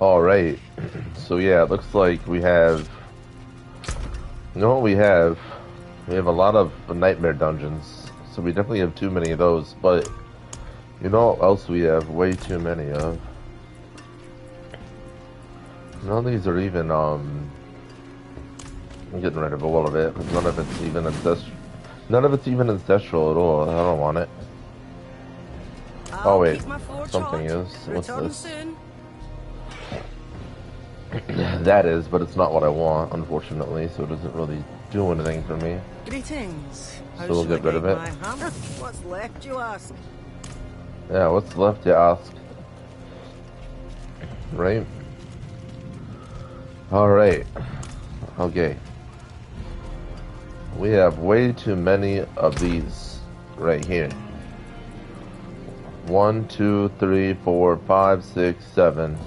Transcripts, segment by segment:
Alright. So yeah, it looks like we have... You know what we have? We have a lot of nightmare dungeons. So we definitely have too many of those, but... You know what else we have way too many of? None of these are even, I'm getting rid of a little bit, because none of it's even ancestral. None of it's even ancestral at all. I don't want it. Oh wait, something is. What's this? That is, but it's not what I want, unfortunately, so it doesn't really do anything for me. Greetings. So we'll get rid of it. What's left, you ask? Yeah, what's left, you ask? Right? Alright. Okay. We have way too many of these right here. 1, 2, 3, 4, 5, 6, 7,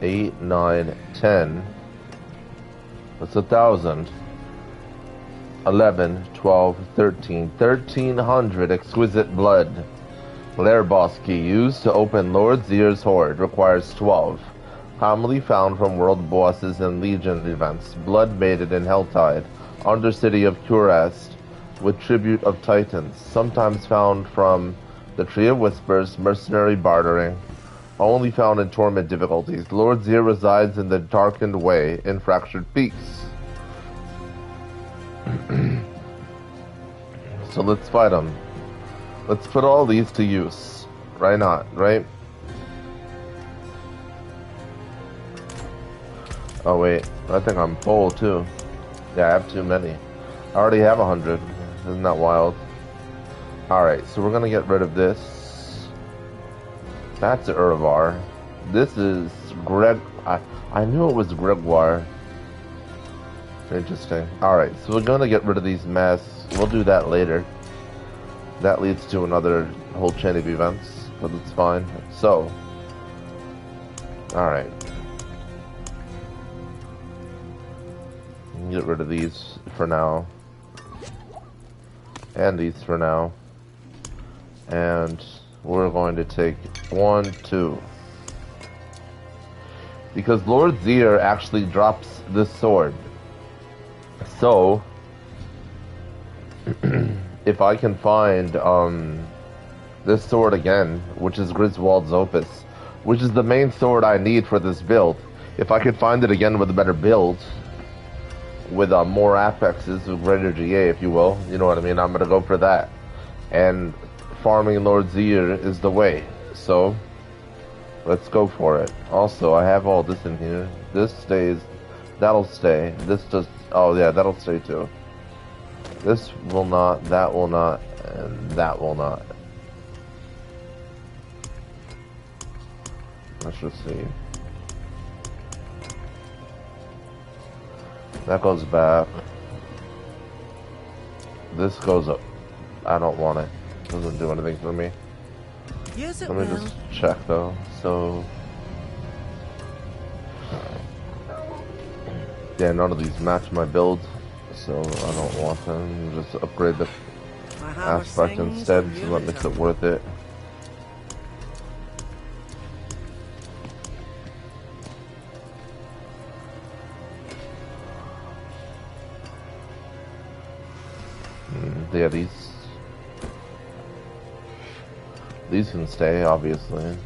8, 9, 10. That's 1,000. 11, 12, 13. 1,300 exquisite blood. Lair boss key used to open Lord Zier's Hoard. Requires 12. Commonly found from world bosses and legion events. Blood mated in Helltide. Undercity of Curast. With tribute of Titans. Sometimes found from the Tree of Whispers. Mercenary bartering. Only found in Torment difficulties. Lord Zier resides in the Darkened Way in Fractured Peaks. So let's fight him. Let's put all these to use. Why not, right? Oh wait, I think I'm full too. Yeah, I have too many. I already have 100. Isn't that wild? Alright, so we're gonna get rid of this. That's Urvar. This is Greg... I knew it was Gregoire. Interesting. Alright, so we're gonna get rid of these masks. We'll do that later. That leads to another whole chain of events, but it's fine. So, alright. Get rid of these for now. And these for now. And we're going to take 1, 2. Because Lord Zier actually drops this sword. So, if I can find this sword again, which is Griswold's Opus, which is the main sword I need for this build, if I could find it again with a better build, with more apexes, with greater GA, if you will, you know what I mean, I'm gonna go for that. And farming Lord Zier is the way, so let's go for it. Also, I have all this in here. This stays, that'll stay. This just, oh yeah, that'll stay too. This will not, that will not, and that will not. Let's just see. That goes back. This goes up. I don't want it. Doesn't do anything for me. Yes, it Let me will. just check though. So, yeah, none of these match my build, so I don't want them. Just upgrade the aspect instead, so that makes it worth it. Yeah, these can stay, obviously.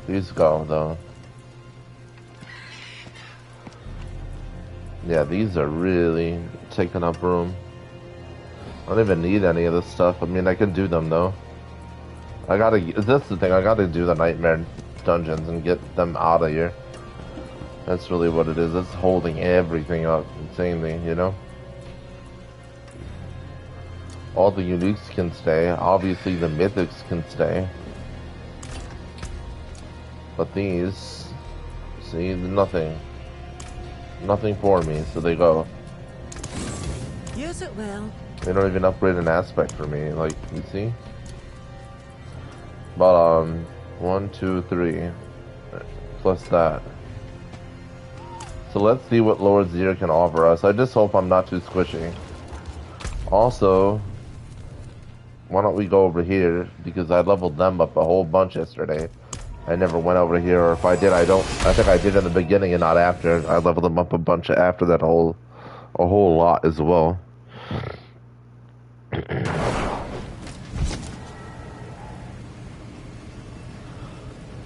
These go, though. Yeah, these are really taking up room. I don't even need any of this stuff. I mean, I can do them, though. That's the thing, I gotta do the nightmare dungeons and get them out of here. That's really what it is. It's holding everything up insanely, you know? All the uniques can stay. Obviously, the mythics can stay. But these, see, nothing. Nothing for me, so they go. Yes, it will. They don't even upgrade an aspect for me, like, you see? But, 1, 2, 3. Plus that. So let's see what Lord Zier can offer us. I just hope I'm not too squishy. Also, why don't we go over here, because I leveled them up a whole bunch yesterday. I never went over here, or if I did, I think I did in the beginning and not after. I leveled them up a bunch after that a whole lot as well.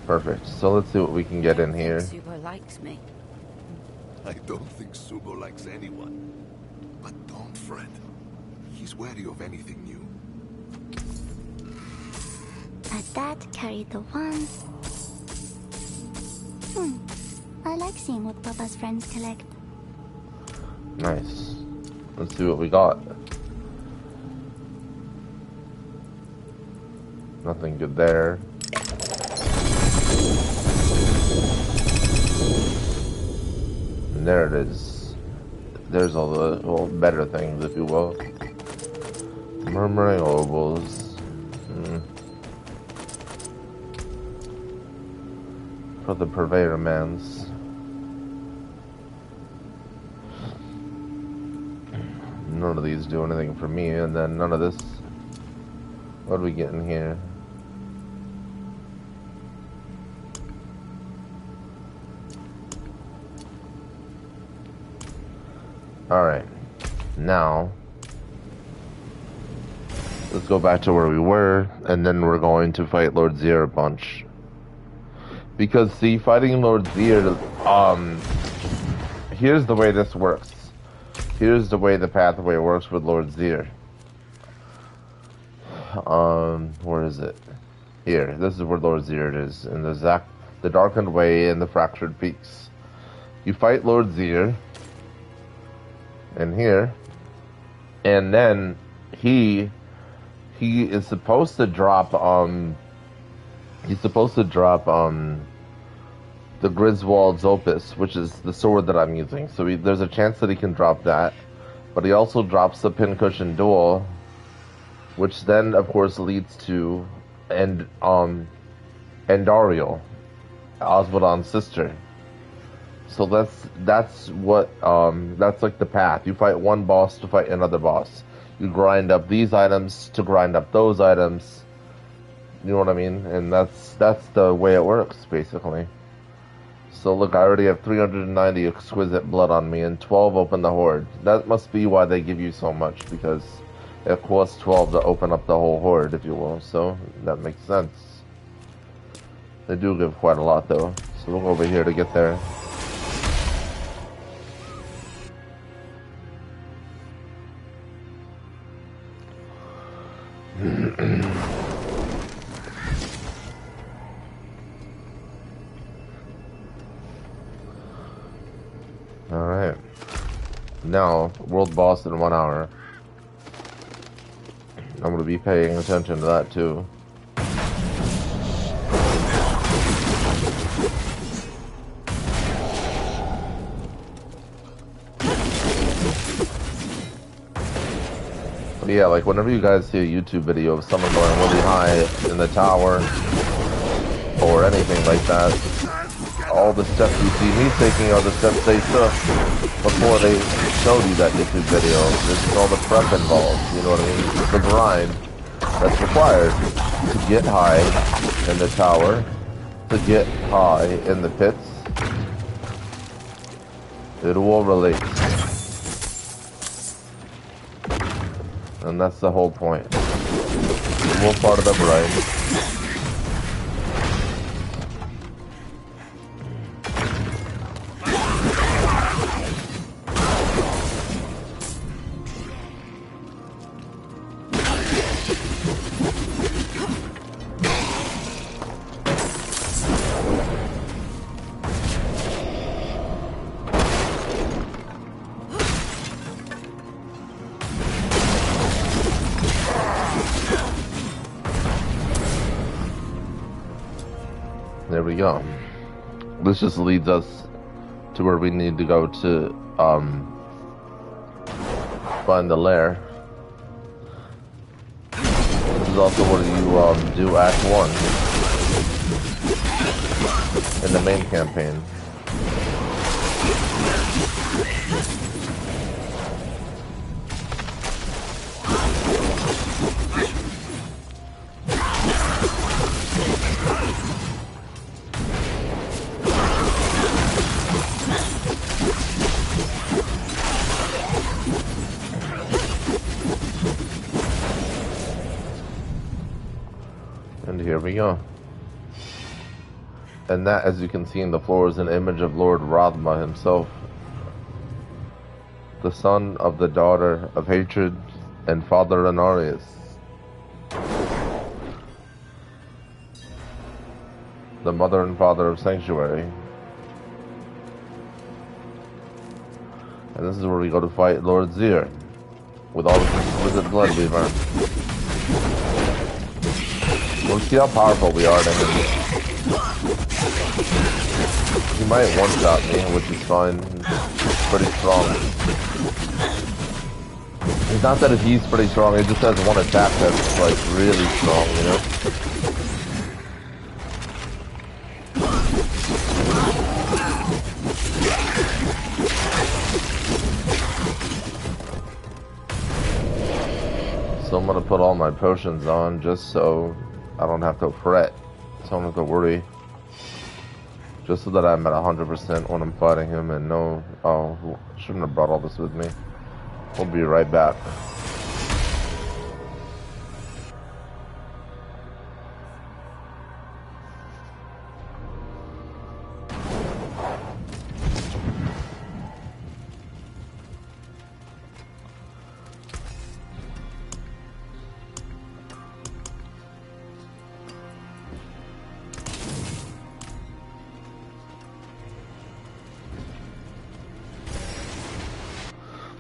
Perfect. So let's see what we can get in here. Subo likes me. I don't think Subo likes anyone. But don't fret. He's wary of anything new. Add that, carry the one. I like seeing what Papa's friends collect. Nice. Let's see what we got. Nothing good there. And there it is. There's all the better things, if you will. Murmuring oboes. For the purveyor man's. None of these do anything for me, and then none of this. What do we get in here? Alright. Now, let's go back to where we were, and then we're going to fight Lord Zier a bunch. Because, see, fighting Lord Zier, here's the way this works. Here's the way the pathway works with Lord Zier. Where is it? Here. This is where Lord Zier is. In the Darkened Way and the Fractured Peaks. You fight Lord Zier. In here. And then he is supposed to drop, he's supposed to drop, the Griswold's Opus, which is the sword that I'm using. So there's a chance that he can drop that. But he also drops the Pincushion Duel, which then, of course, leads to Andariel, Oswaldon's sister. So that's like the path. You fight one boss to fight another boss. You grind up these items to grind up those items. You know what I mean? And that's the way it works, basically. So look, I already have 390 exquisite blood on me and 12 open the horde. That must be why they give you so much, because it costs 12 to open up the whole horde, if you will. So that makes sense. They do give quite a lot, though. So we'll go over here to get there. Alright. Now, world boss in 1 hour. I'm going to be paying attention to that too. But yeah, like whenever you guys see a YouTube video of someone going really high in the tower or anything like that, all the steps you see me taking are the steps they took before they showed you that YouTube video. This is all the prep involved, you know what I mean? It's the grind that's required to get high in the tower, to get high in the pits. It will relate. And that's the whole point. We'll part of the grind. There we go. This just leads us to where we need to go to find the lair. This is also where you do Act 1 in the main campaign. And here we go. And that, as you can see in the floor, is an image of Lord Rathma himself, the son of the daughter of hatred and father Anarius. The mother and father of Sanctuary. And this is where we go to fight Lord Zier, with all this exquisite blood we've earned. We'll see how powerful we are to him. He might one-shot me, which is fine. He's pretty strong. It's not that he's pretty strong, he just has one attack that's, like, really strong, you know? So I'm gonna put all my potions on just so I don't have to fret. So I don't have to worry. Just so that I'm at 100% when I'm fighting him and no... Oh, shouldn't have brought all this with me. We'll be right back.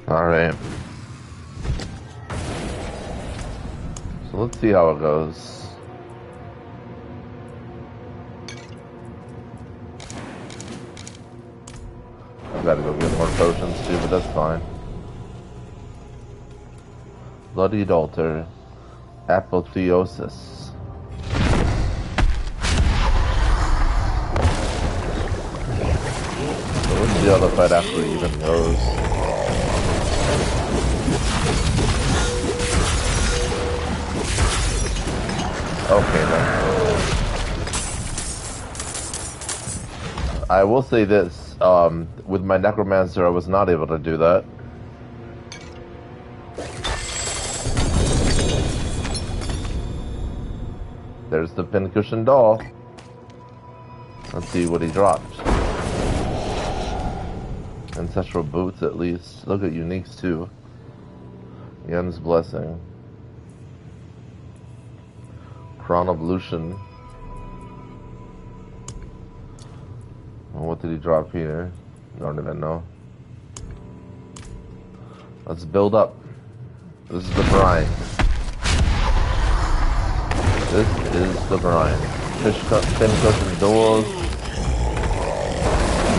Alright. So let's see how it goes. I gotta go get more potions too, but that's fine. Bloodied Altar. Apotheosis. So let's see how the fight actually even goes. Okay, then. I will say this, with my Necromancer I was not able to do that. There's the pincushion doll. Let's see what he dropped. Ancestral boots at least. Look at uniques too. Yen's Blessing. Crown of Lucian. Well, what did he drop here? I don't even know. Let's build up. This is the grind. This is the grind. Fish cut, thin cushion doors.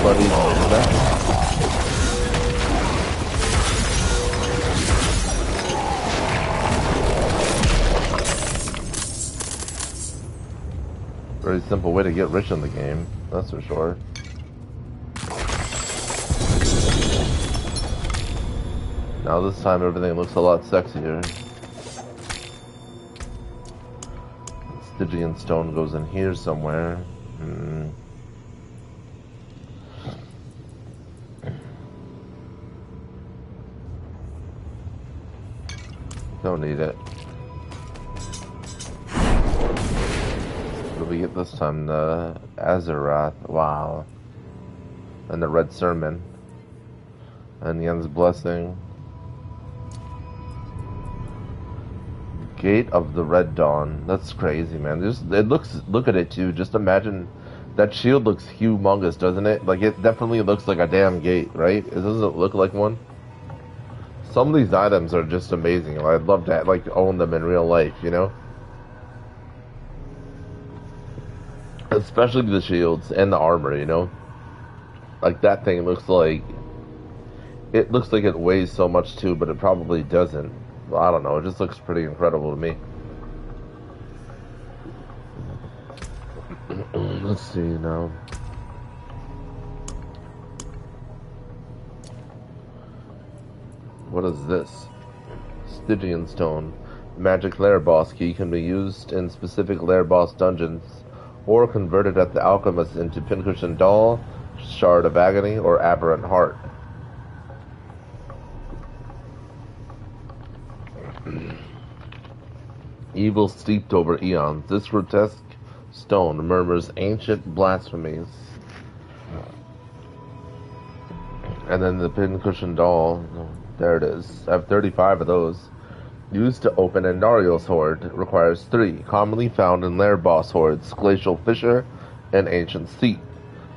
Bloody mess. Very simple way to get rich in the game, that's for sure. Now this time everything looks a lot sexier. Stygian stone goes in here somewhere. Don't need it. What do we get this time? The Azarath. Wow. And the Red Sermon. And Yen's Blessing. Gate of the Red Dawn. That's crazy, man. Look at it too. Just imagine that shield looks humongous, doesn't it? Like, it definitely looks like a damn gate, right? It doesn't look like one. Some of these items are just amazing. I'd love to like own them in real life, you know? Especially the shields and the armor, you know? Like, that thing looks like... It looks like it weighs so much too, but it probably doesn't. I don't know, it just looks pretty incredible to me. Let's see now. What is this? Stygian Stone. Magic Lair Boss key can be used in specific Lair Boss dungeons, or converted at the Alchemist into Pincushion Doll, Shard of Agony, or Aberrant Heart. Evil steeped over eons. This grotesque stone murmurs ancient blasphemies. And then the pincushion doll. There it is. I have 35 of those. Used to open Andario's hoard. Requires 3. Commonly found in lair boss hoards. Glacial Fissure and Ancient Seat.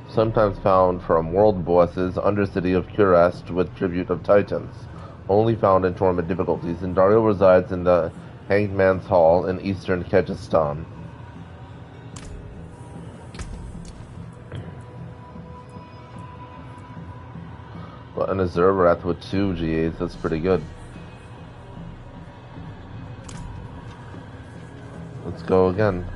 Sometimes found from world bosses. Undercity of Curast with Tribute of Titans. Only found in Torment difficulties. Andario resides in the Hangman's Hall in eastern Kyrgyzstan. Well, and a Zerbrath with 2 GAs, that's pretty good. Let's go again.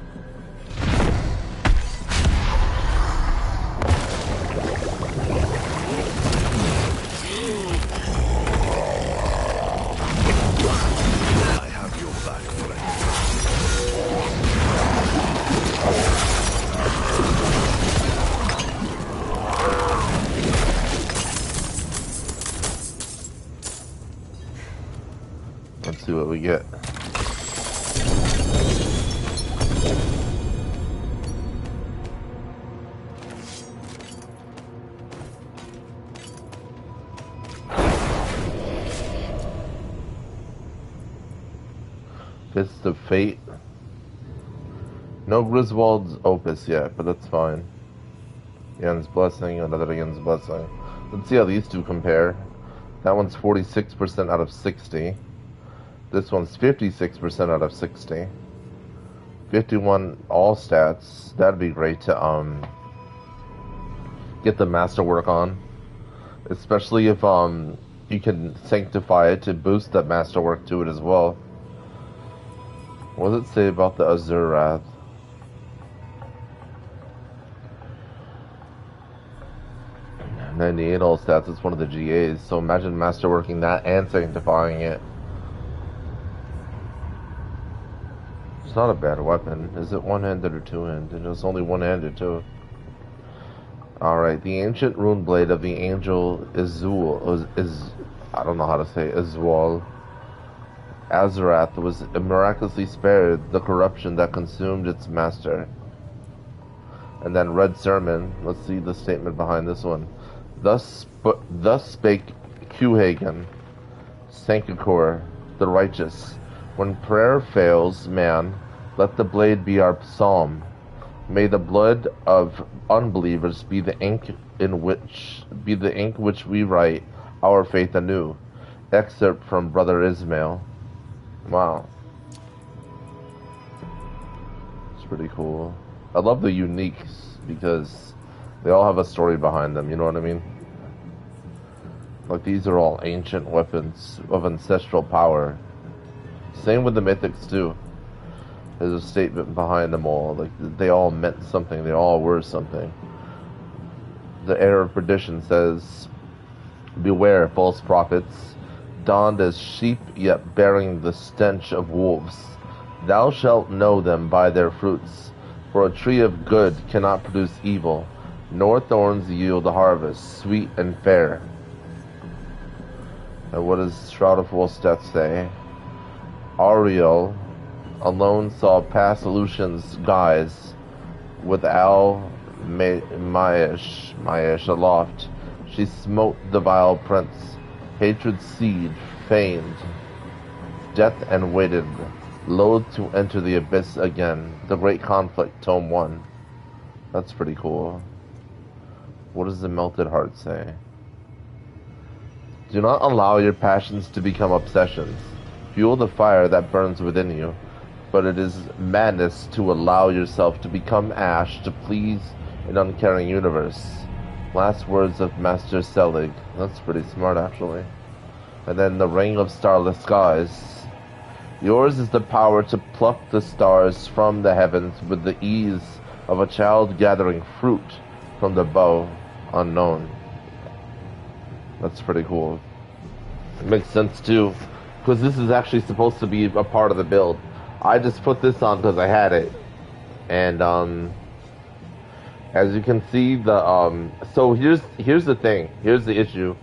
Let's see what we get. Fist of Fate. No Griswold's Opus yet, but that's fine. Yen's Blessing, another Yen's Blessing. Let's see how these two compare. That one's 46% out of 60. This one's 56% out of 60. 51 all stats. That'd be great to get the masterwork on. Especially if you can sanctify it to boost that masterwork to it as well. What does it say about the Azurath? — 98 all stats, it's one of the GAs, so imagine masterworking that and sanctifying it. It's not a bad weapon. Is it one-handed or two-handed? It's only one-handed too. Alright, the ancient rune blade of the angel Izul is I don't know how to say it, Izwal. Azurath was miraculously spared the corruption that consumed its master. And then Red Sermon, let's see the statement behind this one. Thus spake Cuhagen, Sankakor, the righteous. When prayer fails man, let the blade be our psalm. May the blood of unbelievers be the ink which we write our faith anew. Excerpt from Brother Ismail. Wow. It's pretty cool. I love the uniques because they all have a story behind them, you know what I mean? Like these are all ancient weapons of ancestral power. Same with the mythics too. There's a statement behind them all. Like they all meant something. They all were something. The Heir of Perdition says, beware false prophets, donned as sheep yet bearing the stench of wolves. Thou shalt know them by their fruits. For a tree of good cannot produce evil, nor thorns yield a harvest, sweet and fair. And what does Shroud of Wolf's stats say? Ariel alone saw past Lucian's guise with Maesh aloft. She smote the vile prince, hatred's seed, feigned death and waited, loath to enter the abyss again. The Great Conflict, Tome 1. That's pretty cool. What does the Melted Heart say? Do not allow your passions to become obsessions. Fuel the fire that burns within you. But it is madness to allow yourself to become ash to please an uncaring universe. Last words of Master Selig. That's pretty smart, actually. And then the Ring of Starless Skies. Yours is the power to pluck the stars from the heavens with the ease of a child gathering fruit from the bow unknown. That's pretty cool. It makes sense too, because this is actually supposed to be a part of the build. I just put this on because I had it. And as you can see, so here's the thing. Here's the issue.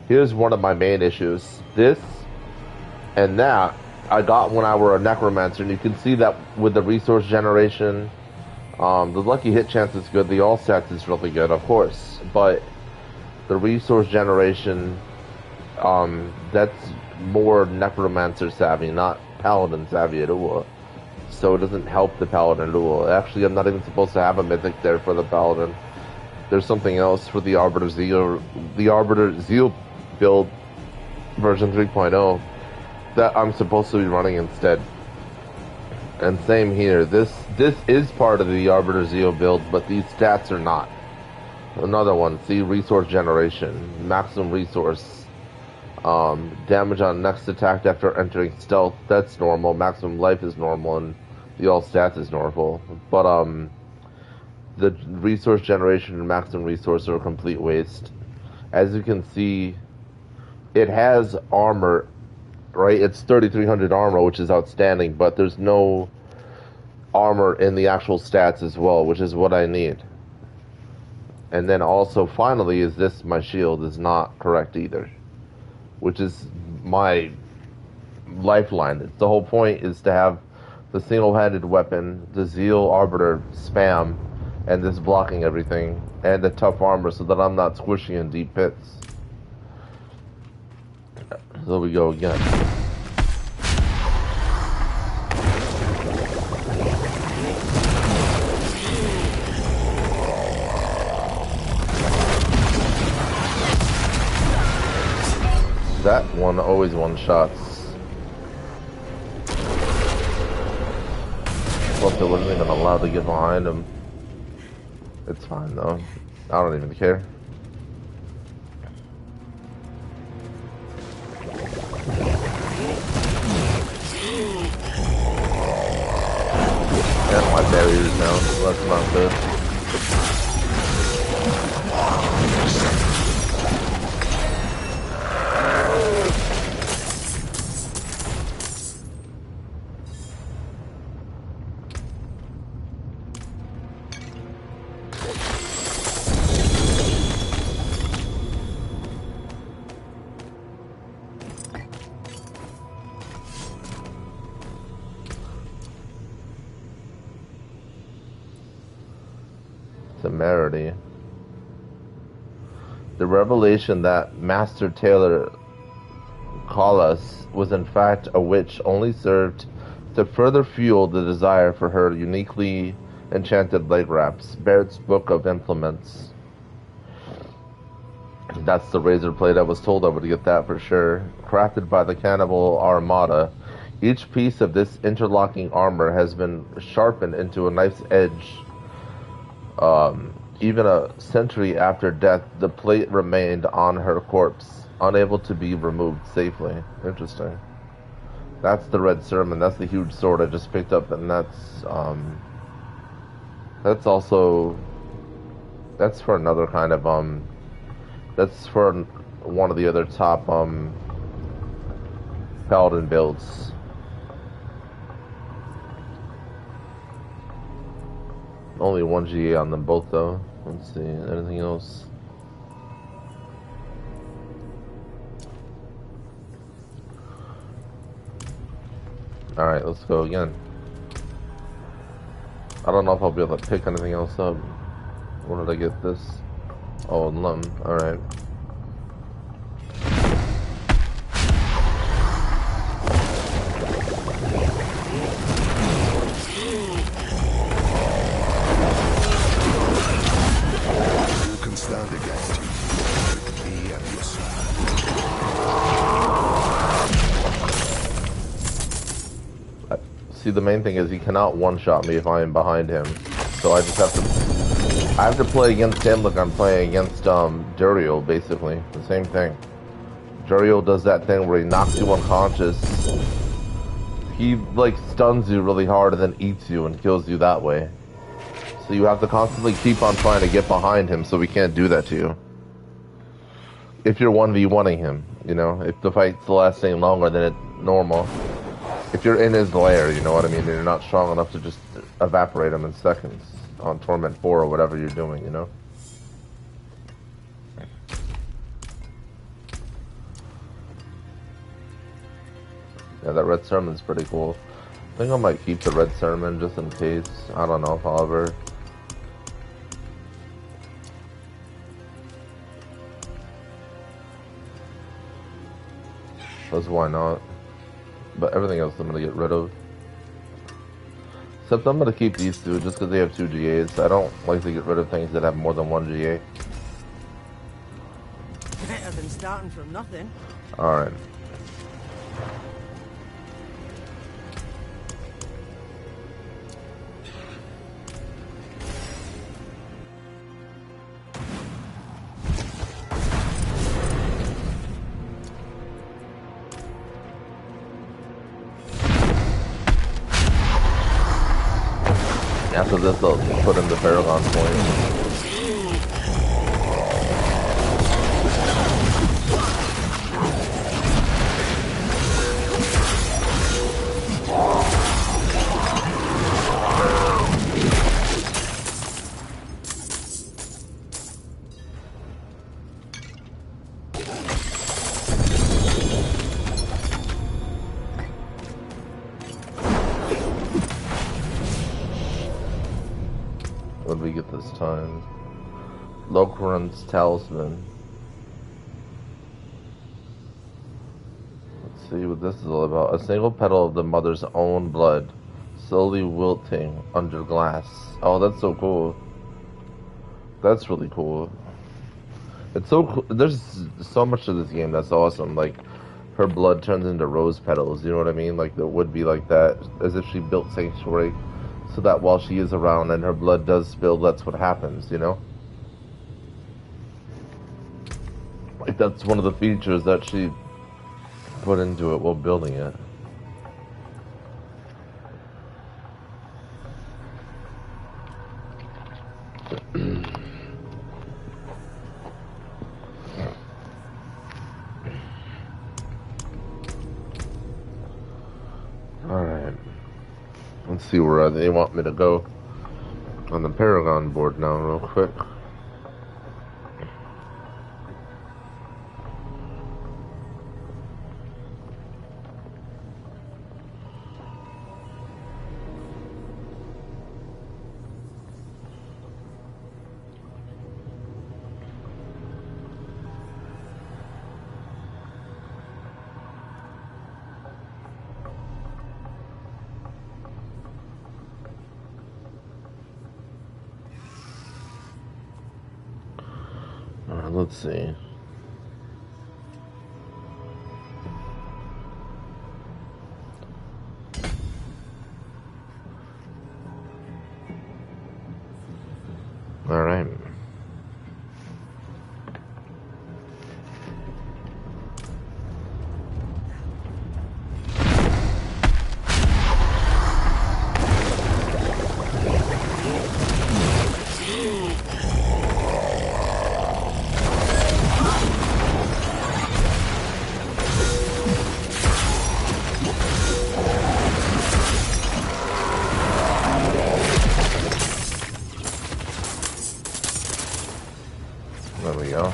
Here's one of my main issues. This and that I got when I were a necromancer, and you can see that with the resource generation, the lucky hit chance is good, the all stats is really good, of course, but the resource generation, that's more necromancer savvy, not paladin savvy at all. So it doesn't help the paladin at all. Actually, I'm not even supposed to have a mythic there for the paladin. There's something else for the Arbiter Zeal, build version 3.0 that I'm supposed to be running instead. And same here. This is part of the Arbiter Zeal build, but these stats are not. Another one. See, resource generation, maximum resource, damage on next attack after entering stealth. That's normal. Maximum life is normal, and the all stats is normal. But the resource generation and maximum resource are a complete waste. As you can see, it has armor, right? It's 3,300 armor, which is outstanding, but there's no armor in the actual stats as well, which is what I need. And then also, finally, is this, my shield is not correct either, which is my lifeline. The whole point is to have the single-handed weapon, the Zeal Arbiter spam, and this blocking everything, and the tough armor so that I'm not squishing in deep pits. There we go again. That one always one-shots. Plus, I wasn't even allowed to get behind him. It's fine though. I don't even care. Yeah, my barrier's down, so that's not good. Temerity. The revelation that Master Taylor Callas was in fact a witch only served to further fuel the desire for her uniquely enchanted leg wraps. Baird's Book of Implements. That's the razor blade. I was told I would get that for sure. Crafted by the Cannibal Armada. Each piece of this interlocking armor has been sharpened into a knife's edge. Even a century after death, the plate remained on her corpse, unable to be removed safely. Interesting. That's the Red Sermon. That's the huge sword I just picked up, and that's also, that's for another kind of, that's for one of the other top, Paladin builds. Only 1 GA on them both, though. Let's see, anything else? Alright, let's go again. I don't know if I'll be able to pick anything else up. Where did I get this? Oh, Lum. Alright. See, the main thing is he cannot one-shot me if I am behind him. So I just have to play against him like I'm playing against Duriel, basically. The same thing. Duriel does that thing where he knocks you unconscious. He like stuns you really hard and then eats you and kills you that way. So you have to constantly keep on trying to get behind him so he can't do that to you. If you're 1v1ing him, you know, if the fight's lasting longer than it's normal. If you're in his lair, you know what I mean, and you're not strong enough to just evaporate him in seconds on Torment 4 or whatever you're doing, you know? Yeah, that red sermon's pretty cool. I think I might keep the red sermon just in case. I don't know if I'll ever. Because why not? But everything else I'm gonna get rid of. Except I'm gonna keep these two just because they have 2 GAs. I don't like to get rid of things that have more than 1 GA. Better than starting from nothing. Alright. After this, they'll put in the Paragon point. What did we get this time? Locran's Talisman. Let's see what this is all about. A single petal of the mother's own blood, slowly wilting under glass. Oh, that's so cool. That's really cool. It's so cool. There's so much to this game that's awesome. Like, her blood turns into rose petals. You know what I mean? Like, it would be like that, as if she built Sanctuary. So that while she is around and her blood does spill, that's what happens, you know? Like, that's one of the features that she put into it while building it. Alright. Let's see where they want me to go on the Paragon board now, real quick. Let's see. All right. There we go.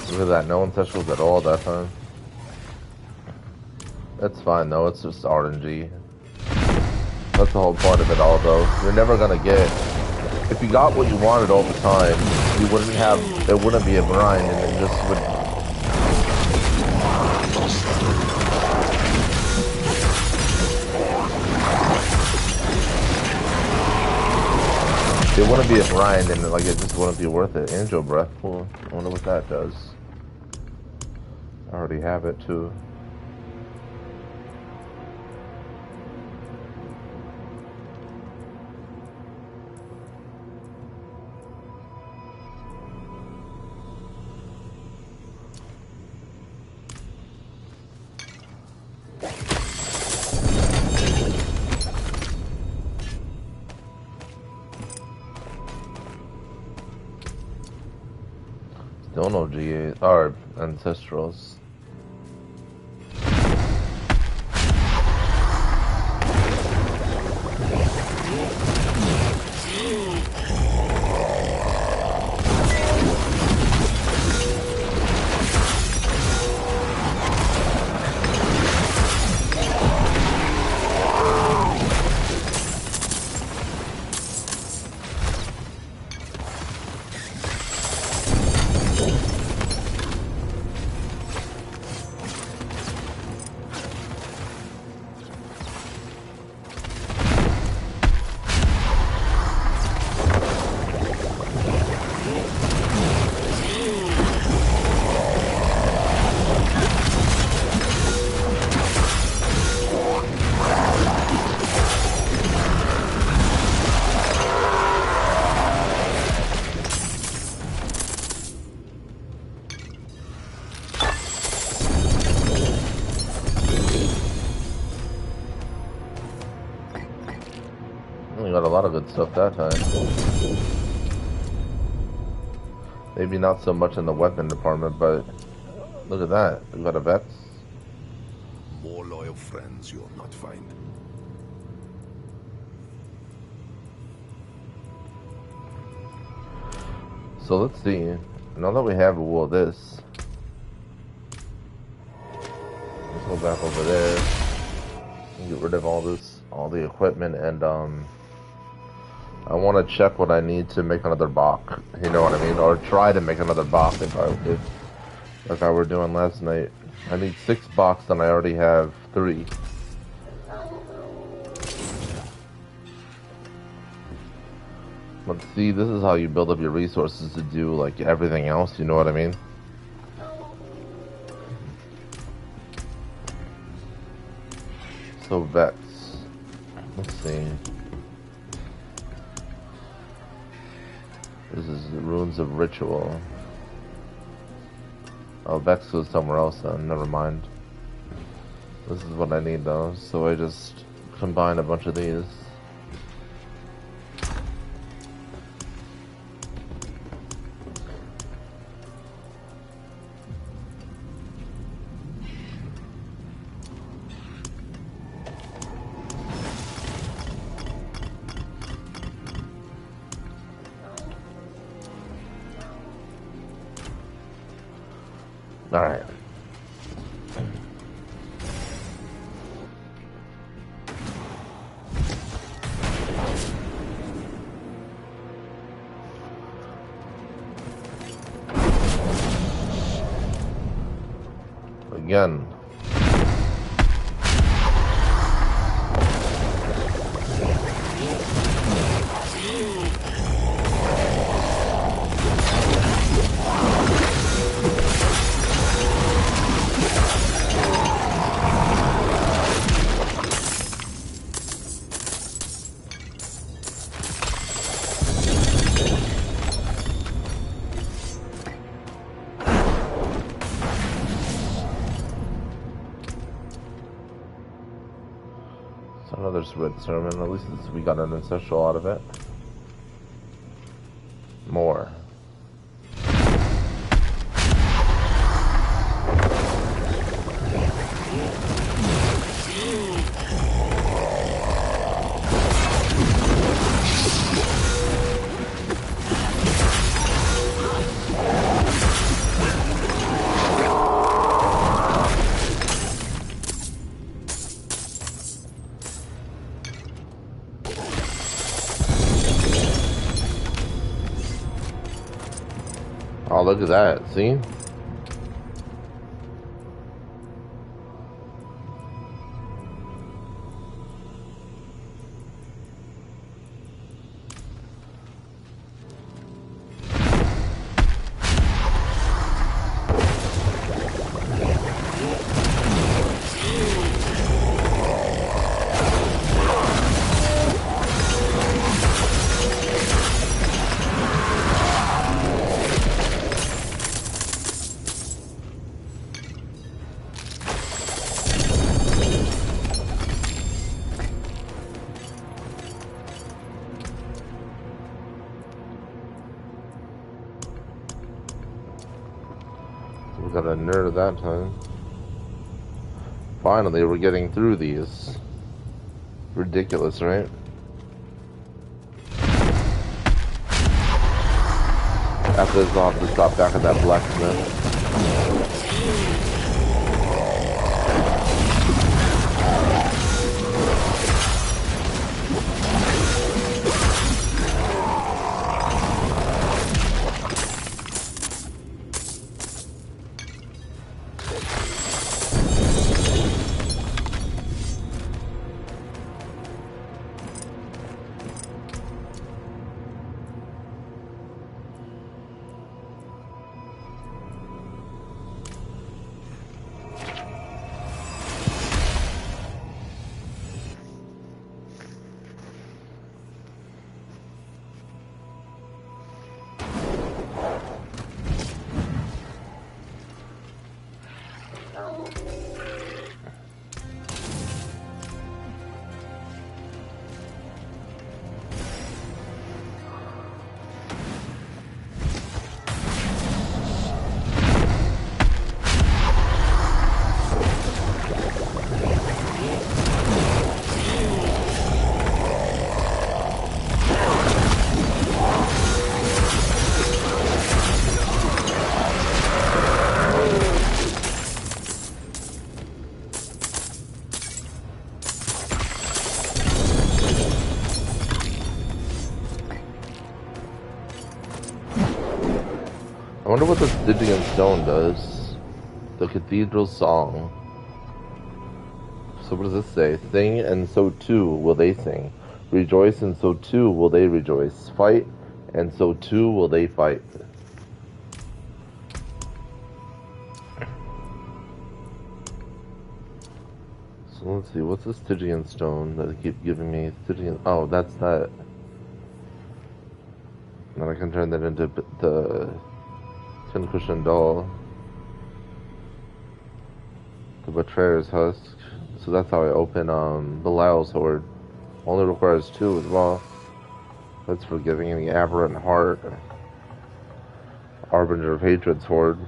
Look at that, no ancestrals at all that time. That's fine though, it's just RNG. That's the whole point of it all though. You're never gonna get... If you got what you wanted all the time, you wouldn't have... It wouldn't be a grind and it just would... It wouldn't be a grind and like it just wouldn't be worth it. Angel Breath, cool. I wonder what that does. I already have it too. Still no GA or ancestrals. stuff that time. Maybe not so much in the weapon department, but look at that. We got a vet. More loyal friends you'll not find. So let's see. Now that we have all this, let's go back over there and get rid of all this, all the equipment, and I want to check what I need to make another box. You know what I mean? Or try to make another box if like I were doing last night. I need 6 boxes and I already have 3. Let's see, this is how you build up your resources to do like everything else, you know what I mean? So vets. Let's see. This is the Runes of Ritual. Oh, Vex goes somewhere else then, never mind. This is what I need though, so I just combine a bunch of these. Alright. Again. Another Red Sermon, at least we got an ancestral out of it. More. Oh, look at that, see? We got a nerd that time. Finally, we're getting through these. Ridiculous, right? After this, I'll have to stop back at that blacksmith. wonder what the Stygian stone does. The cathedral song. So what does this say? Sing, and so too will they sing. Rejoice, and so too will they rejoice. Fight, and so too will they fight. So let's see, what's the Stygian stone that they keep giving me? Stygian, oh, that's that. And then I can turn that into the Pincushion doll. The Betrayer's Husk. So that's how I open Belial's Horde. Only requires 2 as well. That's Forgiving the Aberrant Heart. Arbinger of Hatred's Horde.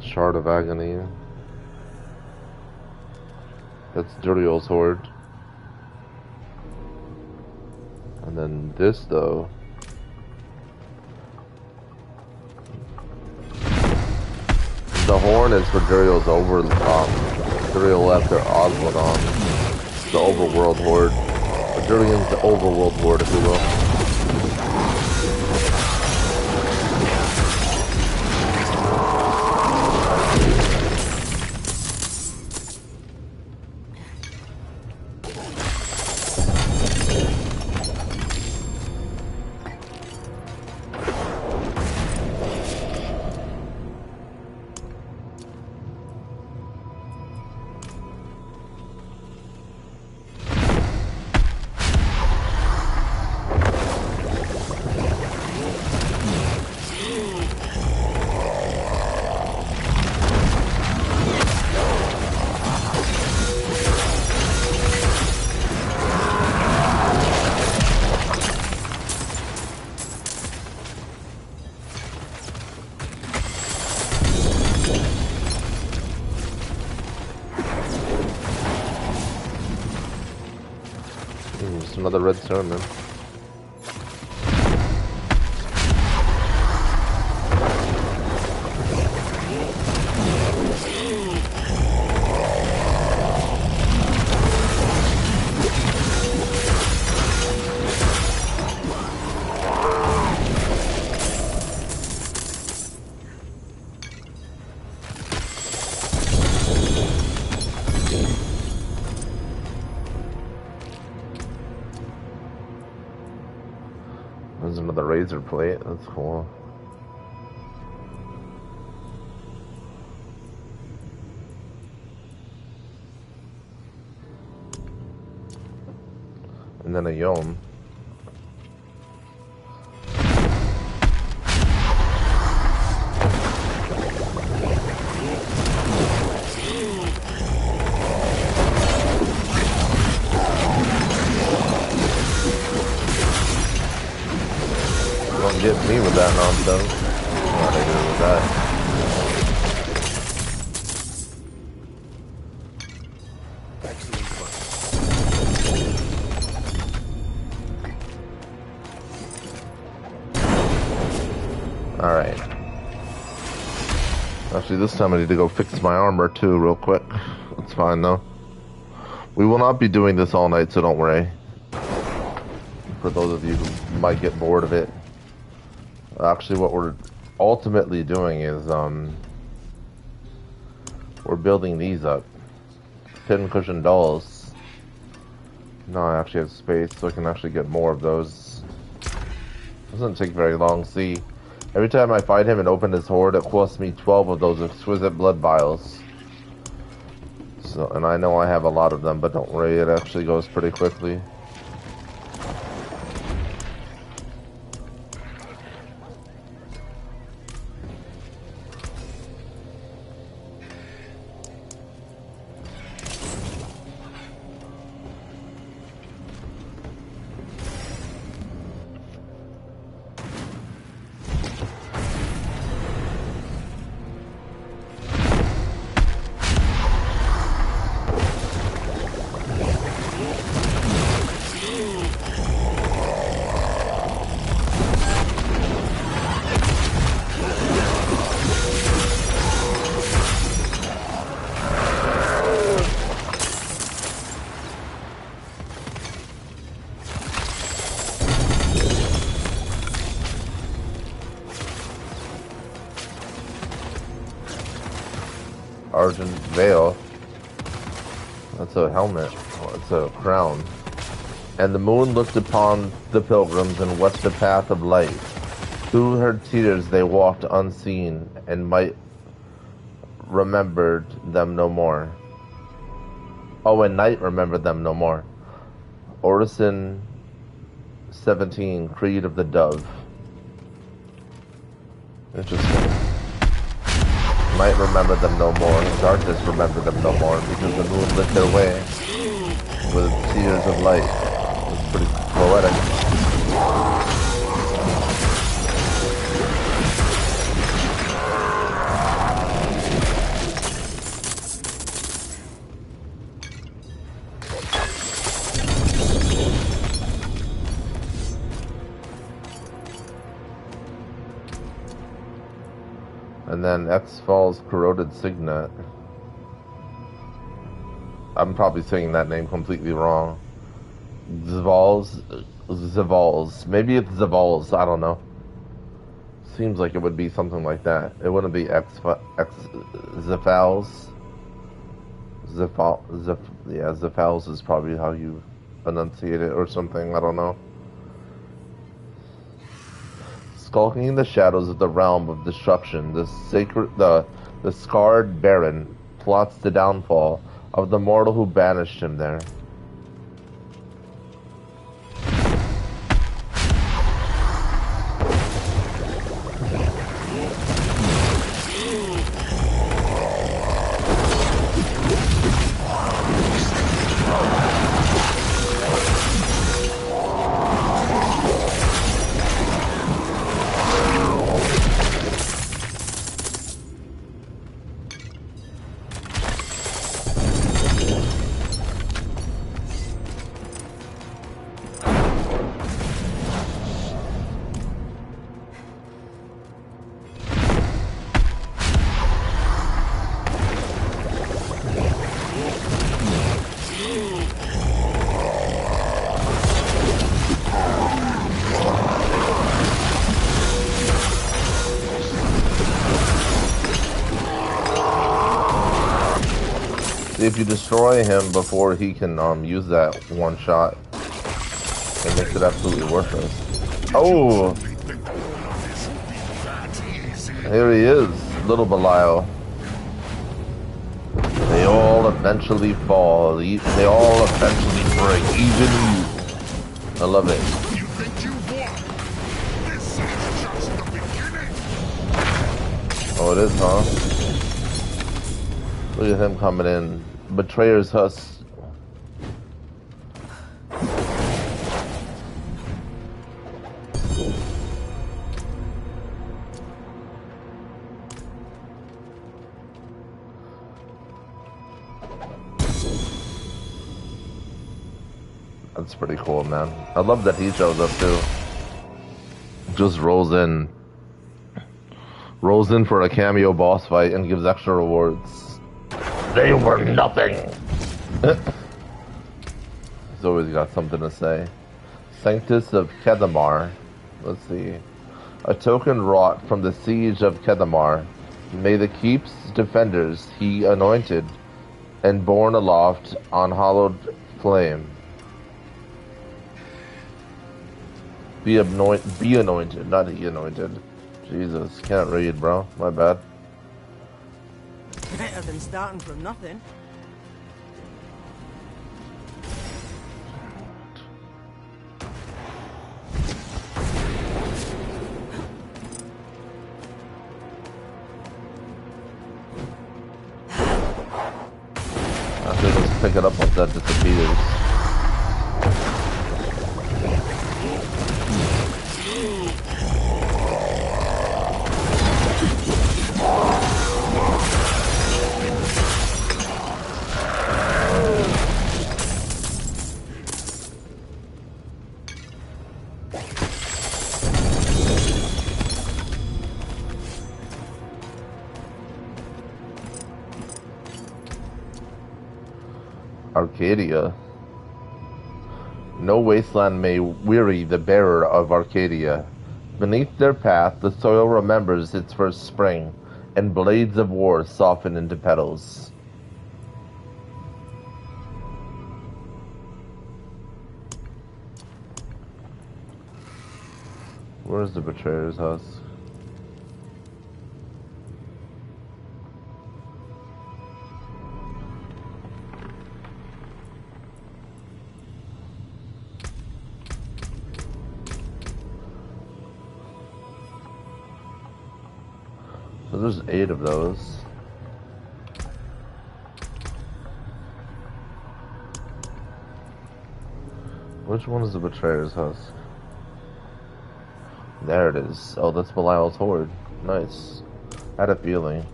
Shard of Agony. That's Duriel's Horde. And then this though. The horn is for Duriel's Duriel after Osmodon. The overworld horde. Duriel's the overworld horde, if you will. Another red sermon. There's another razor plate, that's cool. And then a Yom. Don't get me with that nonsense. I'm not agree with that. Alright. Actually, this time I need to go fix my armor too, real quick. That's fine though. We will not be doing this all night, so don't worry. For those of you who might get bored of it. Actually, what we're ultimately doing is, we're building these up. Pincushion dolls. No, I actually have space, so I can actually get more of those. Doesn't take very long. See, every time I fight him and open his horde, it costs me 12 of those exquisite blood vials. So, and I know I have a lot of them, but don't worry, it actually goes pretty quickly. Argent veil. That's a helmet. Oh, it's a crown. And the moon looked upon the pilgrims and wept the path of light. Through her tears they walked unseen, and might remembered them no more. Oh, and night remembered them no more. Orison 17, Creed of the Dove. Interesting. Night remembered them no more. Darkness remembered them no more, because the moon lit their way with tears of light. It was pretty poetic. And then X Falls Corroded Signet. I'm probably saying that name completely wrong. Zavals. Maybe it's Zavals, I don't know. Seems like it would be something like that. It wouldn't be Zafals. Yeah, Zafals is probably how you enunciate it or something, I don't know. Skulking in the shadows of the realm of destruction, the scarred Baron plots the downfall of the mortal who banished him there. If you destroy him before he can use that one shot, it makes it absolutely worthless. Oh! Here he is, little Belial. They all eventually fall. They all eventually break, even you. I love it. You think you won? This is just the beginning. Oh, it is, huh? Look at him coming in. Betrayer's Husk. That's pretty cool, man. I love that he shows up too. Just rolls in for a cameo boss fight and gives extra rewards. They were nothing. He's always got something to say. Sanctus of Kedamar. Let's see. A token wrought from the siege of Kedamar. May the keep's defenders he anointed and borne aloft on hallowed flame. Be anointed, not he anointed. Jesus, can't read, bro. My bad. Better than starting from nothing. I think let's pick it up once that disappears. Arcadia. No wasteland may weary the bearer of Arcadia. Beneath their path, the soil remembers its first spring, and blades of war soften into petals. Where's the betrayer's house? So there's 8 of those. Which one is the betrayer's house? There it is. Oh, that's Belial's horde. Nice. I had a feeling.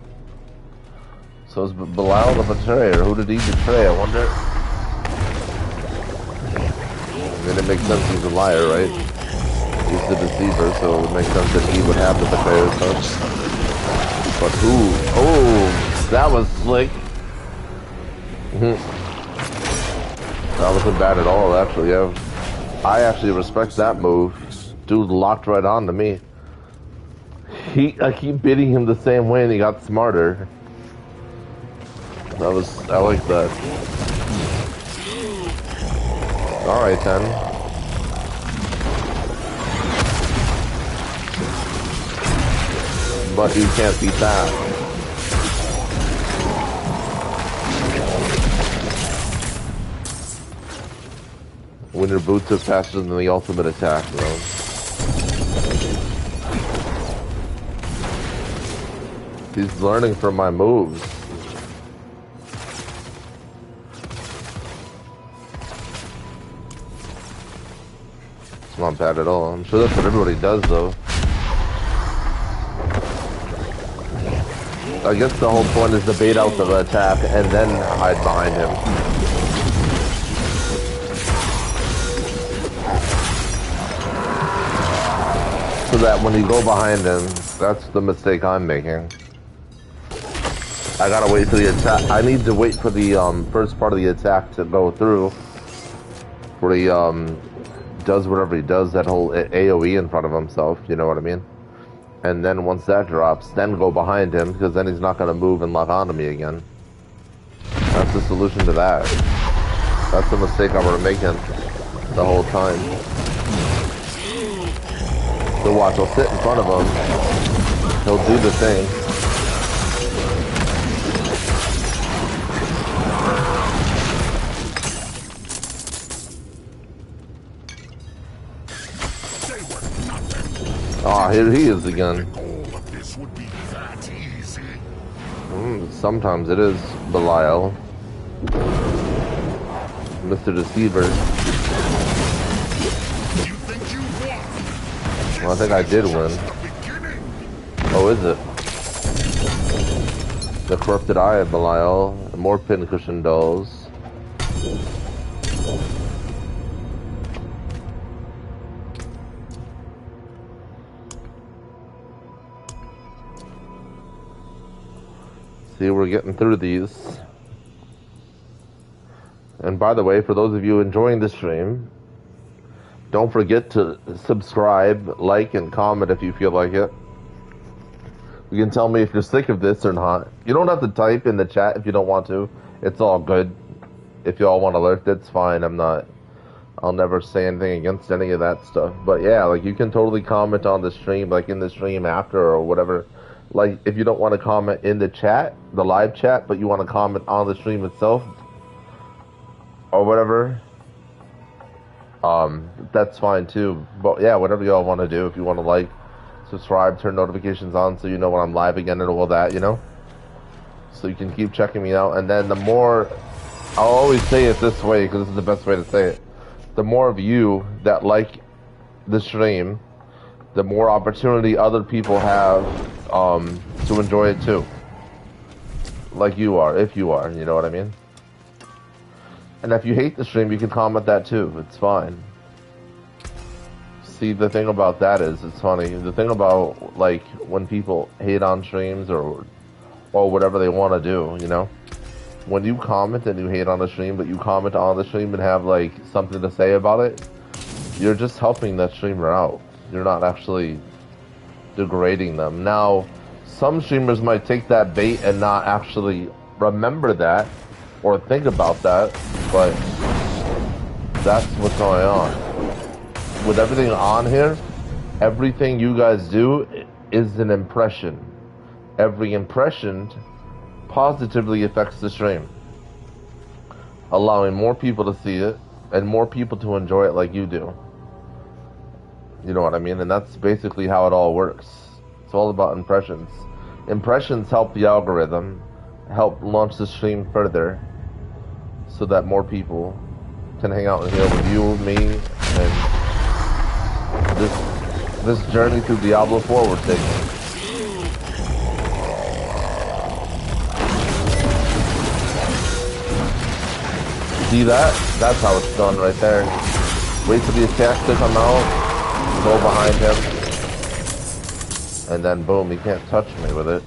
So is Belial the betrayer? Who did he betray? I wonder. I mean, it makes sense he's a liar, right? He's the deceiver, so it would make sense that he would have the betrayer's house. But who? Oh, that was slick. That wasn't bad at all, actually. Yeah. I actually respect that move. Dude locked right on to me. I keep beating him the same way and he got smarter. I like that. Alright then. But you can't beat that. When your boots are faster than the ultimate attack, bro. He's learning from my moves. It's not bad at all. I'm sure that's what everybody does, though. I guess the whole point is to bait out the attack and then hide behind him. So that when you go behind him, that's the mistake I'm making. I gotta wait for the attack. I need to wait for the first part of the attack to go through. Where he does whatever he does, that whole AoE in front of himself, you know what I mean? And then once that drops, then go behind him, because then he's not gonna move and lock onto me again. That's the solution to that. That's the mistake I was making the whole time. So watch, I'll sit in front of him. He'll do the thing. Ah, here he is again. Sometimes it is Belial. Mr. Deceiver. Well, I think I did win. Oh, is it? The Corrupted Eye of Belial. More pincushion dolls. See, we're getting through these. And by the way, for those of you enjoying the stream, don't forget to subscribe, like, and comment if you feel like it. You can tell me if you're sick of this or not. You don't have to type in the chat if you don't want to. It's all good. If you all want to lurk, that's fine. I'll never say anything against any of that stuff. But yeah, like, you can totally comment on the stream, like in the stream after or whatever. Like, if you don't want to comment in the chat, the live chat, but you want to comment on the stream itself, or whatever, that's fine too. But yeah, whatever y'all want to do. If you want to like, subscribe, turn notifications on so you know when I'm live again and all that, you know? So you can keep checking me out. And then the more, I'll always say it this way because this is the best way to say it. The more of you that like the stream, the more opportunity other people have to enjoy it too. Like you are, if you are, you know what I mean? And if you hate the stream, you can comment that too. It's fine. See, the thing about that is, it's funny. The thing about, like, when people hate on streams or whatever they want to do, you know? When you comment and you hate on the stream, but you comment on the stream and have, like, something to say about it, you're just helping that streamer out. You're not actually degrading them. Now, Some streamers might take that bait and not actually remember that or think about that, but that's what's going on. With everything on here, everything you guys do is an impression. Every impression positively affects the stream, allowing more people to see it and more people to enjoy it like you do. You know what I mean? And that's basically how it all works. It's all about impressions. Impressions help the algorithm, help launch the stream further, so that more people can hang out in here with you, me, and this journey through Diablo 4 we're taking. See that? That's how it's done right there. Wait for the attack to come out, go behind him, and then boom, he can't touch me with it.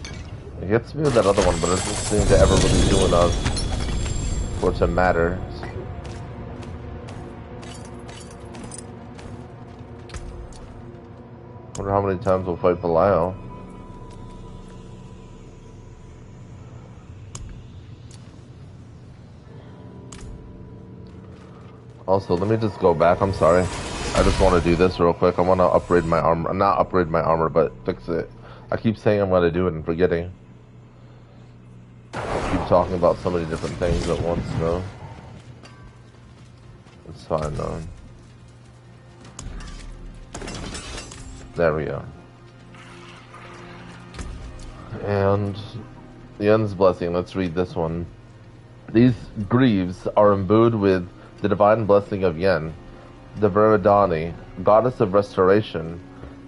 He hits me with that other one, but it doesn't seem to ever really do enough for it to matter. Wonder how many times we'll fight Belial. Also, let me just go back. I'm sorry. I just want to do this real quick. I want to upgrade my armor. Not upgrade my armor, but fix it. I keep saying I'm going to do it and forgetting. I keep talking about so many different things at once, though. It's fine, though. There we go. And the End's Blessing. Let's read this one. These greaves are imbued with the divine blessing of Yen, the Viridani, goddess of restoration.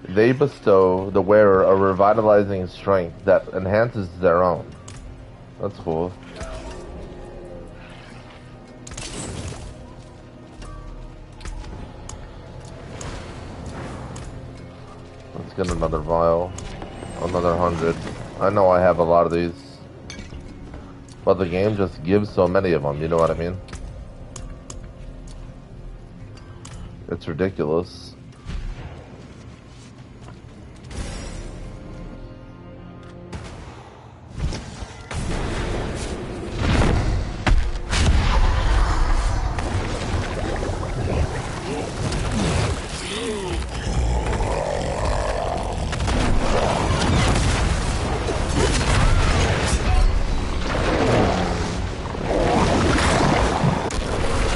They bestow the wearer a revitalizing strength that enhances their own. That's cool. Let's get another vial. Another 100. I know I have a lot of these, but the game just gives so many of them, you know what I mean? It's ridiculous.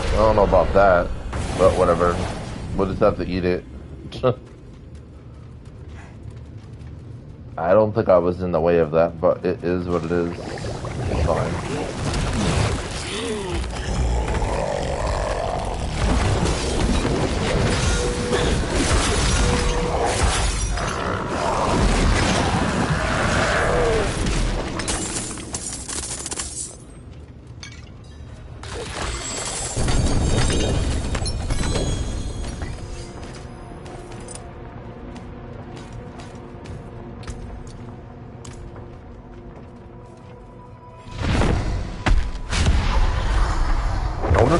I don't know about that, but whatever. We'll just have to eat it. I don't think I was in the way of that, but it is what it is. It's fine.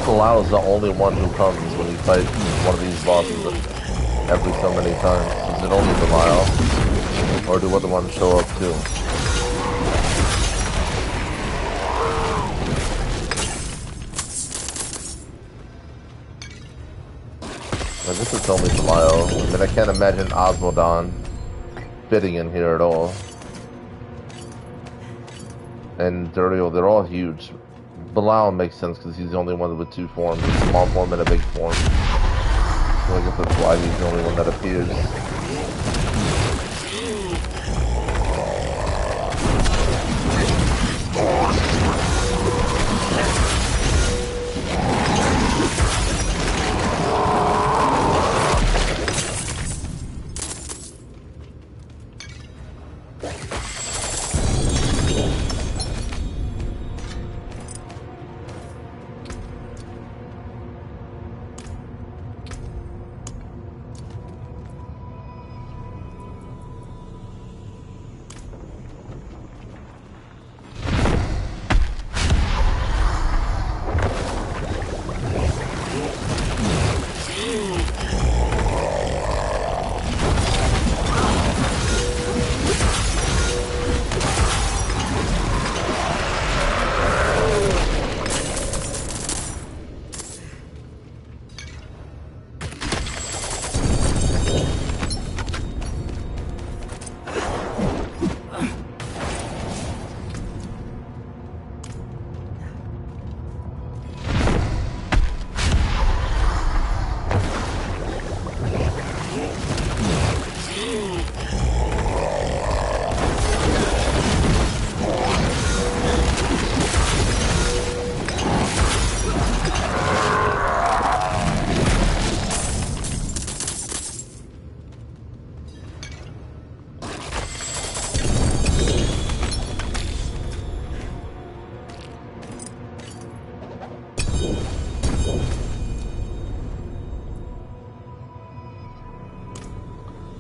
Belial is the only one who comes when you fight one of these bosses every so many times. Is it only Belial? Or do other ones show up too? I guess it's only Belial. I mean, I can't imagine Osmodon fitting in here at all. And Duriel, they're all huge. Belial makes sense because he's the only one with two forms, a small form and a big form. So I guess that's why he's the only one that appears.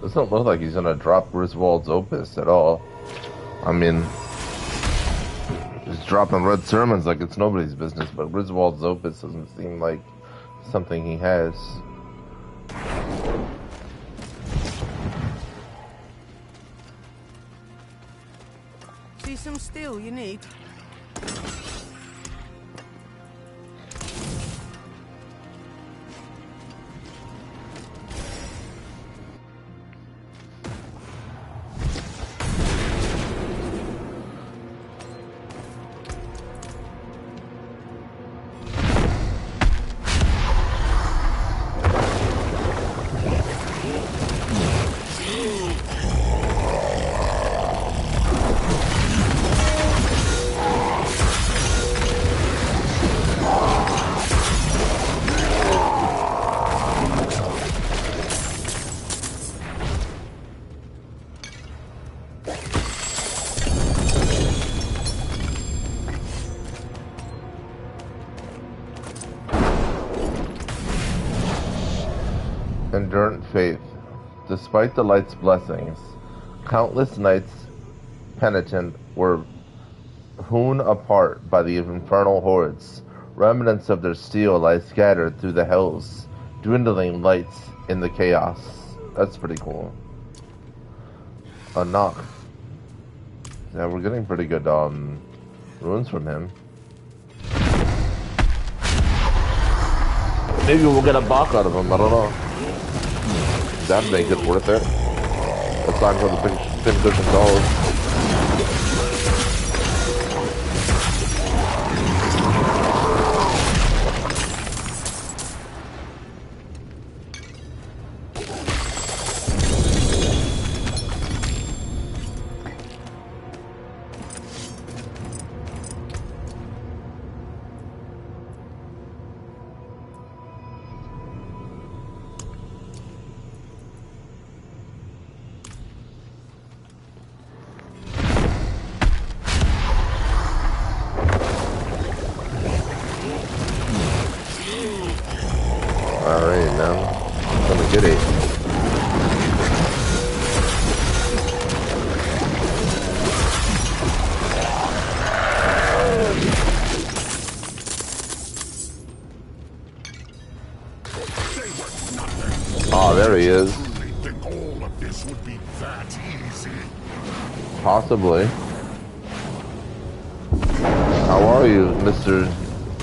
Doesn't look like he's gonna drop Griswold's Opus at all. I mean, he's dropping red sermons like it's nobody's business, but Griswold's Opus doesn't seem like something he has. See some steel you need? Endurant faith. Despite the light's blessings, countless knights penitent were hewn apart by the infernal hordes. Remnants of their steel lie scattered through the hells, dwindling lights in the chaos. That's pretty cool. A knock. Yeah, we're getting pretty good runes from him. Maybe we'll get a Bach out of him, I don't know. That'd make it worth it. Aside from the pincushion dolls. Alright, now I'm gonna get it. Oh, there he is. Possibly. How are you, Mr.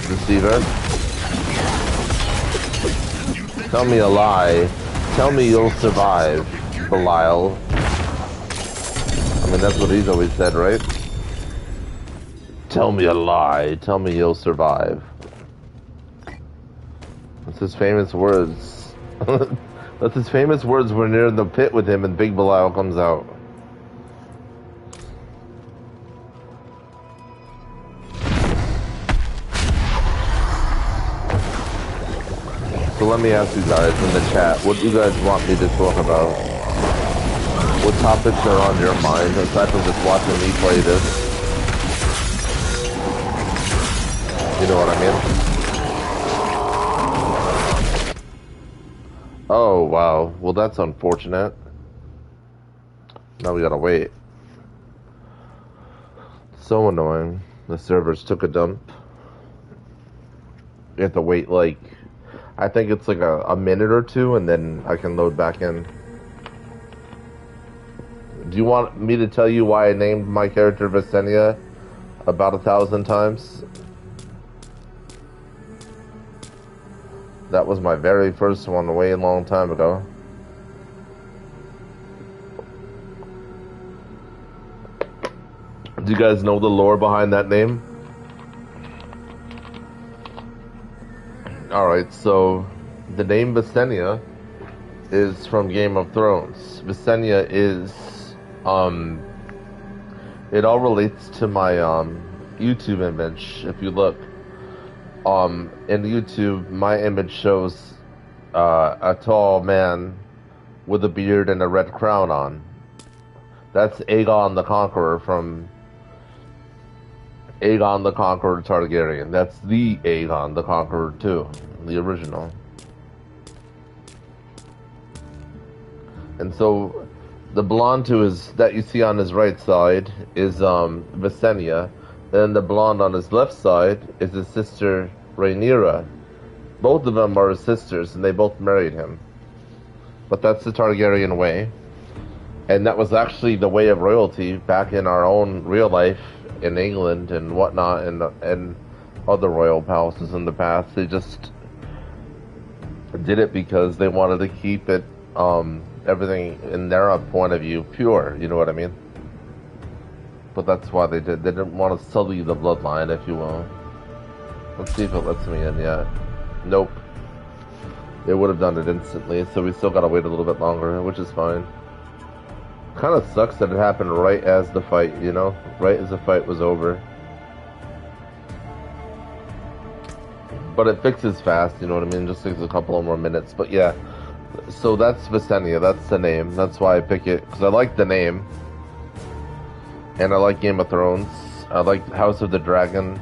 Deceiver? Tell me a lie. Tell me you'll survive, Belial. I mean, that's what he's always said, right? Tell me a lie. Tell me you'll survive. That's his famous words. That's his famous words when you're in the pit with him and Big Belial comes out. So let me ask you guys in the chat, what do you guys want me to talk about? What topics are on your mind, aside from just watching me play this? You know what I mean? Oh, wow. Well, that's unfortunate. Now we gotta wait. So annoying. The servers took a dump. You have to wait, like, I think it's like a minute or two, and then I can load back in. Do you want me to tell you why I named my character Visenya about 1,000 times? That was my very first one a way long time ago. Do you guys know the lore behind that name? Alright, so the name Visenya is from Game of Thrones. Visenya is, it all relates to my, YouTube image. If you look, in YouTube, my image shows, a tall man with a beard and a red crown on. That's Aegon the Conqueror from Aegon the Conqueror Targaryen. That's the Aegon the Conqueror too, the original. And so the blonde that you see on his right side is Visenya, and the blonde on his left side is his sister Rhaenyra. Both of them are his sisters, and they both married him. But that's the Targaryen way. And that was actually the way of royalty back in our own real life in England and whatnot, and other royal palaces in the past. They just did it because they wanted to keep it, everything in their point of view, pure. You know what I mean? But that's why they did. They didn't want to sully the bloodline, if you will. Let's see if it lets me in yet. Nope. It would have done it instantly, so we still gotta wait a little bit longer, which is fine. Kind of sucks that it happened right as the fight, you know? Right as the fight was over. But it fixes fast, you know what I mean? Just takes a couple of more minutes. But yeah, so that's Visenya, that's the name. That's why I pick it, because I like the name. And I like Game of Thrones. I like House of the Dragon.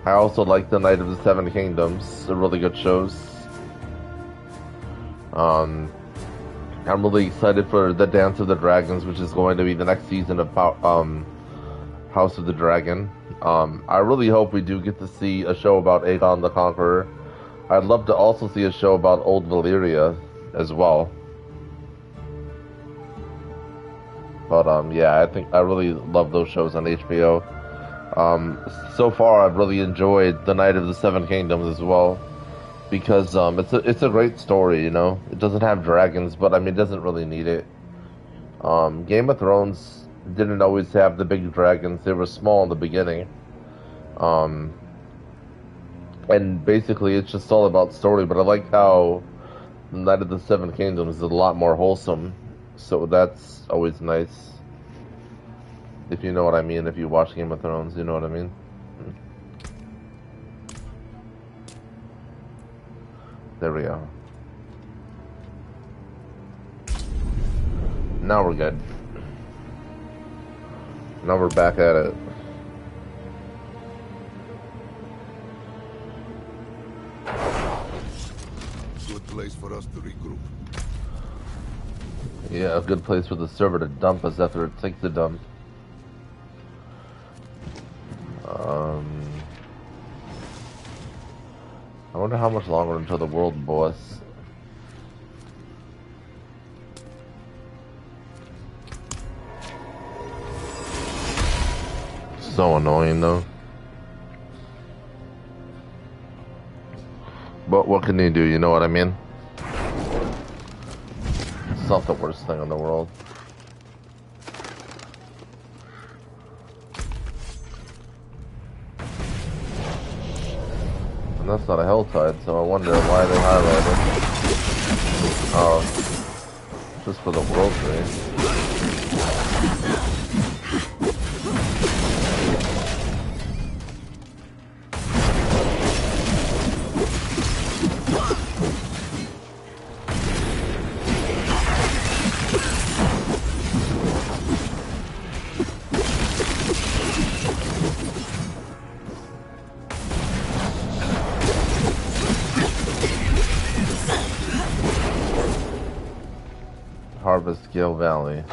I also like The Night of the Seven Kingdoms. They're really good shows. I'm really excited for the Dance of the Dragons, which is going to be the next season of House of the Dragon. I really hope we do get to see a show about Aegon the Conqueror. I'd love to also see a show about Old Valyria as well. But yeah, I really love those shows on HBO. So far, I've really enjoyed The Night of the Seven Kingdoms as well, because it's a great story, you know. It doesn't have dragons, but I mean, it doesn't really need it. Game of Thrones didn't always have the big dragons. They were small in the beginning. And basically, it's just all about story. But I like how The Night of the Seven Kingdoms is a lot more wholesome. So that's always nice. If you know what I mean, if you watch Game of Thrones, you know what I mean. There we go. Now we're good. Now we're back at it. Good place for us to regroup. Yeah, a good place for the server to dump us after it takes the dump. I wonder how much longer until the world boss. So annoying though. But what can you do, you know what I mean? It's not the worst thing in the world. And that's not a Helltide, so I wonder why they highlighted. Oh, just for the world tree. Harvest Gale Valley.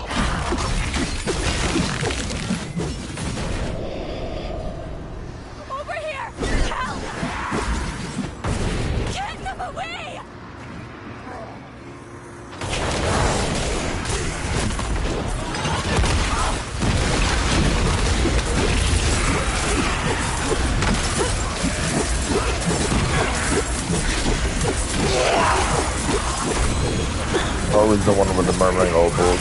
Over here! Help! Get them away! Always the one with the murmuring opals.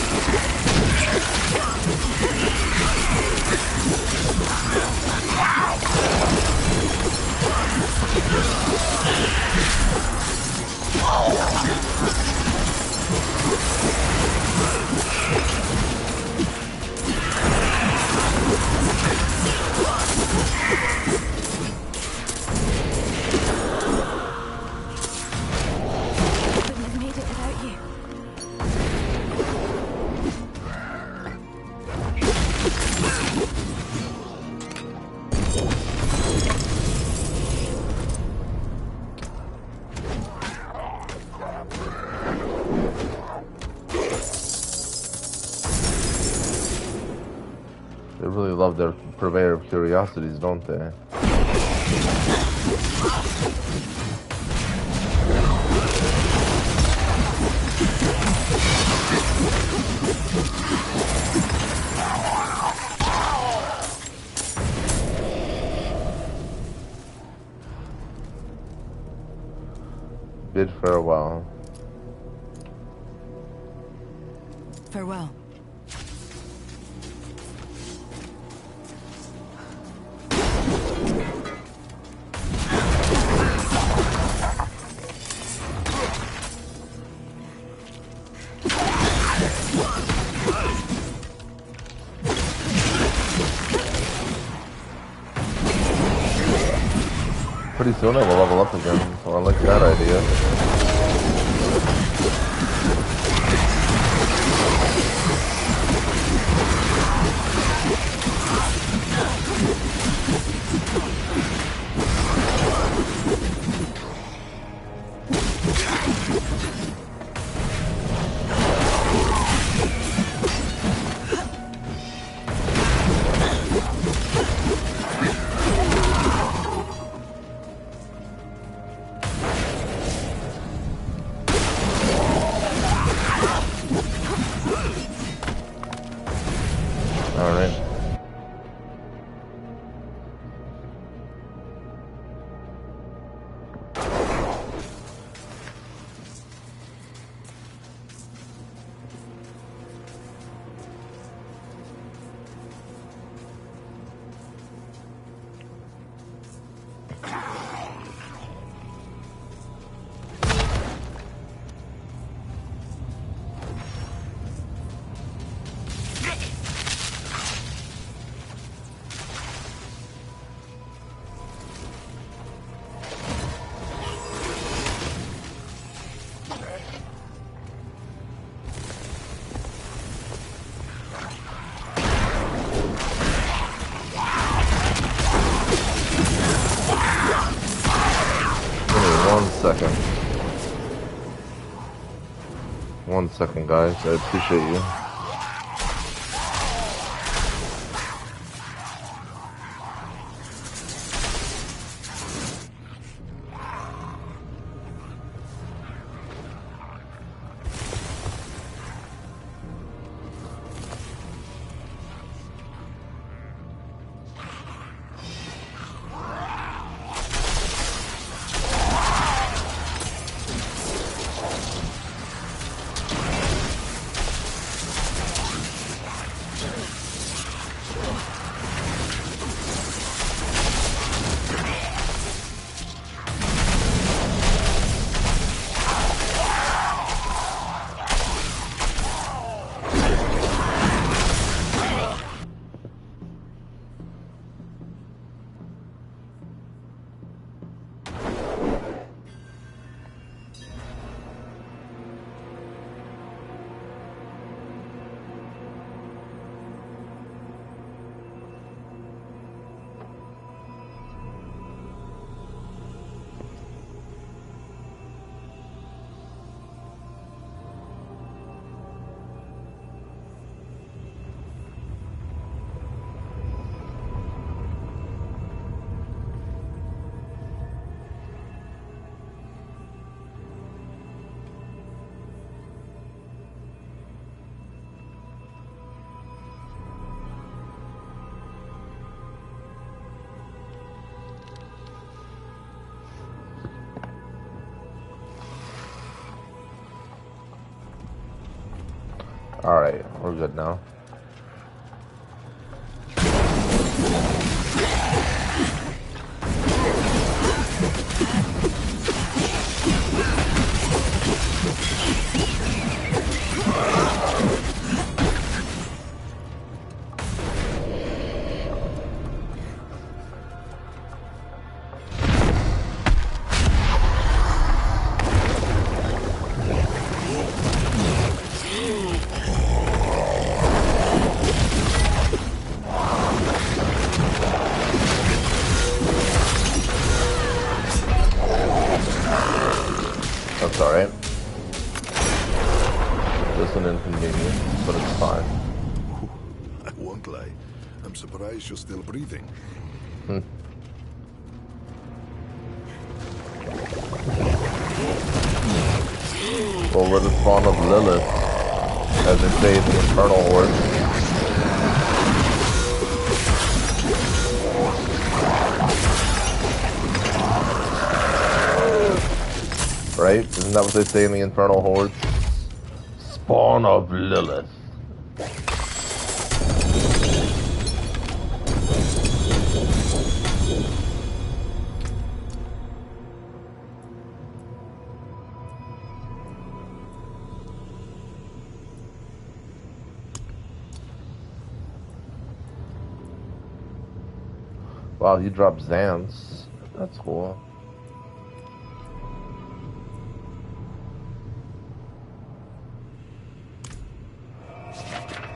Couldn't have made it without you. They really love their purveyor of curiosities, don't they? Bid farewell. Farewell. Pretty soon I will level up again, so I like that idea. One second, guys. I appreciate you. Alright, we're good now. That's alright. Just an inconvenience, but it's fine. I won't lie. I'm I'm surprised you're still breathing. Well, we're the spawn of Lilith, as they say in the Infernal Horde. Right? Isn't that what they say in the Infernal Horde? Spawn of Lilith. Wow, he dropped Zans. That's cool.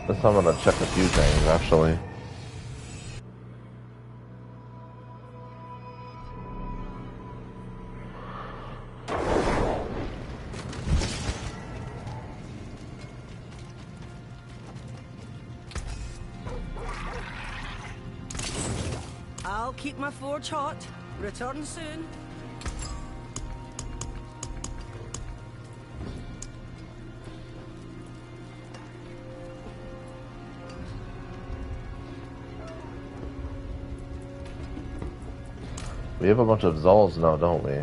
This time I'm gonna check a few things, actually. I'll keep my forge hot. Return soon. We have a bunch of Zols now, don't we?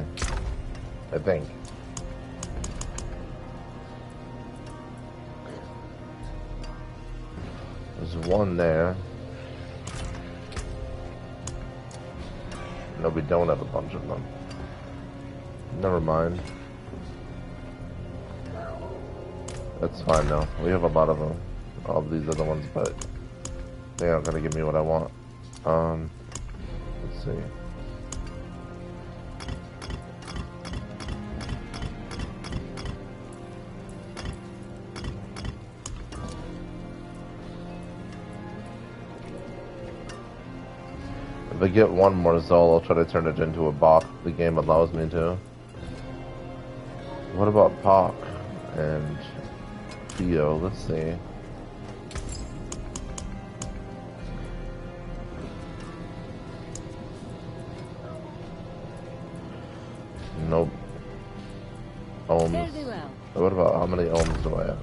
I think. There's one there. No, we don't have a bunch of them. Never mind. That's fine though. We have a lot of them. All of these other ones, but they aren't gonna give me what I want. Let's see. If I get one more Zol, I'll try to turn it into a bot. The game allows me to. What about Pac and Theo? Let's see. Nope. Ohms. Very well. What about how many ohms do I have?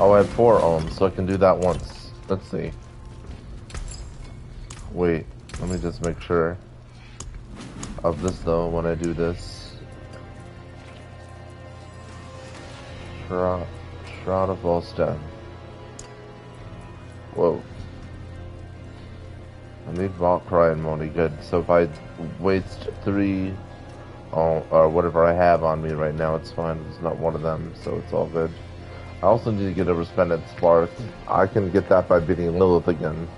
Oh, I have 4 ohms, so I can do that once. Let's see. Wait, let me just make sure of this though when I do this. Shroud of Volstead. Whoa. I need Valkyrie and Moni, good. So if I waste 3 or whatever I have on me right now, it's fine. It's not one of them, so it's all good. I also need to get a Resplendent Spark. I can get that by beating Lilith again.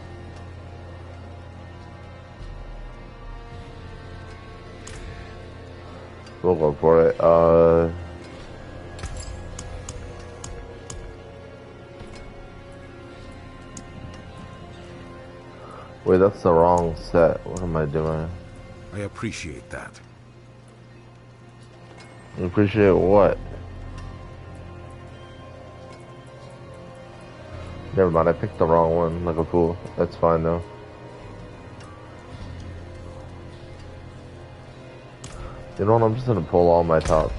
We'll go for it. Wait, that's the wrong set. What am I doing? I appreciate that. You appreciate what? Never mind, I picked the wrong one like a fool. That's fine though. You know what, I'm just gonna pull all my tops.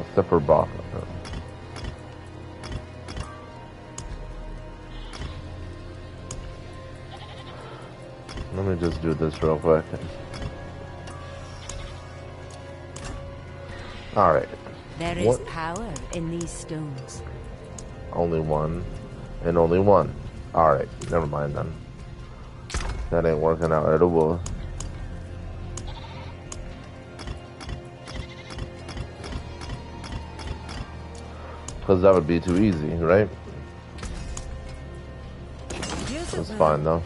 Except for Bach. Let me just do this real quick. Alright. There is What? power in these stones. Only one. And only one. Alright, never mind then. That ain't working out at all. Because that would be too easy, right? That's fine though.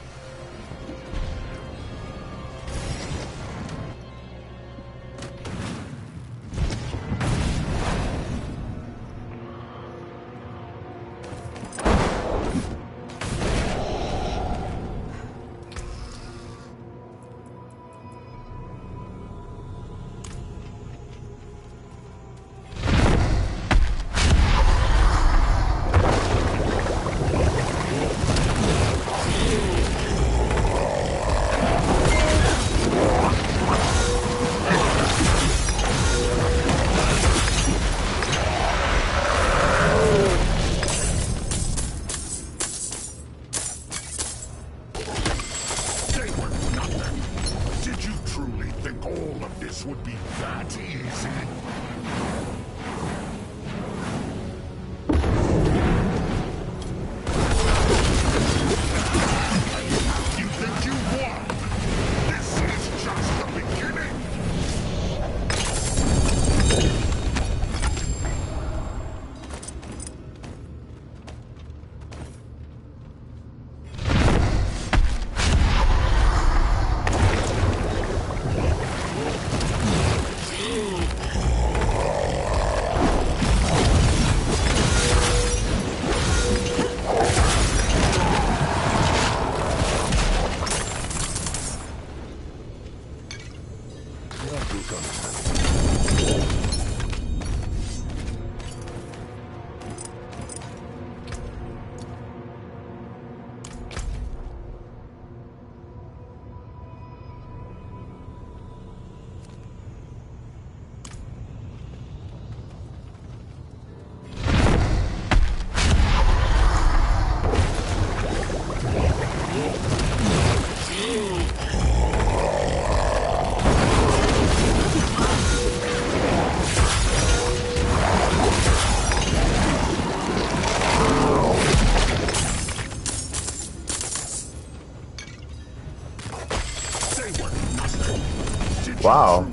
Wow.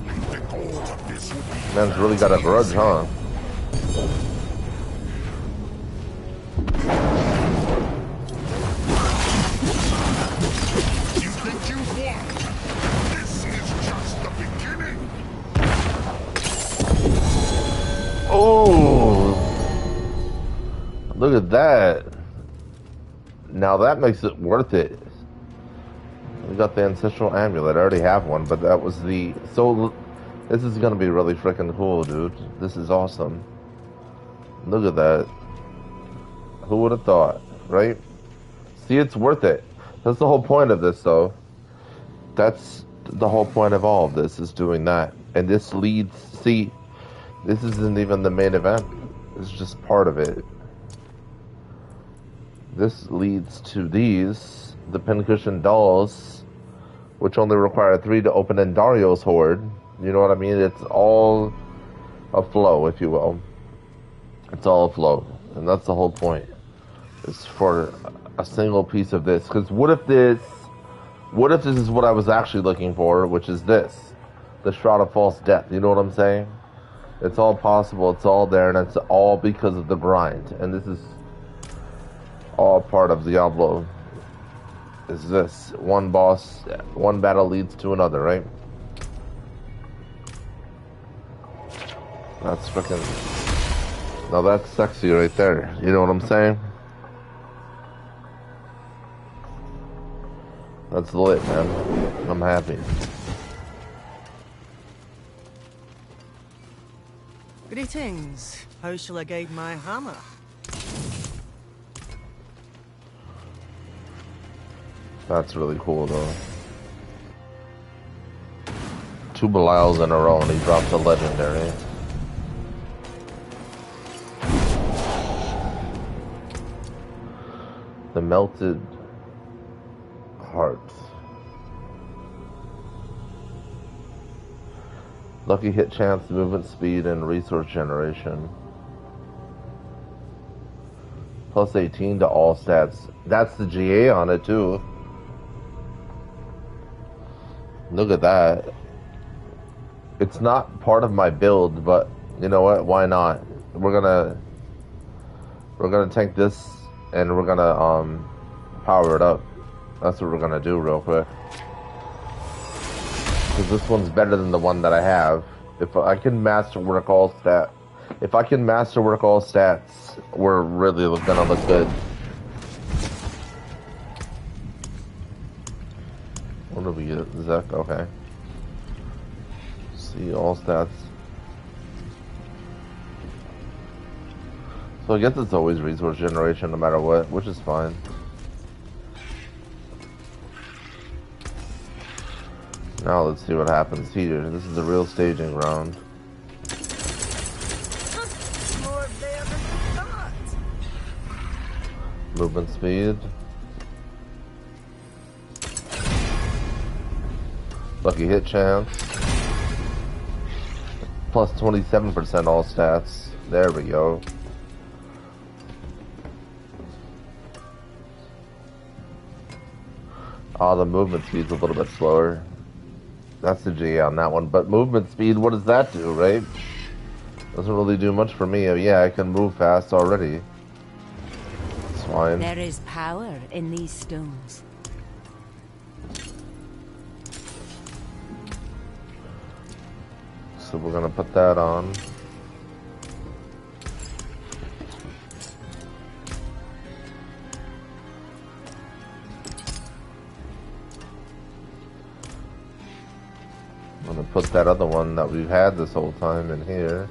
Man's really got a grudge, huh? You think you won? This is just the beginning. Oh, look at that. Now that makes it worth it. We got the ancestral amulet. I already have one, but that was the... So, this is gonna be really freaking cool, dude. This is awesome. Look at that. Who would have thought, right? See, it's worth it. That's the whole point of this, though. That's the whole point of all of this, is doing that. And this leads... See, this isn't even the main event. It's just part of it. This leads to these, the pincushion dolls, which only require 3 to open Endario's hoard. You know what I mean? It's all a flow, if you will. It's all a flow. And that's the whole point. It's for a single piece of this. Because what if this is what I was actually looking for, which is this. The Shroud of False Death. You know what I'm saying? It's all possible. It's all there. And it's all because of the grind. And this is all part of Diablo. Is this one boss, one battle leads to another, right? That's freaking... Now that's sexy right there. You know what I'm saying? That's lit, man. I'm happy. Greetings. How shall I guide my hammer? That's really cool, though. 2 Belials in a row, and he drops a legendary. The Melted Heart. Lucky hit chance, movement speed, and resource generation. Plus 18 to all stats. That's the GA on it too. Look at that. It's not part of my build, but you know what? Why not? We're gonna take this and we're gonna power it up. That's what we're gonna do real quick. Because this one's better than the one that I have. If I can masterwork all stats, we're really gonna look good. What do we get? Zek? Okay. See all stats. So I guess it's always resource generation no matter what, which is fine. Now let's see what happens here. This is the real staging ground. More there than thought. Movement speed. Lucky hit chance. Plus 27% all stats. There we go. Oh, the movement speed's a little bit slower. That's the GA on that one. But movement speed, what does that do, right? Doesn't really do much for me. Yeah, I can move fast already. It's fine. There is power in these stones. So we're gonna put that on. I'm gonna put that other one that we've had this whole time in here.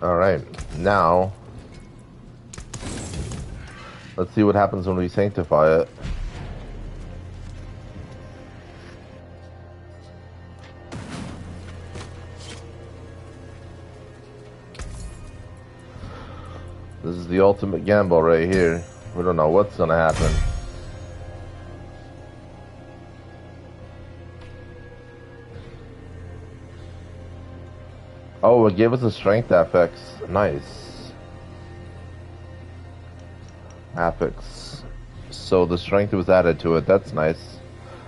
Alright, now let's see what happens when we sanctify it. This is the ultimate gamble right here. We don't know what's gonna happen. Oh, it gave us a strength affix. Nice. Affix. So the strength was added to it. That's nice.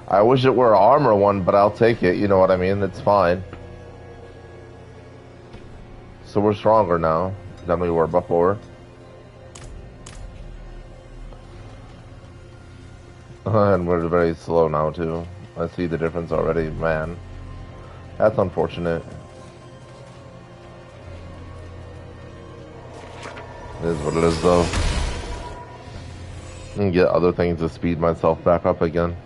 I wish it were an armor one, but I'll take it. You know what I mean? It's fine. So we're stronger now than we were before. And we're very slow now, too. I see the difference already, man. That's unfortunate. It is what it is, though. And get other things to speed myself back up again.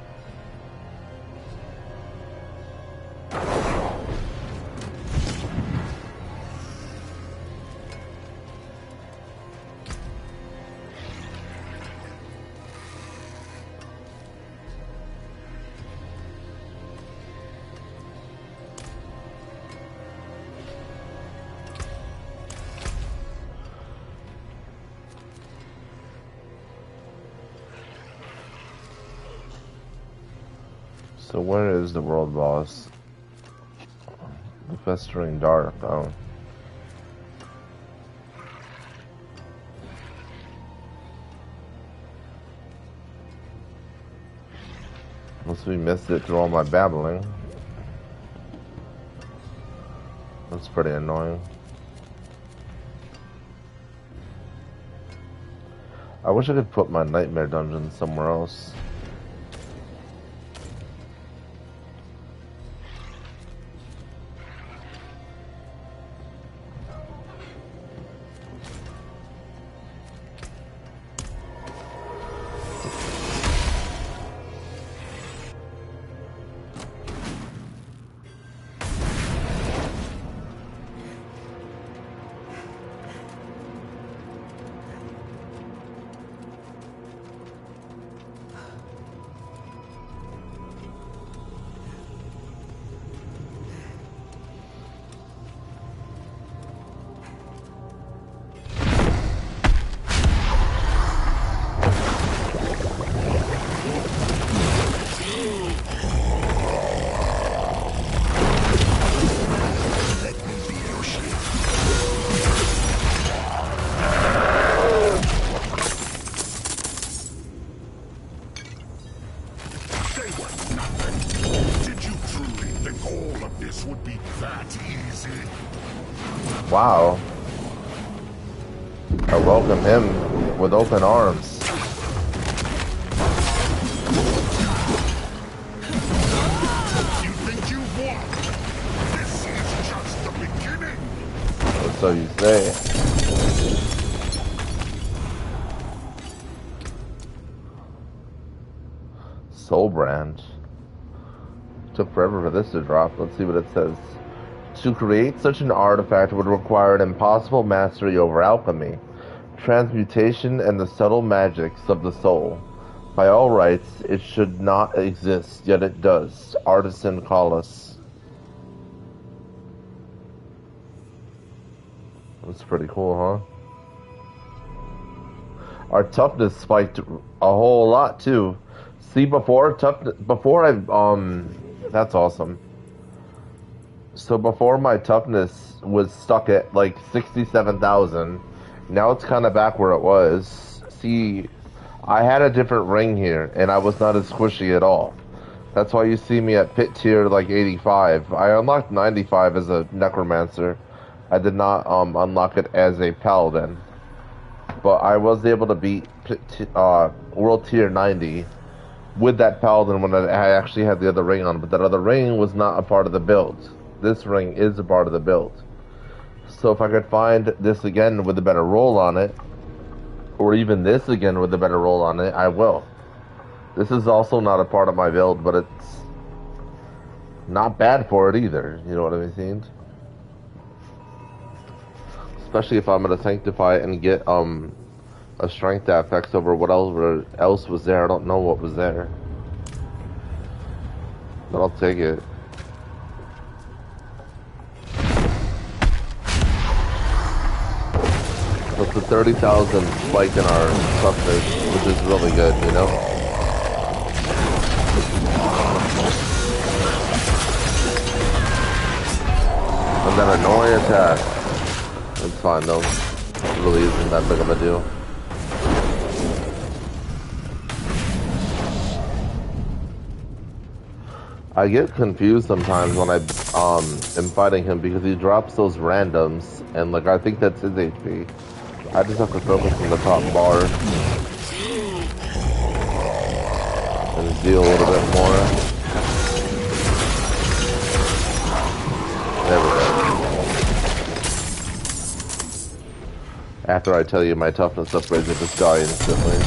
So where is the world boss? The Festering Dark, oh. Unless we missed it through all my babbling. That's pretty annoying. I wish I could put my nightmare dungeon somewhere else. Wow. I welcome him with open arms. You think you won? This is just the beginning. Or so you say. Soul Brand. Took forever for this to drop. Let's see what it says. To create such an artifact would require an impossible mastery over alchemy, transmutation, and the subtle magics of the soul. By all rights, it should not exist, yet it does. Artisan Collis. That's pretty cool, huh? Our toughness spiked a whole lot too. See, before that's awesome. So before my toughness was stuck at like 67,000, now it's kind of back where it was. See, I had a different ring here, and I was not as squishy at all. That's why you see me at pit tier like 85. I unlocked 95 as a necromancer. I did not unlock it as a paladin, but I was able to beat world tier 90 with that paladin when I actually had the other ring on. But that other ring was not a part of the build. This ring is a part of the build. So if I could find this again with a better roll on it, or even this again with a better roll on it, I will. This is also not a part of my build, but it's not bad for it either. You know what I mean? Especially if I'm going to sanctify it and get a strength that affects over what else was there. I don't know what was there, but I'll take it. It's the 30,000 spike in our toughness, which is really good, you know? And then annoying attack. It's fine though. It really isn't that big of a deal. I get confused sometimes when I am fighting him because he drops those randoms, and like I think that's his HP. I just have to focus on the top bar and deal a little bit more. There we go. After I tell you my toughness upgrades, I just die instantly.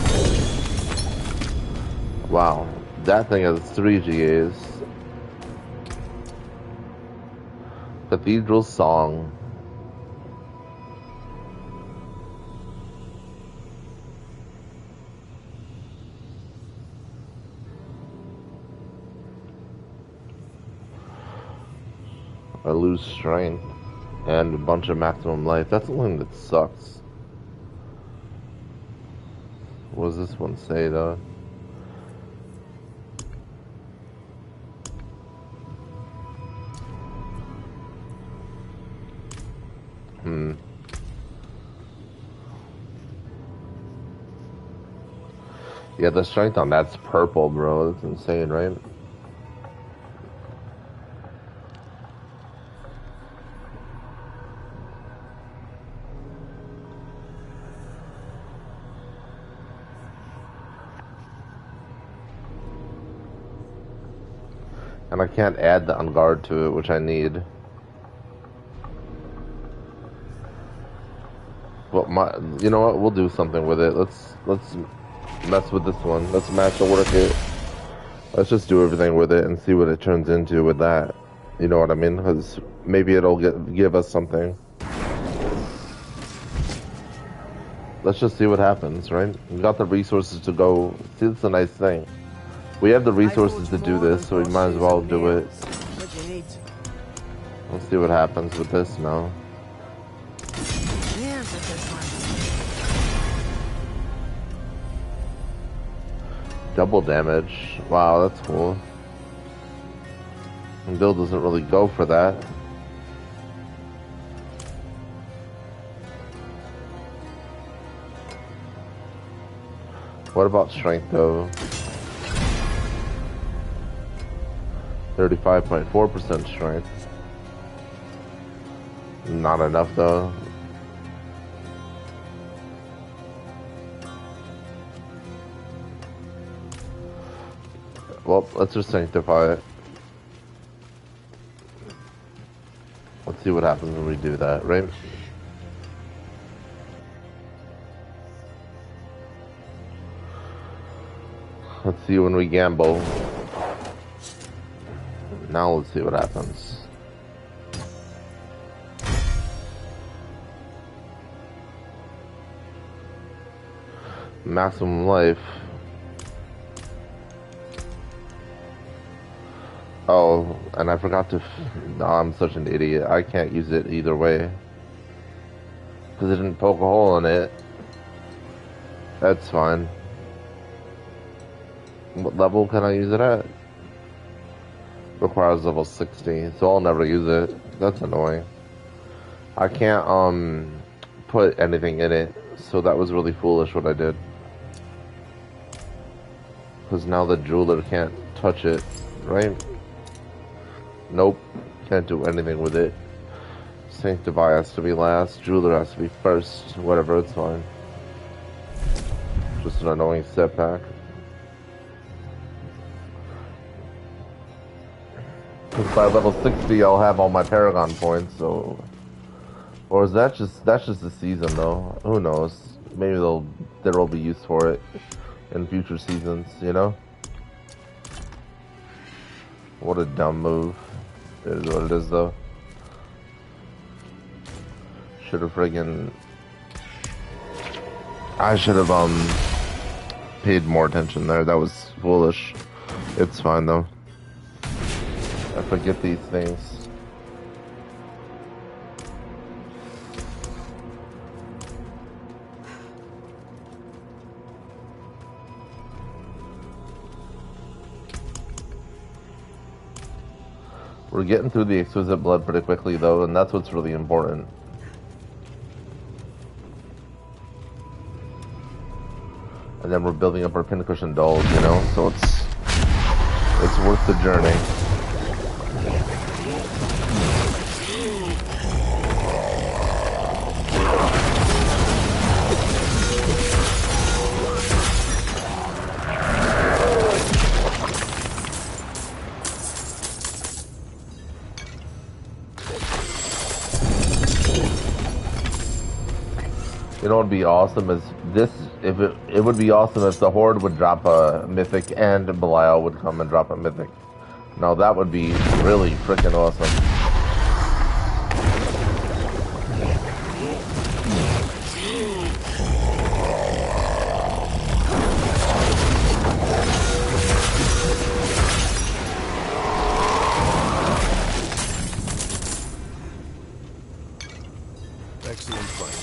Wow, that thing has 3 GAs. Cathedral Song. I lose strength and a bunch of maximum life. That's the one that sucks. What does this one say though? Yeah, the strength on that's purple, bro. That's insane, right? And I can't add the on guard to it, which I need. But you know what? We'll do something with it. Let's mess with this one. Let's masterwork it. Let's just do everything with it and see what it turns into with that. You know what I mean? Because maybe it'll give us something. Let's just see what happens, right? We got the resources to go. See, that's a nice thing. We have the resources to do this, so we might as well do it. Let's see what happens with this now. Double damage. Wow, that's cool. And Bill doesn't really go for that. What about strength though? 35.4% strength. Not enough though. Well, let's just sanctify it. Let's see what happens when we do that, right? Let's see when we gamble. Now let's see what happens. Maximum life. Oh, and I forgot to... No, I'm such an idiot. I can't use it either way. Because it didn't poke a hole in it. That's fine. What level can I use it at? Requires level 60, so I'll never use it. That's annoying. I can't, put anything in it, so that was really foolish what I did. Because now the jeweler can't touch it, right? Nope, can't do anything with it. Sanctify has to be last, jeweler has to be first, whatever, it's fine. Just an annoying setback. Because by level 60 I'll have all my Paragon points, so... Or is that just, that's just the season though? Who knows? Maybe there will be use for it in future seasons, you know? What a dumb move. It is what it is though. Should've friggin'... I should've, paid more attention there. That was foolish. It's fine though. I forget these things. We're getting through the exquisite blood pretty quickly though, and that's what's really important. And then we're building up our pincushion dolls, you know, so it's worth the journey. You know what would be awesome is this, if it would be awesome if the Horde would drop a mythic and Belial would come and drop a mythic. Now that would be really freaking awesome. Excellent fight.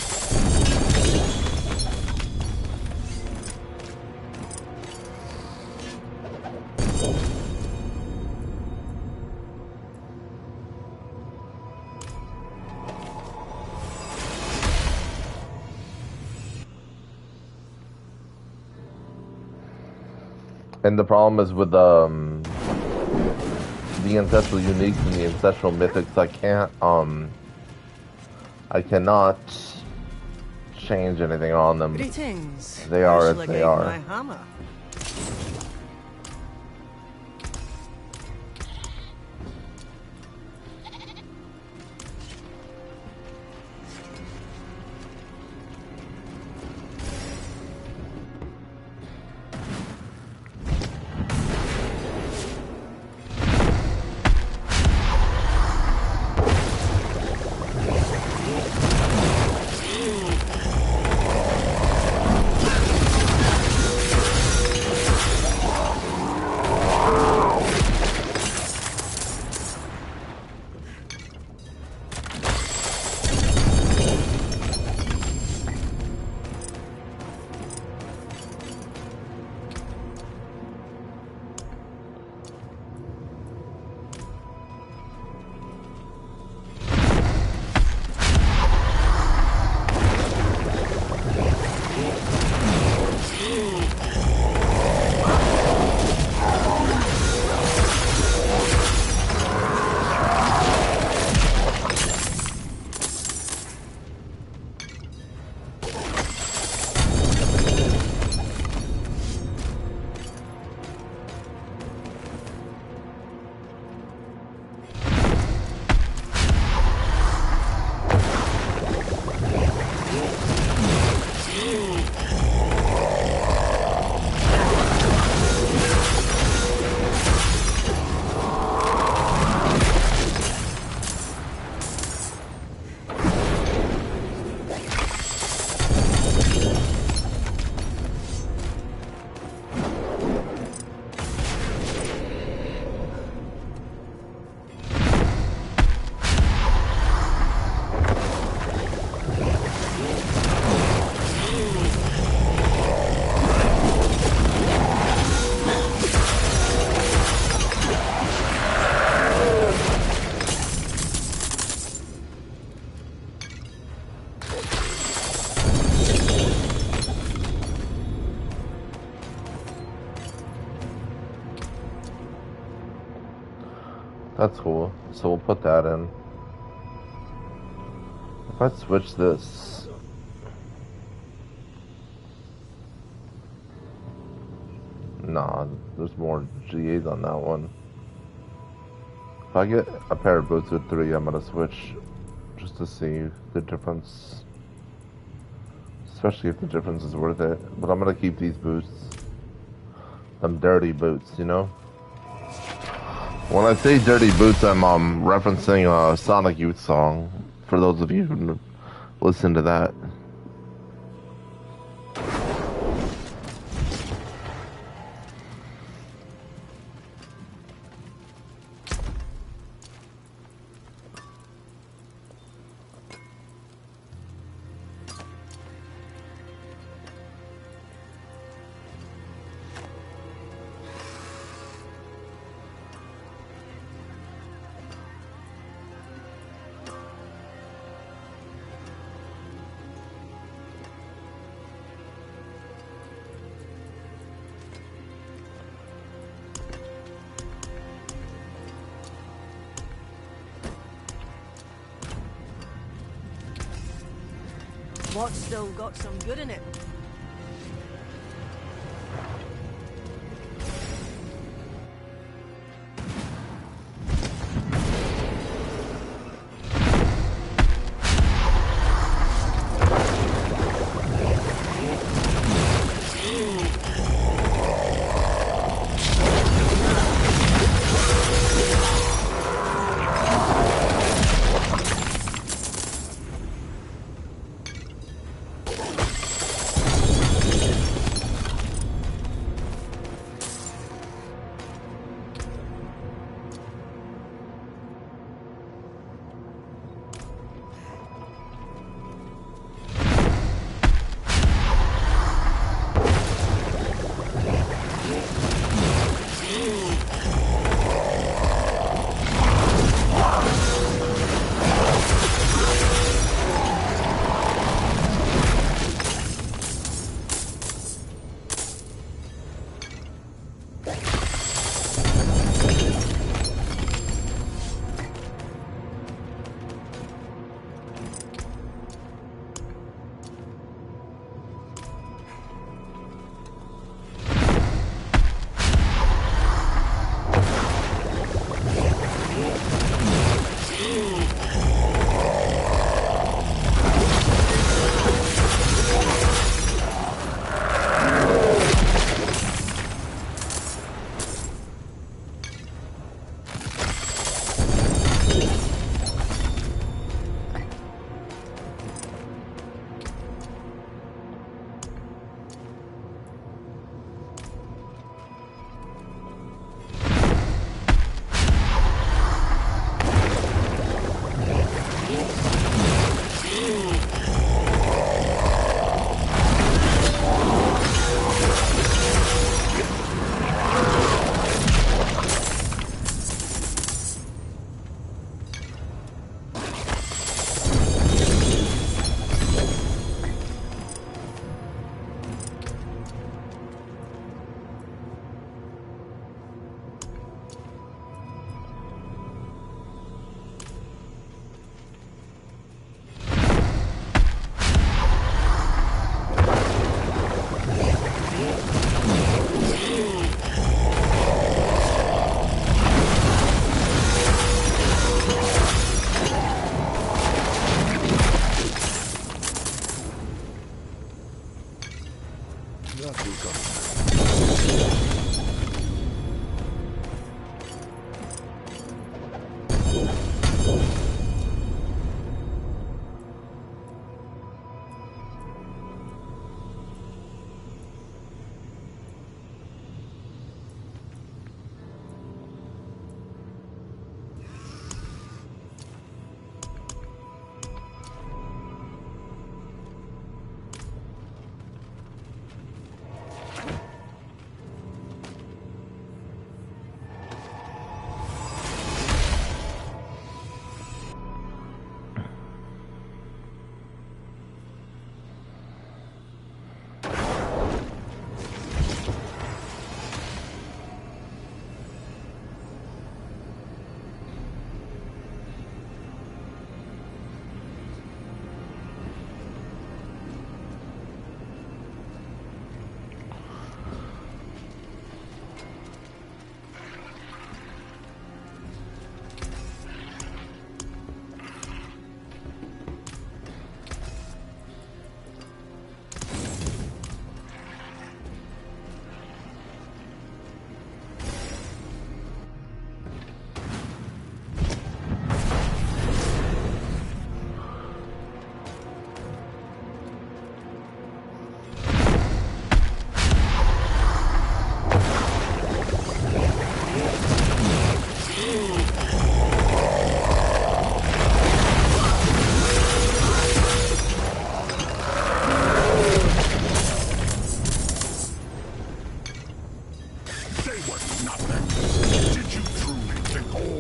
And the problem is with the ancestral uniques and the ancestral mythics, I cannot change anything on them. Greetings. They are as Shall I they get are. my hammer? That's cool. So we'll put that in. If I switch this... Nah, there's more GAs on that one. If I get a pair of boots with 3, I'm gonna switch just to see the difference. Especially if the difference is worth it. But I'm gonna keep these boots. Them dirty boots, you know? When I say dirty boots, I'm referencing a Sonic Youth song. For those of you who listen to that. What's still got some good in it?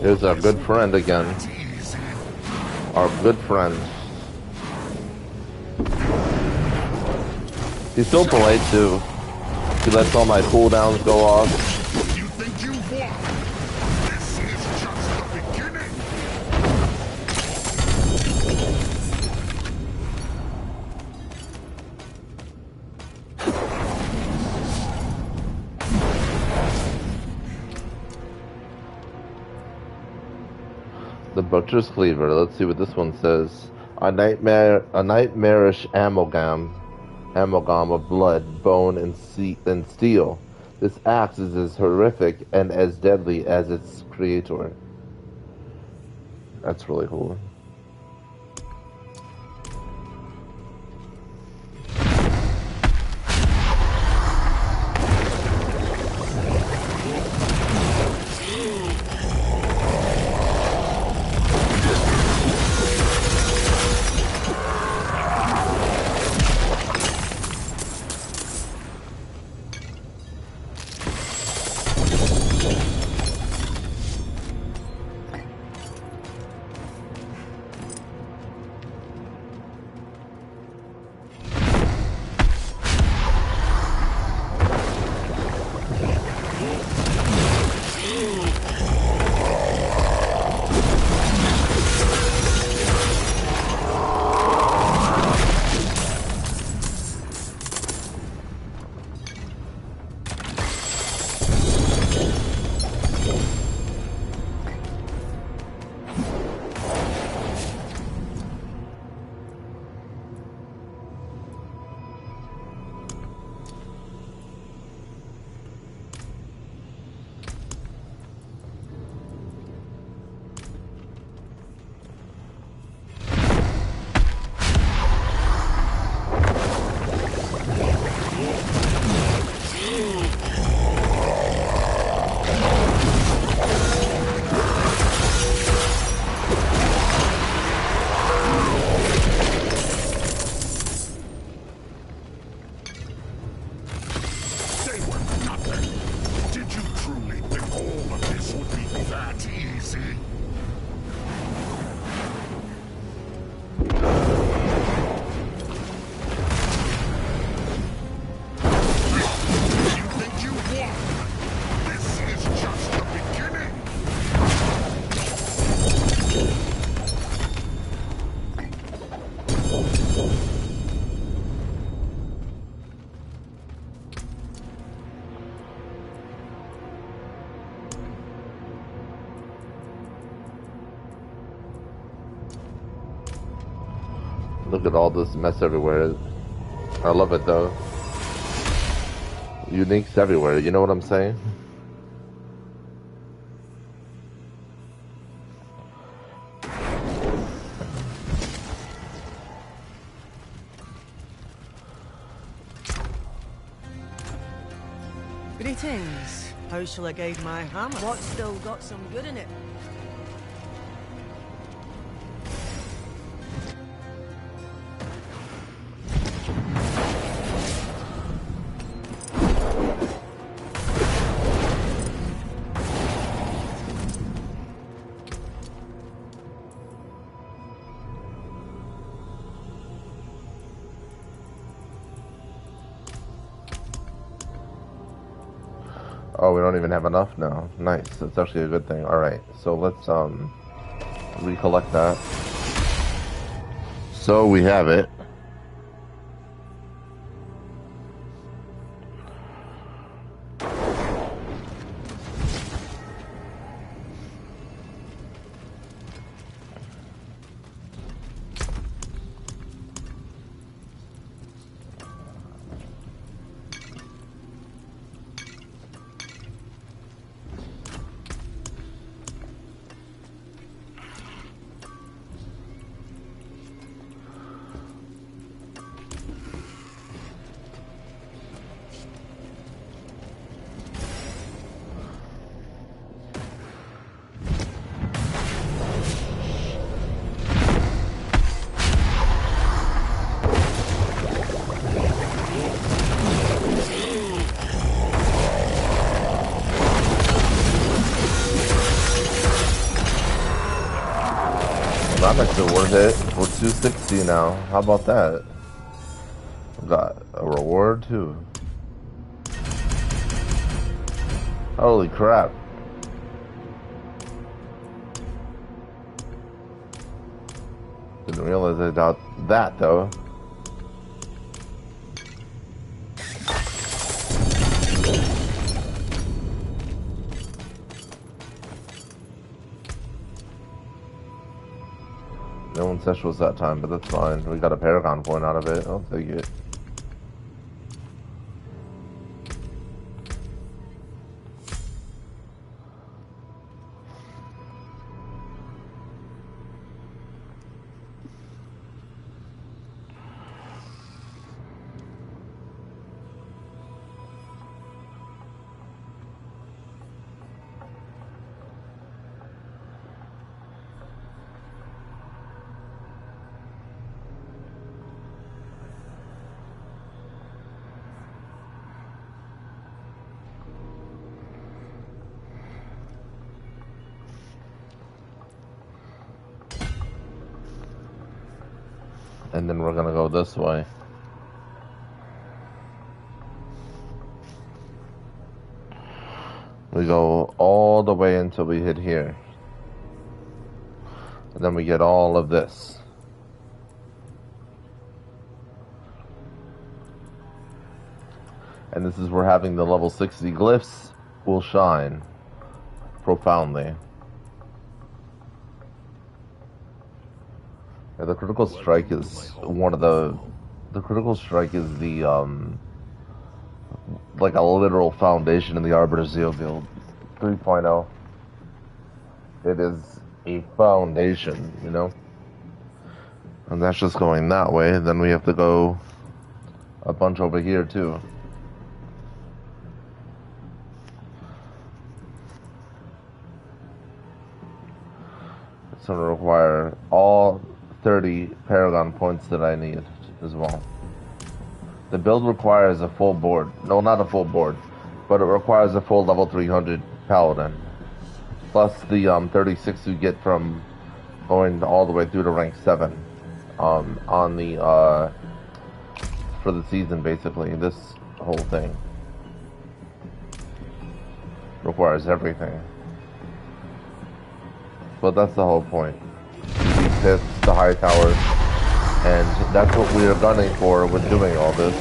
Here's our good friend again. Our good friend. He's so polite too. He lets all my cooldowns go off. You think you've won? This is just the beginning. The Butcher's Cleaver. Let's see what this one says. A nightmarish amalgam of blood, bone, and steel. This axe is as horrific and as deadly as its creator. That's really cool. Look at all this mess everywhere. I love it though. Uniques everywhere, you know what I'm saying? Greetings. How shall I guide my hammer? What's still got some good in it? Oh, we don't even have enough now. Nice. That's actually a good thing. Alright, so let's recollect that. So we have it. that makes it worth it. We're 260 now. How about that? We got a reward too. Holy crap. Didn't realize I got that though. No one sessions that time, but that's fine. We got a Paragon point out of it. I'll take it. And then we're gonna go this way. We go all the way until we hit here. And then we get all of this. And this is where having the level 60 glyphs will shine profoundly. Yeah, the critical strike is one of the critical strike is the like a literal foundation in the Arbiter Zeal build 3.0. It is a foundation, you know? And that's just going that way. Then we have to go a bunch over here too. It's gonna require all 30 Paragon points that I need as well. The build requires a full board. No, not a full board, but it requires a full level 300 Paladin. Plus the 36 you get from going all the way through to rank 7 on the for the season, basically. This whole thing requires everything. But that's the whole point. These hits, the high towers, and that's what we are gunning for with doing all this.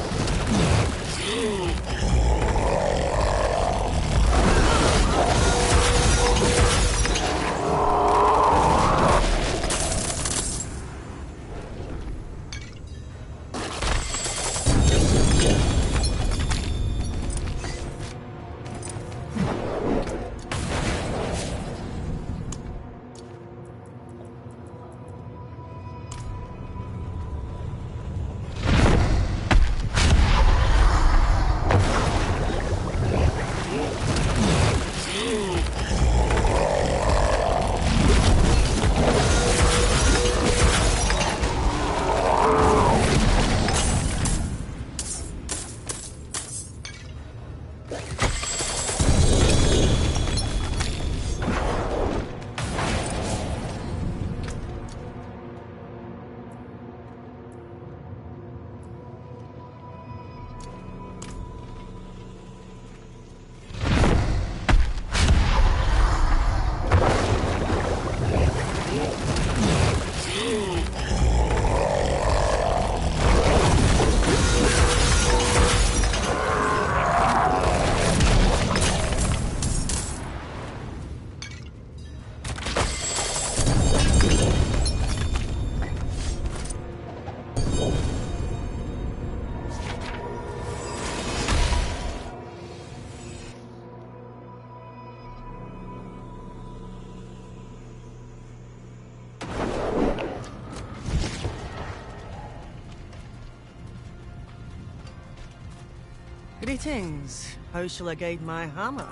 Greetings. How shall I guide my hammer?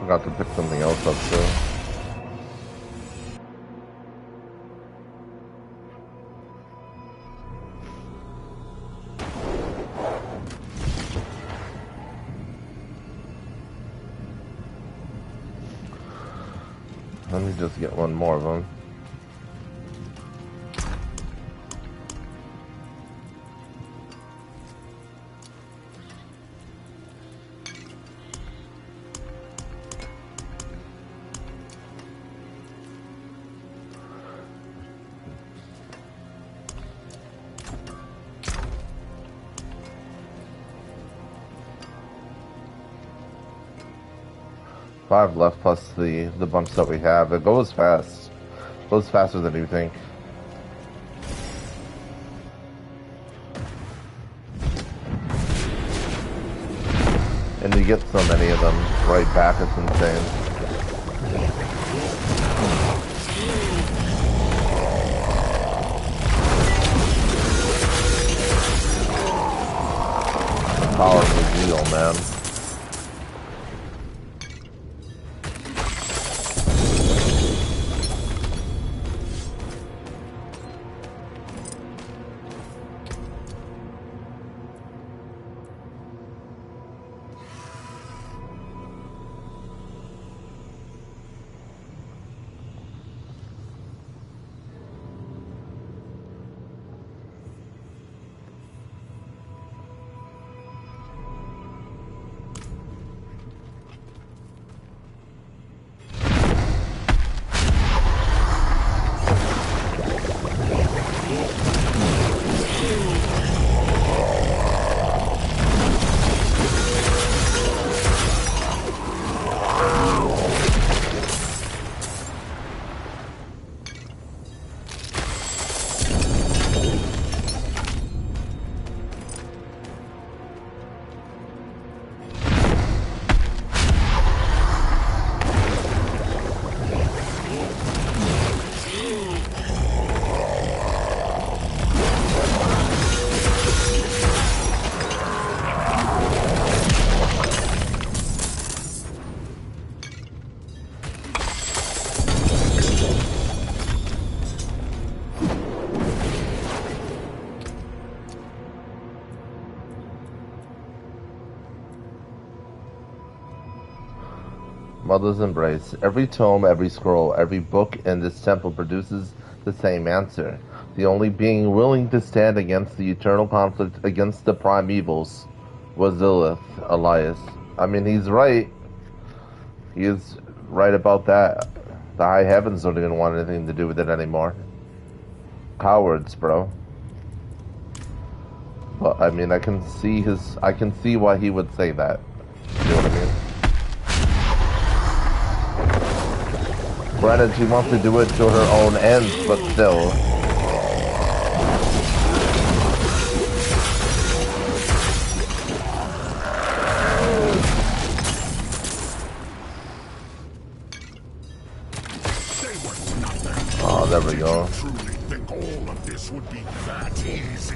forgot to pick something else up too. Let me just get one more of them. Five left plus the bunch that we have. It goes fast. It goes faster than you think. And you get so many of them right back, it's insane. The power of the zeal, man. Mother's embrace. Every tome, every scroll, every book in this temple produces the same answer. The only being willing to stand against the eternal conflict against the primevals was Lilith, Elias. I mean, he's right. He is right about that. The high heavens don't even want anything to do with it anymore. Cowards, bro. But I mean, I can see why he would say that. You know what I mean? Granted, she wants to do it to her own ends, but still. Oh, there we go. Truly think all of this would be that easy?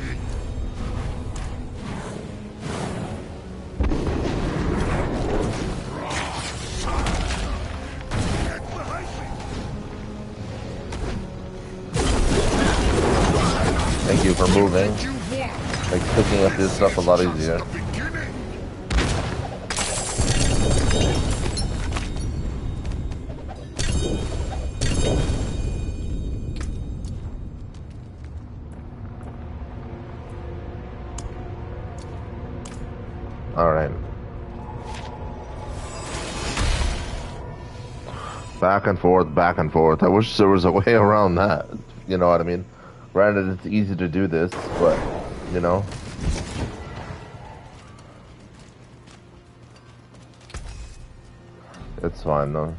Thank you for moving. Makes picking up this stuff a lot easier. Alright. Back and forth, back and forth. I wish there was a way around that. You know what I mean? Granted, it's easy to do this, but, you know. It's fine, though.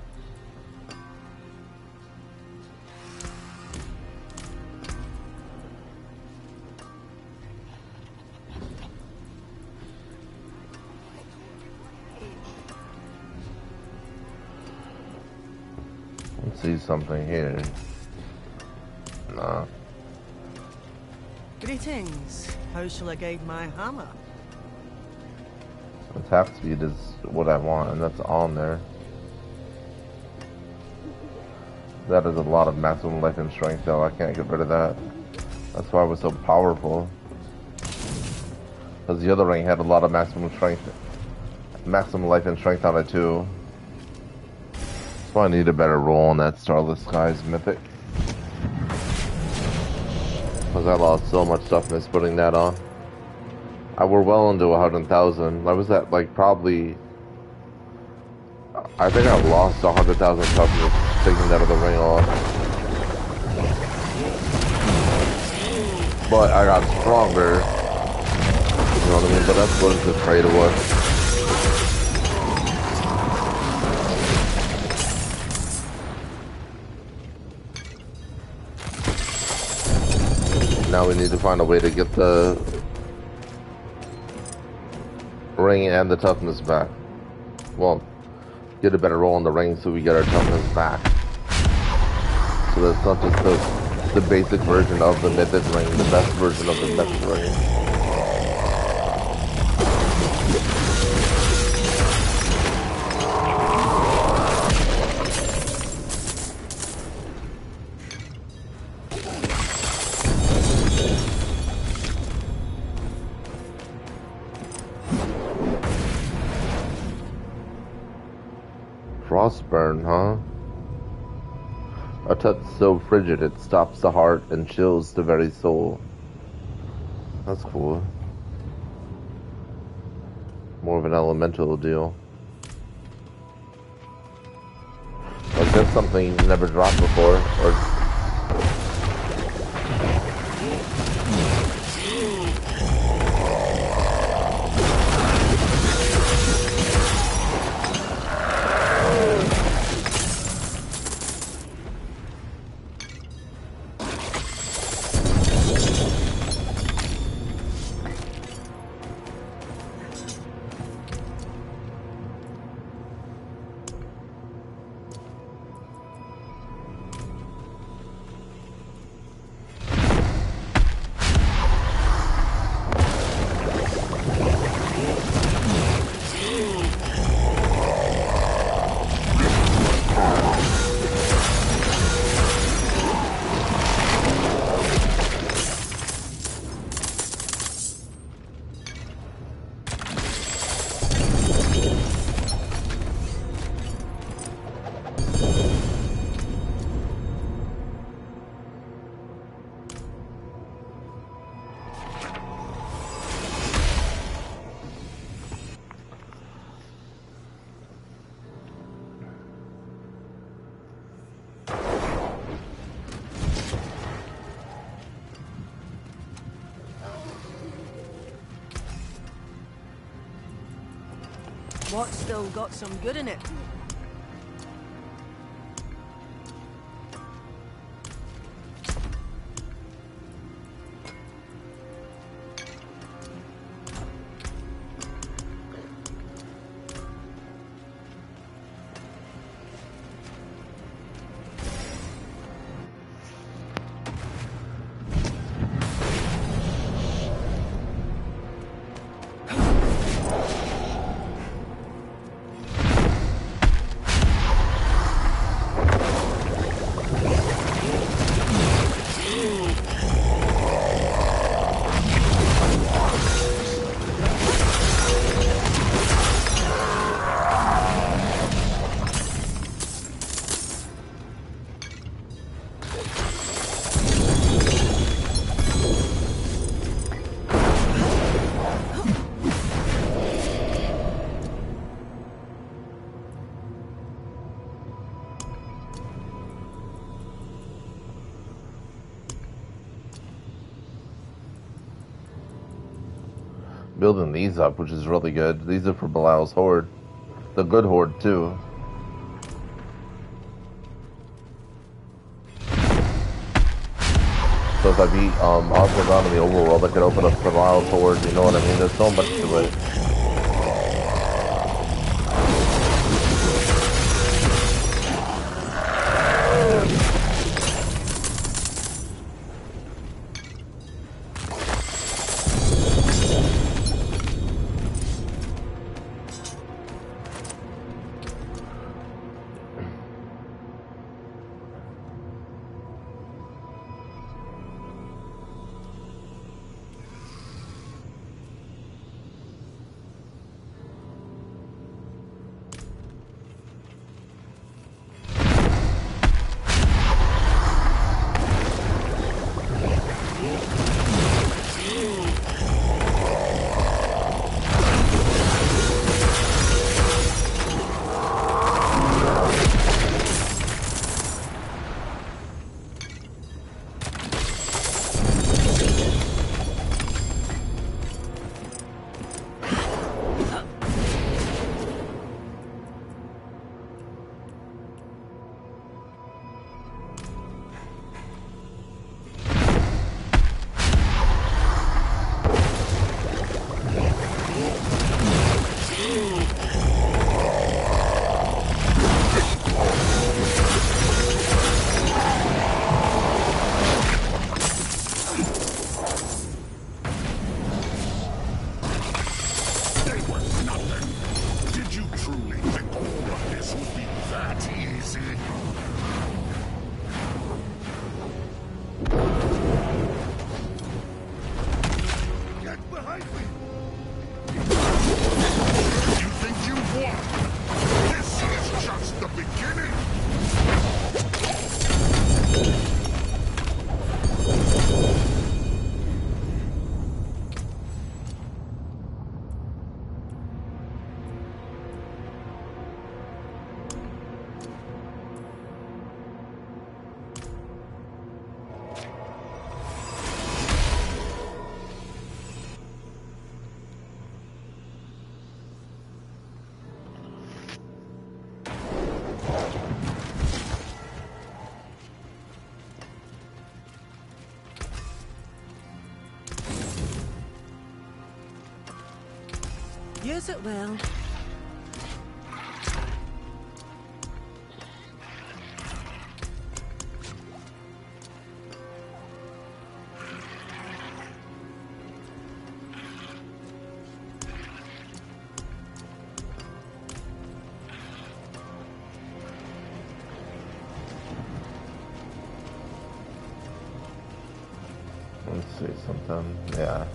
Let's see something here. Nah. Greetings. How shall I guide my hammer? Attack speed is what I want, and that's on there. That is a lot of maximum life and strength, though. I can't get rid of that. That's why it was so powerful. Because the other ring had a lot of maximum strength, maximum life and strength on it too. That's why I need a better roll on that Starless Skies mythic. Because I lost so much toughness putting that on. I were well into 100,000. I was at like probably... I think I lost 100,000 toughness taking that other ring off. But I got stronger. You know what I mean? But that's what the trade was. Now we need to find a way to get the ring and the toughness back. Well, get a better roll on the ring so we get our toughness back. So that's not just the basic version of the mythic ring, the best version of the mythic ring. Frostburn, huh? A touch so frigid it stops the heart and chills the very soul. That's cool. More of an elemental deal. Like that's something never dropped before, or... What's still got some good in it? Building these up, which is really good. These are for Belial's horde. The good horde, too. So if I beat Osborne in the overworld, I could open up Belial's horde, you know what I mean? There's so much to it. Use it well. Let's see something. Yeah.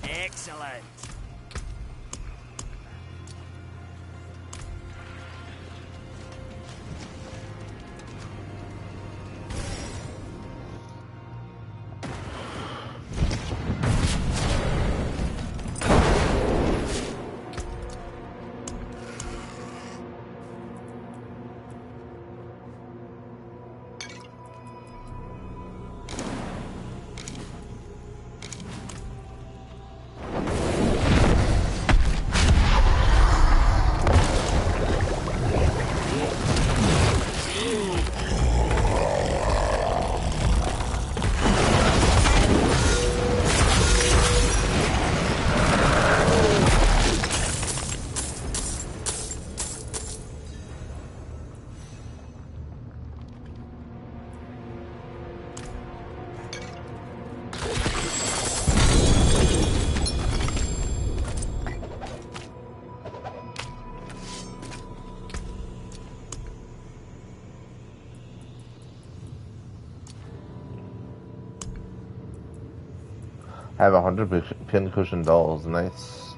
Excellent. I have 100 pincushion dolls. Nice.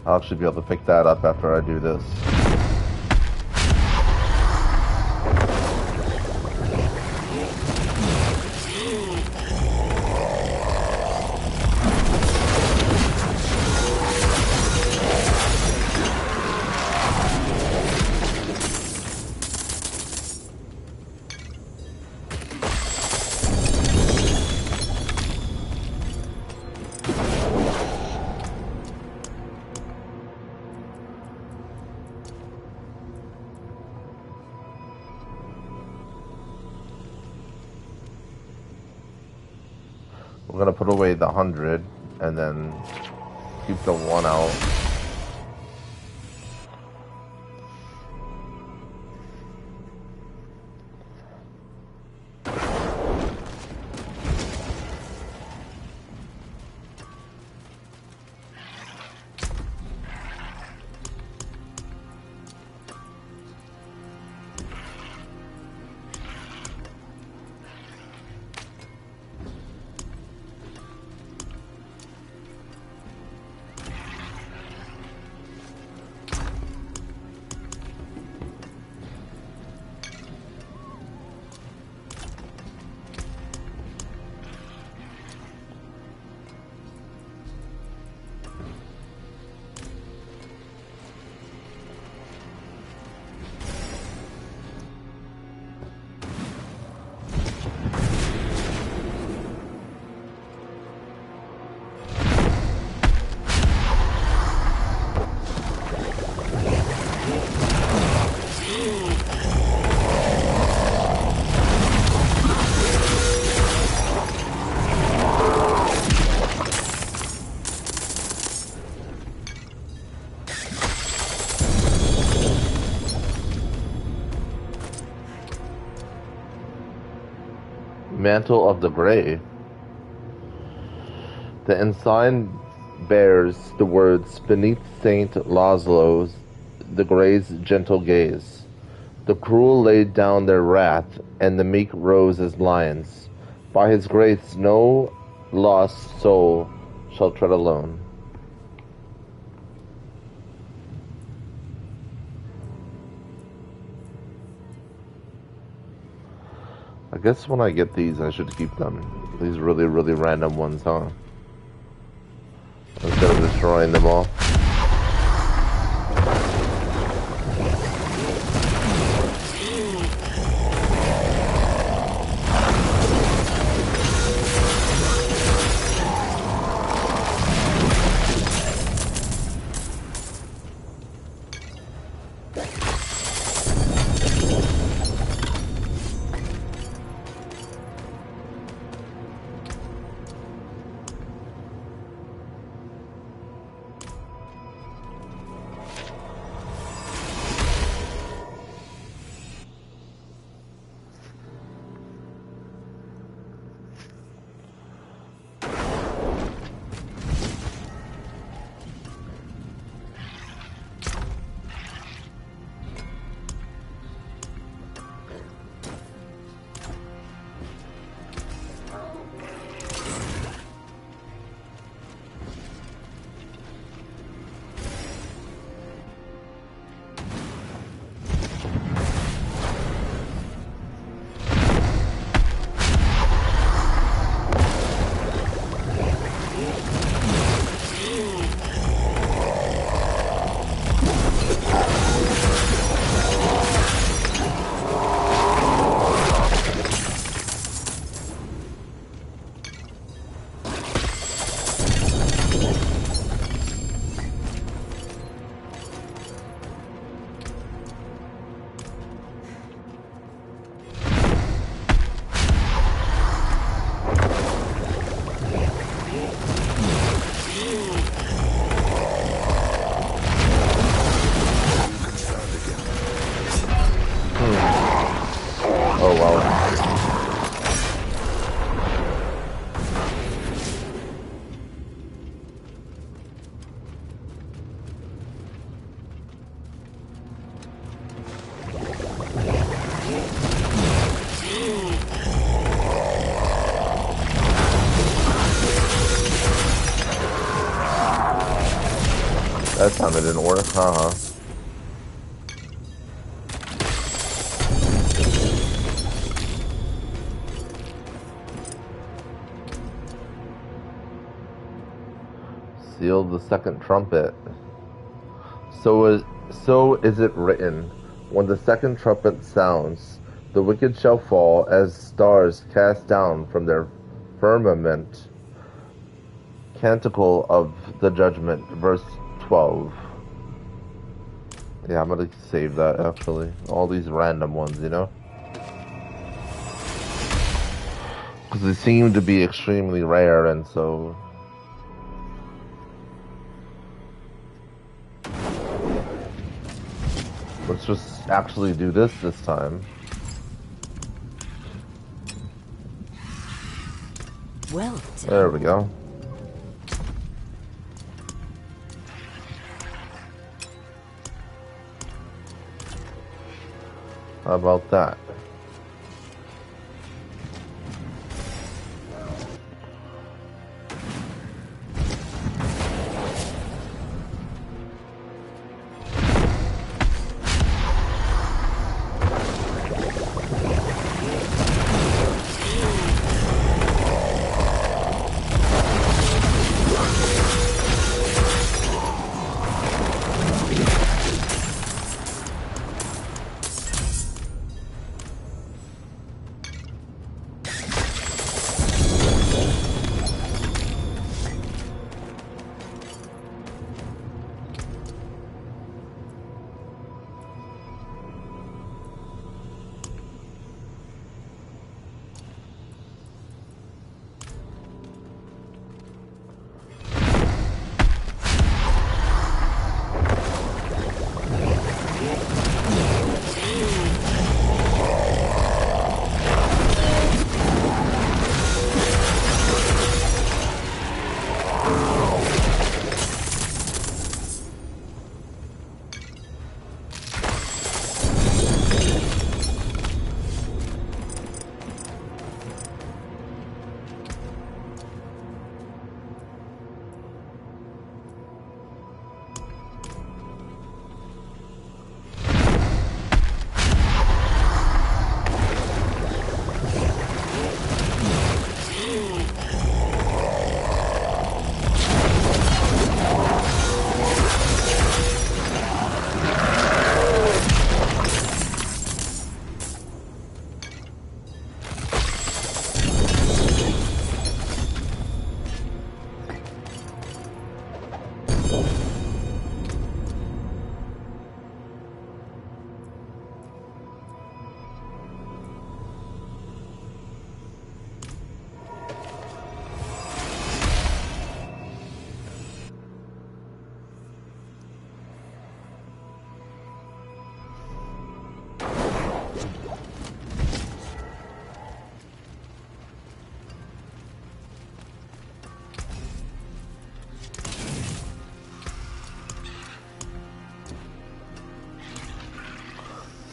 I'll actually be able to pick that up after I do this. We're gonna put away the 100 and then keep the one out. Mantle of the Grey. The ensign bears the words, "Beneath Saint Laszlo's, the Grey's gentle gaze. The cruel laid down their wrath, and the meek rose as lions. By his grace no lost soul shall tread alone." I guess when I get these, I should keep them. These really, really random ones, huh? Instead of destroying them all. Oh wow. That time it didn't work, huh? Seal the second trumpet. So is it written, when the second trumpet sounds, the wicked shall fall as stars cast down from their firmament. Canticle of the Judgment, verse 12. Yeah, I'm gonna save that actually. All these random ones, you know? Because they seem to be extremely rare, and so... Let's just actually do this time. Well done. There we go. How about that?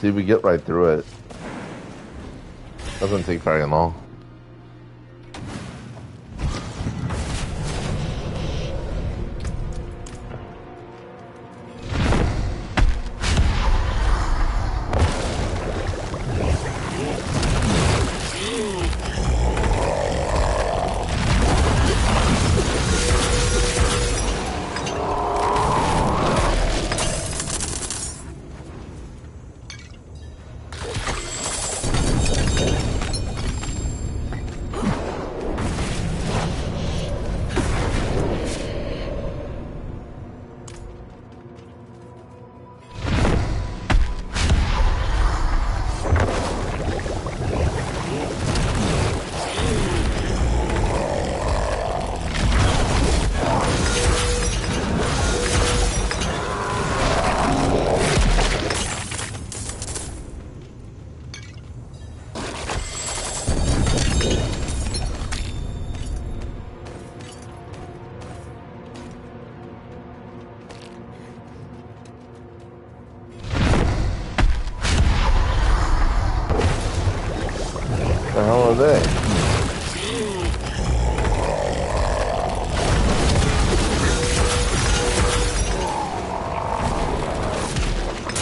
See, we get right through it. Doesn't take very long. The hell are they?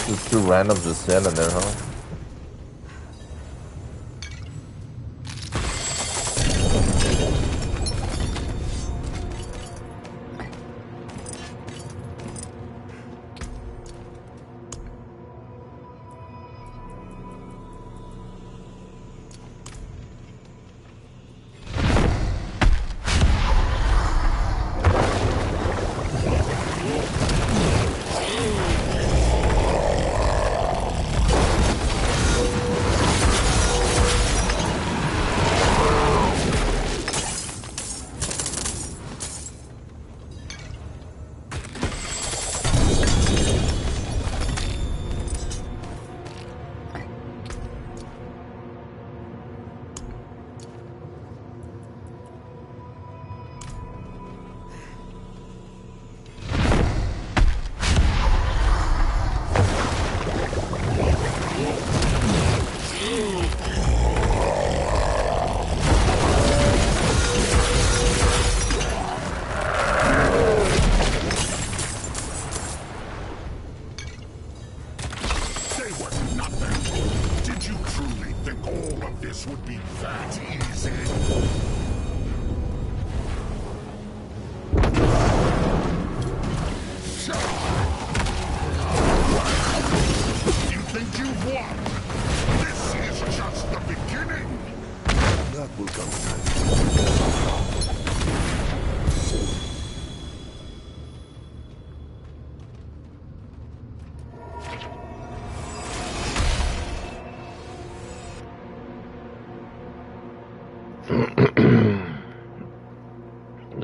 Just two randoms just standing there, huh?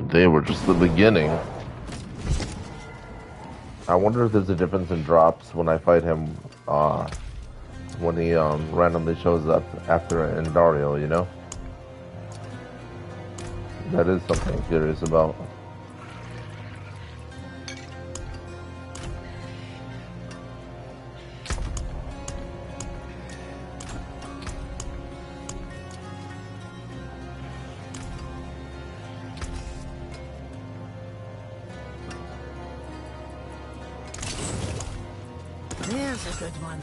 They were just the beginning. I wonder if there's a difference in drops when I fight him, when he randomly shows up after Endario, you know? That is something I'm curious about. There's a good one.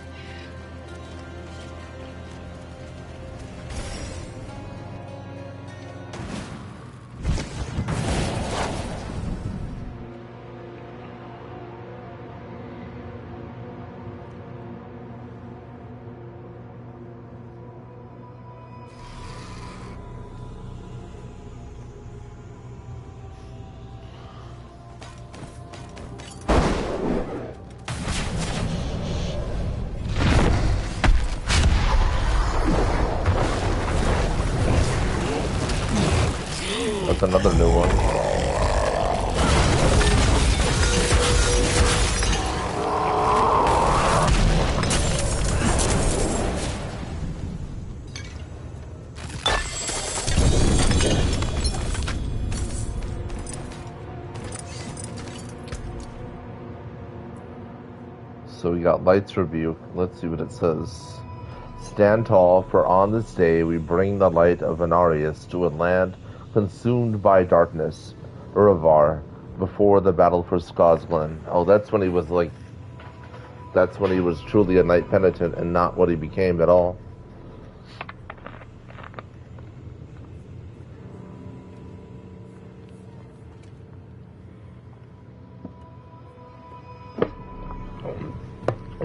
That's another new one. So we got Light's Rebuke. Let's see what it says. Stand tall, for on this day we bring the light of Anarius to a land consumed by darkness, Uravar, before the battle for Skosglen. Oh, that's when he was like... That's when he was truly a knight penitent and not what he became at all.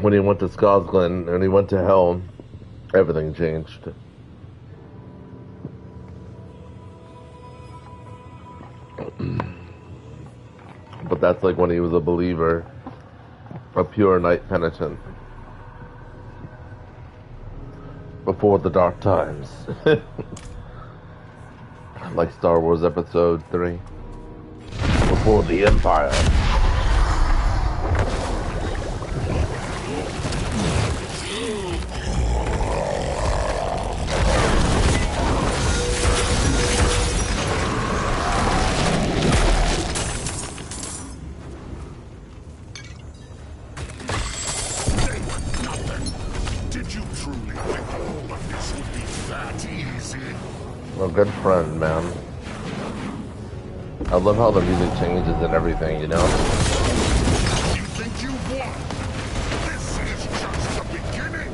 When he went to Skosglen and he went to Hell, everything changed. But that's like when he was a believer, a pure knight penitent. Before the dark times. Like Star Wars Episode 3. Before the Empire. A good friend, man. I love how the music changes and everything, you know? You think you won? This is just the beginning!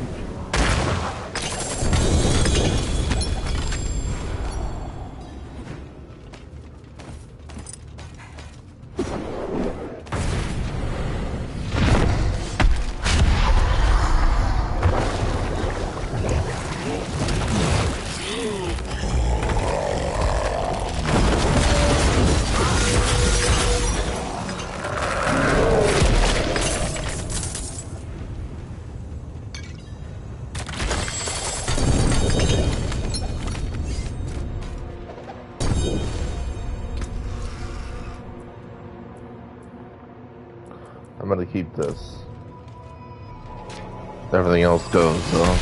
I'm gonna keep this. Everything else goes, so...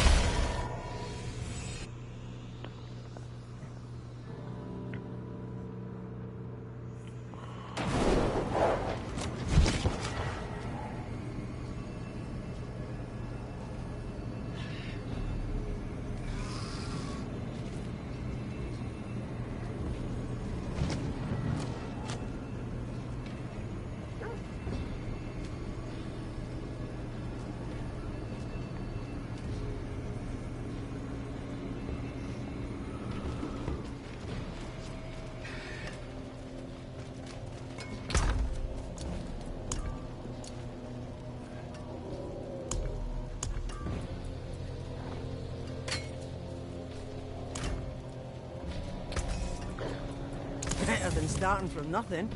Better than starting from nothing.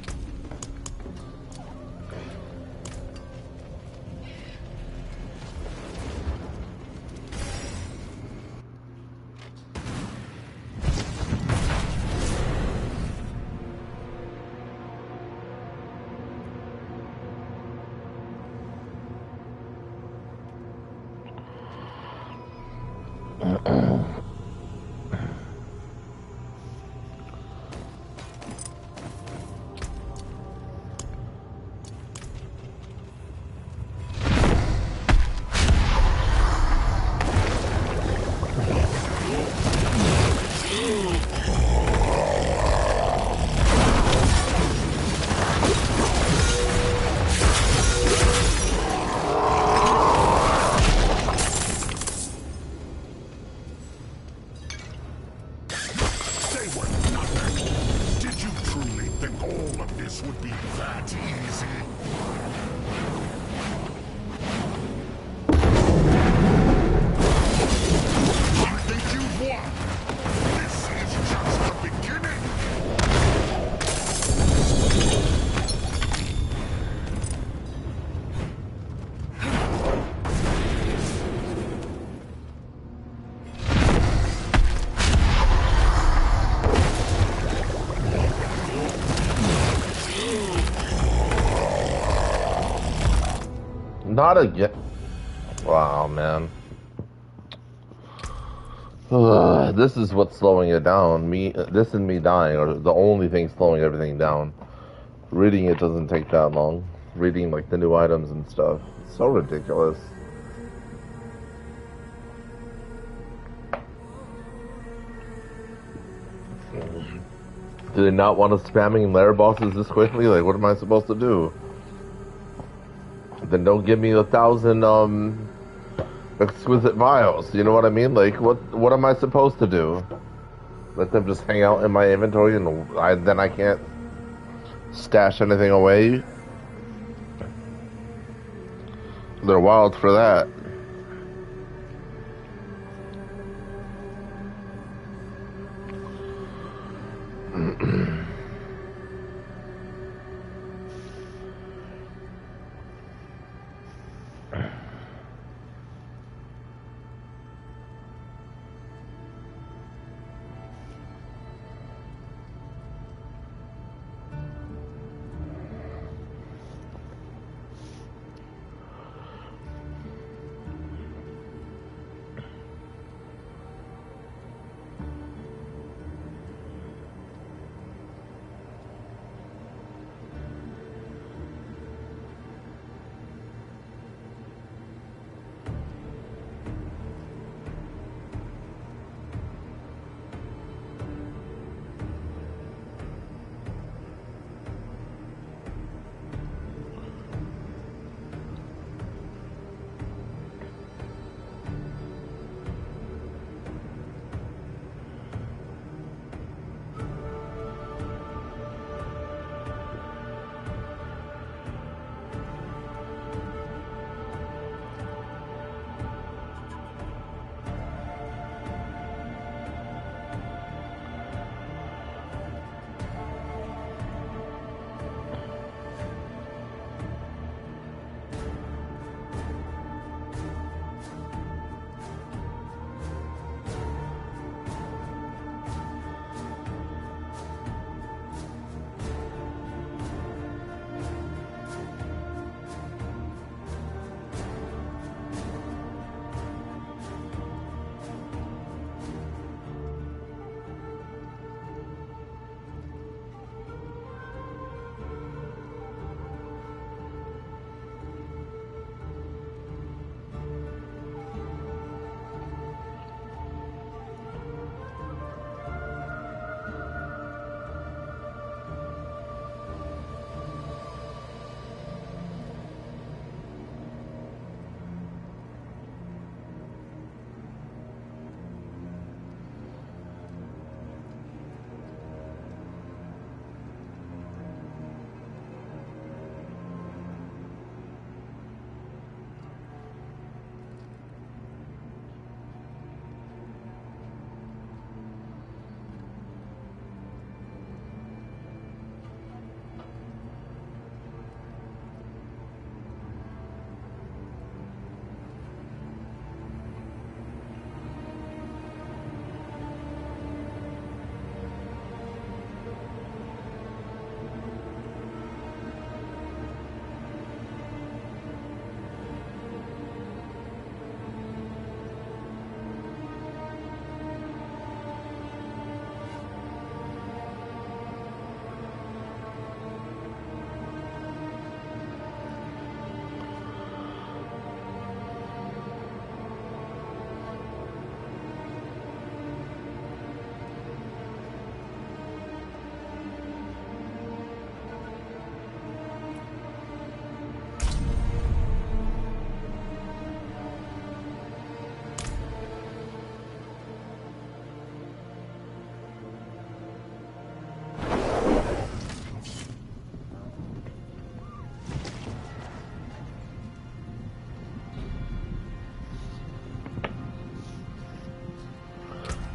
Not again. Wow, man. Ugh, this is what's slowing it down. This and me dying are the only thing slowing everything down. Reading it doesn't take that long. Reading like the new items and stuff. So ridiculous. Do they not want us spamming lair bosses this quickly? Like, what am I supposed to do? Then don't give me 1,000 exquisite vials. You know what I mean? Like, what am I supposed to do? Let them just hang out in my inventory, and then I can't stash anything away. They're wild for that.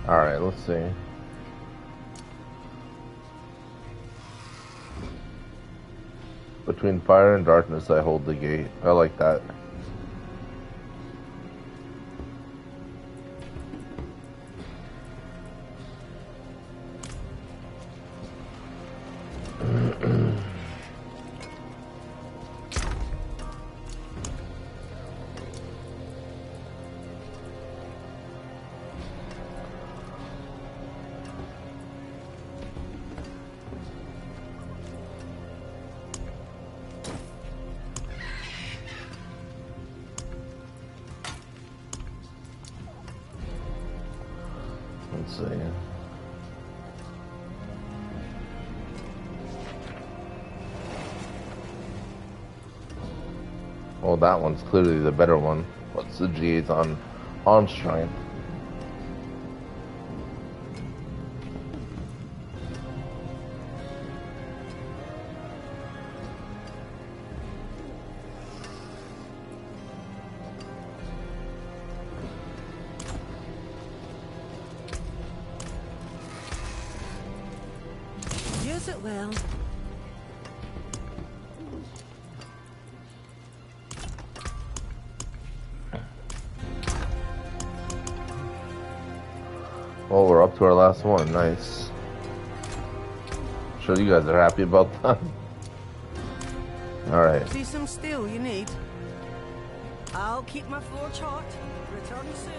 Alright, let's see. Between fire and darkness, I hold the gate. I like that. Let's see. Well, that one's clearly the better one. What's the G8 on arm strength? Use it well. Well, we're up to our last one. Nice. Sure you guys are happy about that. Alright. See some steel you need? I'll keep my forge hot. Return soon.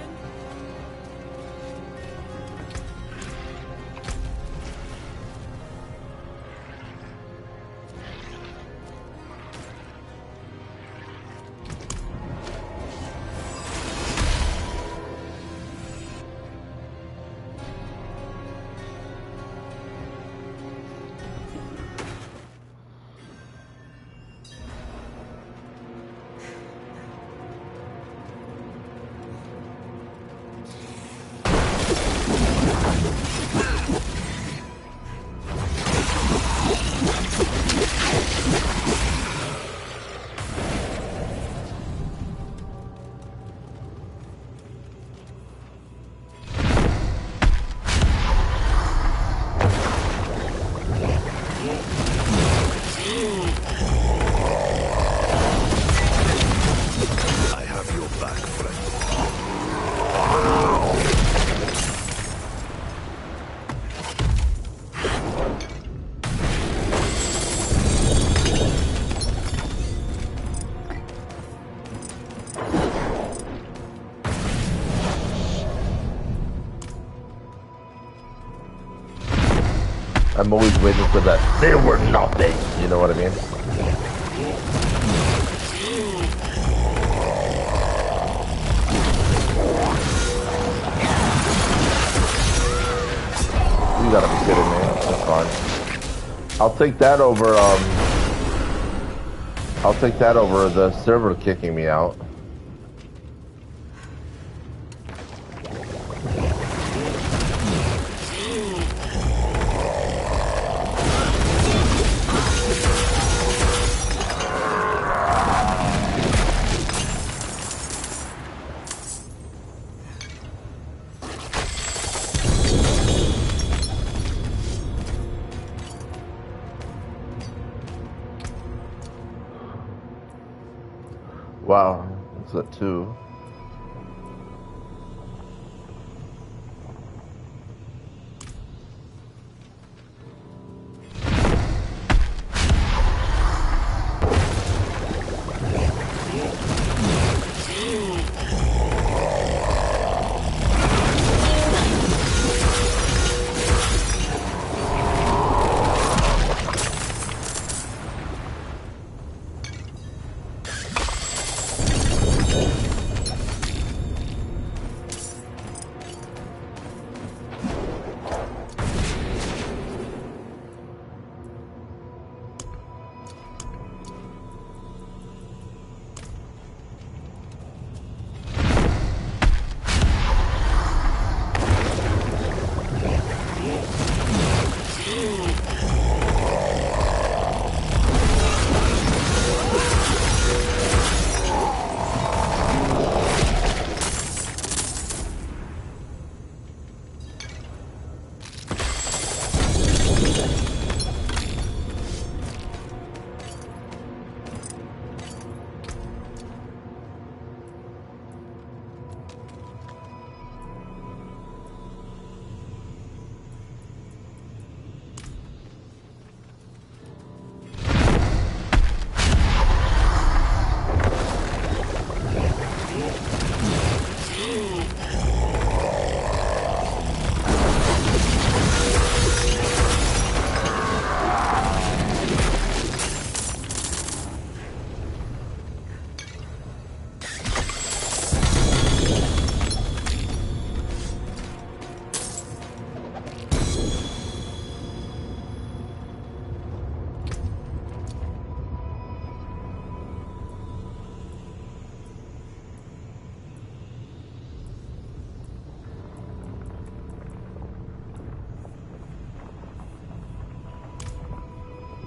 I'm always waiting for that. They were nothing. You know what I mean? You gotta be kidding me. That's fine. I'll take that over, I'll take that over the server kicking me out. Wow, that's at 2.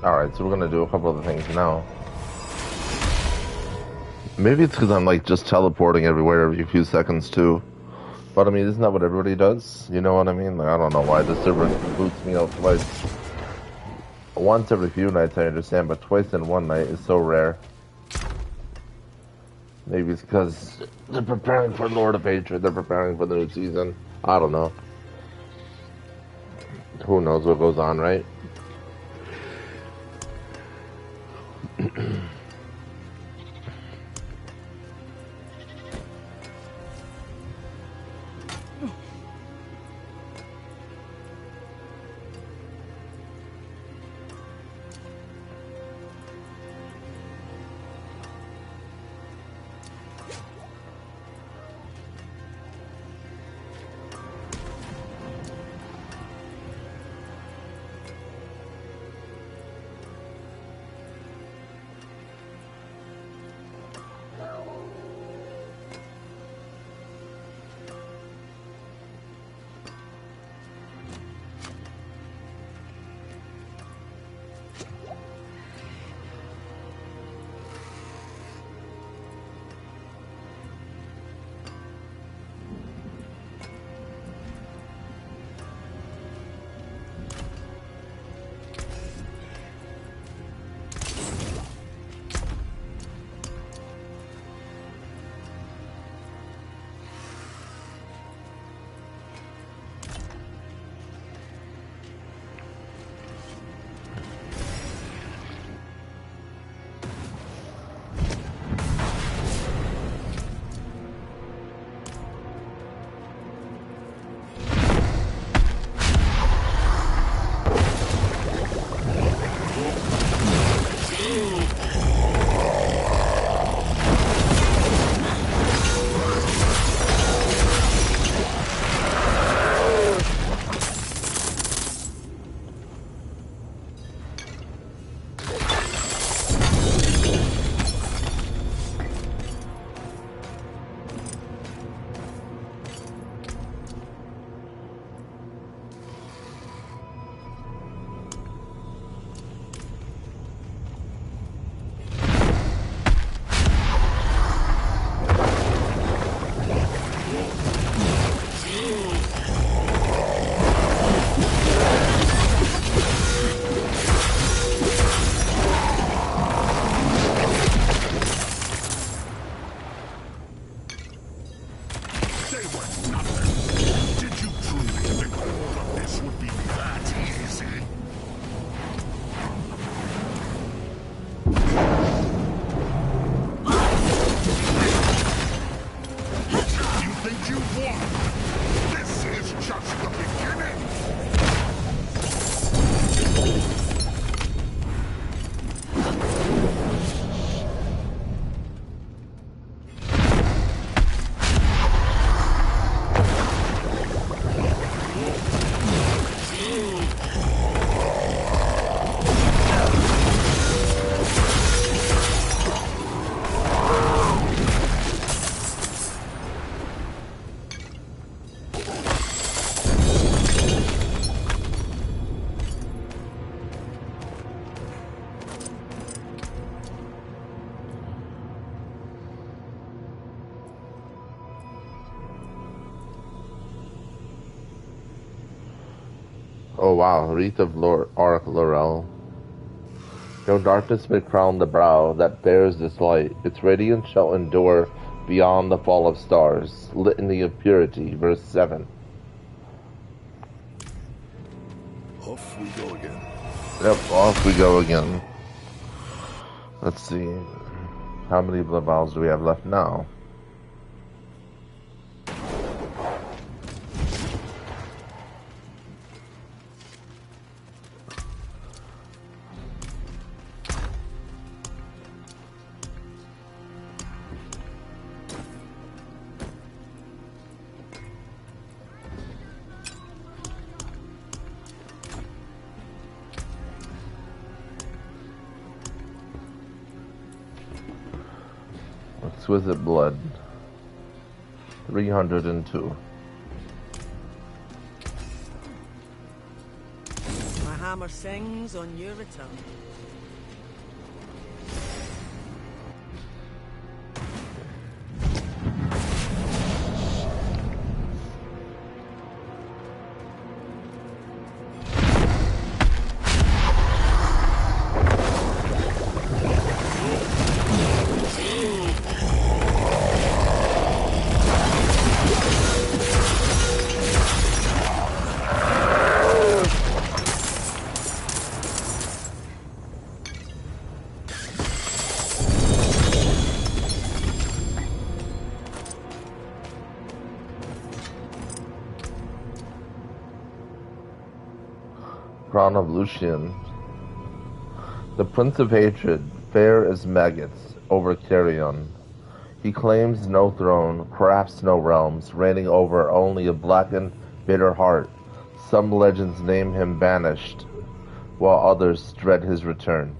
Alright, so we're gonna do a couple of things now. Maybe it's because I'm like just teleporting everywhere every few seconds too. But I mean, isn't that what everybody does? You know what I mean? Like, I don't know why this server boots me out twice. Once every few nights I understand, but twice in one night is so rare. Maybe it's because they're preparing for Lord of Hatred, they're preparing for the new season. I don't know. Who knows what goes on, right? Oh wow, wreath of Arc Laurel. No darkness may crown the brow that bears this light. Its radiance shall endure beyond the fall of stars. Litany of Purity, verse 7. Off we go again. Yep, off we go again. Let's see. How many blood vials do we have left now? Exquisite blood. 302. My hammer sings on your return. crown of Lucian. The Prince of Hatred, fair as maggots over carrion. He claims no throne, crafts no realms, reigning over only a blackened, bitter heart. Some legends name him banished, while others dread his return.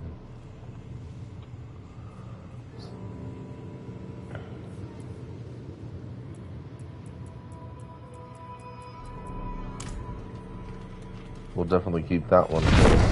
We'll definitely keep that one too.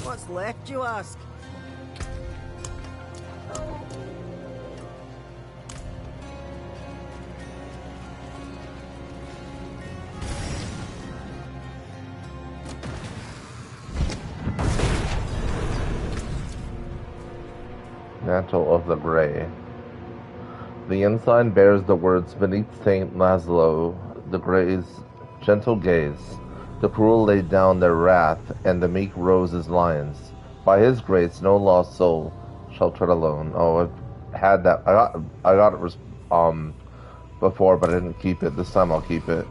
What's left, you ask? Mantle of the Grey. The ensign bears the words beneath Saint Laszlo, the Grey's gentle gaze. The cruel laid down their wrath, and the meek rose as lions. By his grace, no lost soul shall tread alone. Oh, I've had that. I got it before, but I didn't keep it. This time I'll keep it.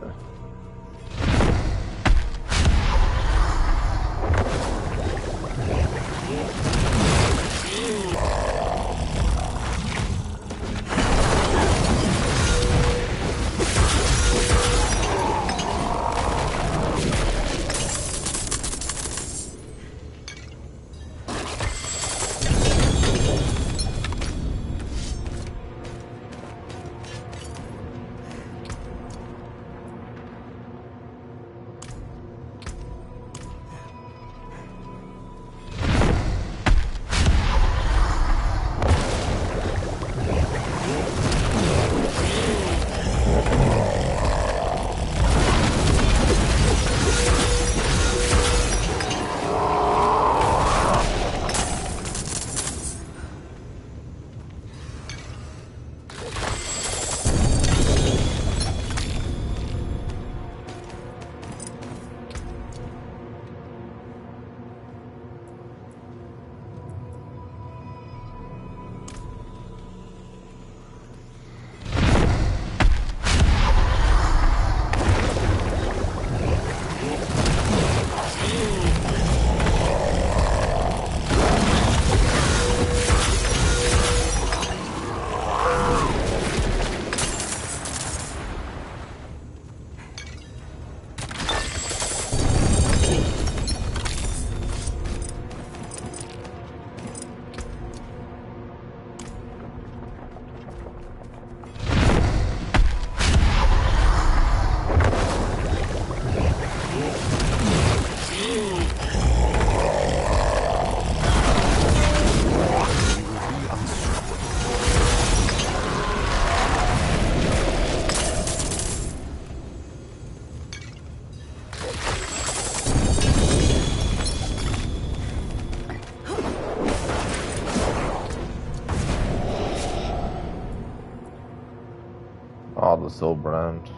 a soul brand.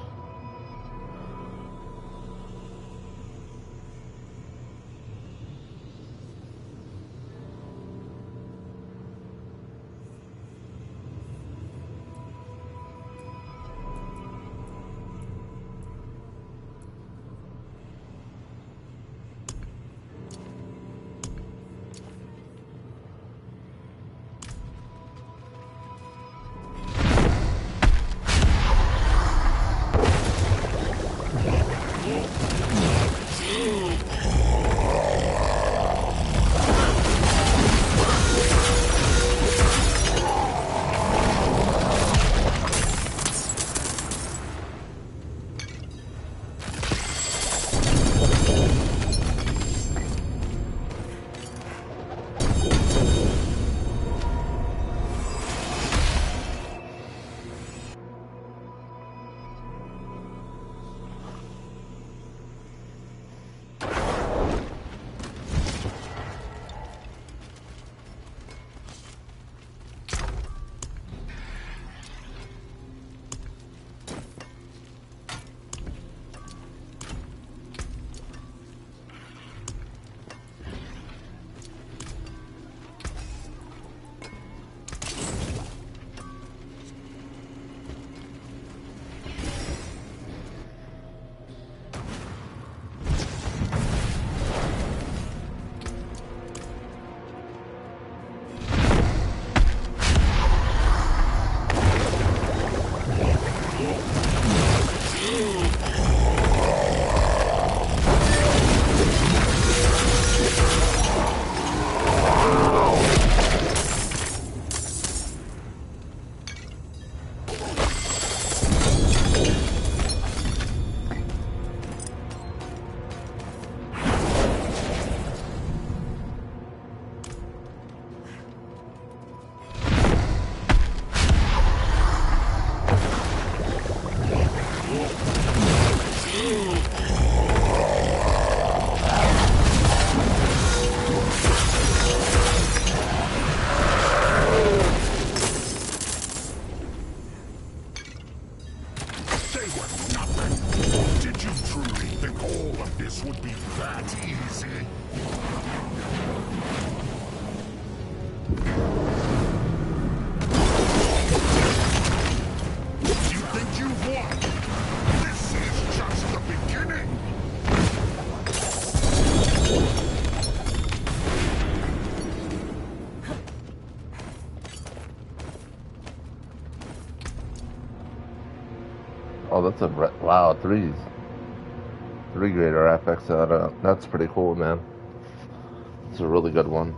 Oh, that's a wow, three greater FX. That's pretty cool, man. It's a really good one.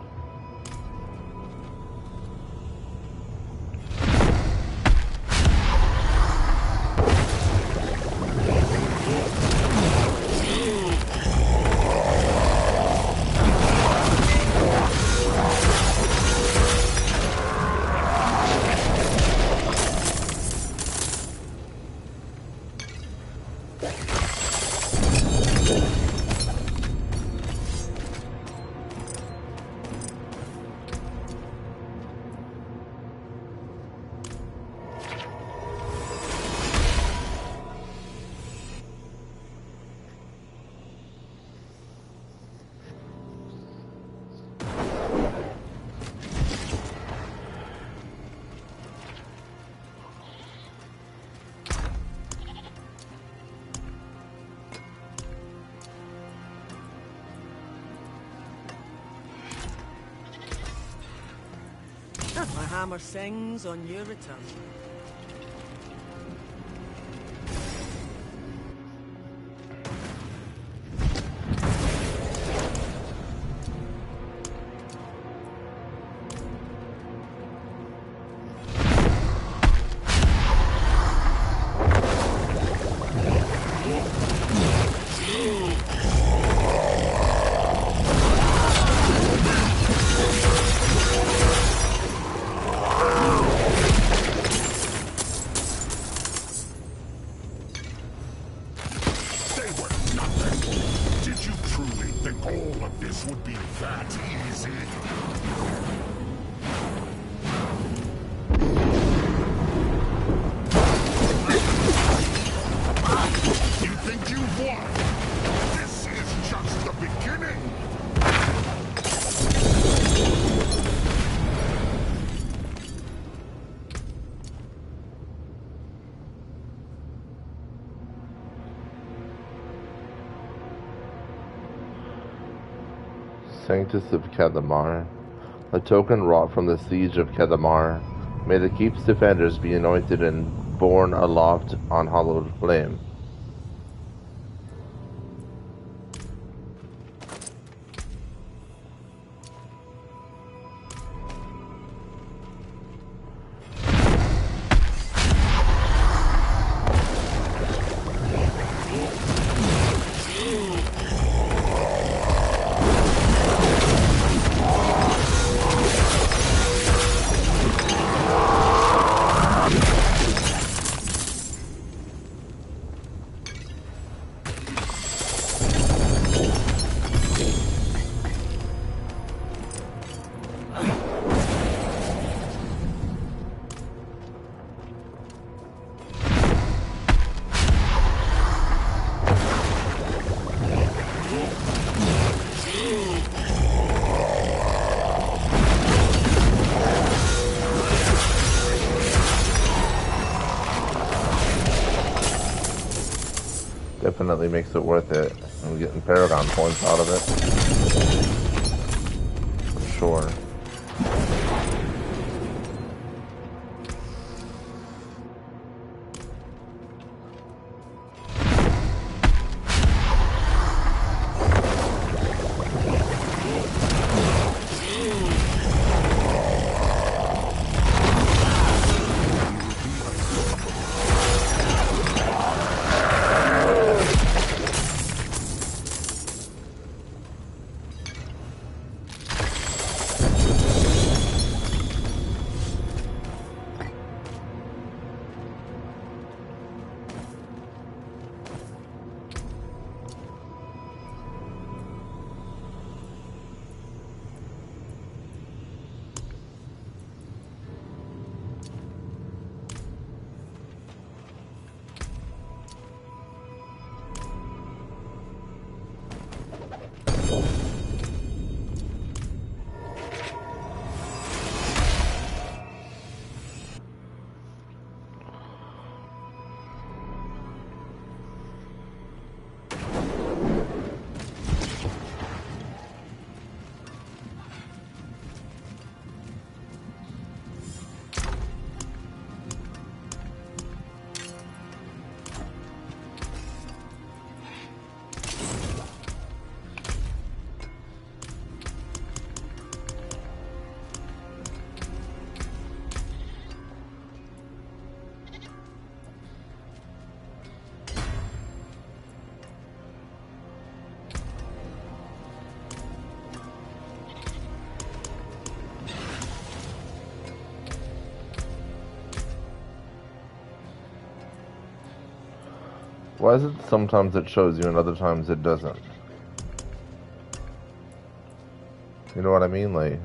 My hammer sings on your return. Sanctus of Kedamar, a token wrought from the siege of Kedamar. May the keep's defenders be anointed and borne aloft on hallowed flame. Definitely makes it worth it. I'm getting Paragon points out of it. For sure. Why is it sometimes it shows you and other times it doesn't? You know what I mean? Like...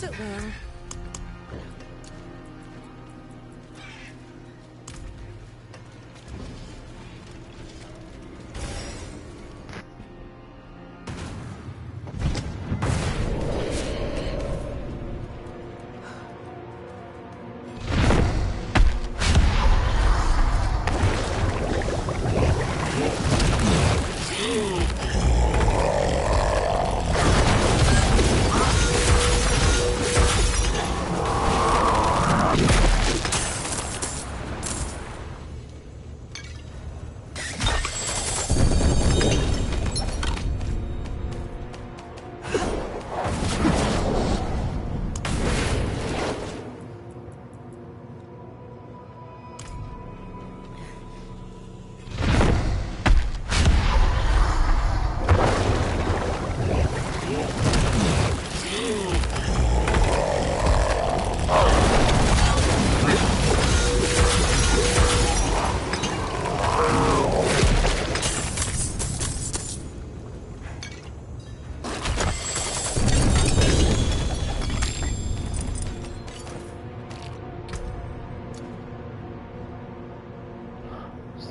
Use it well.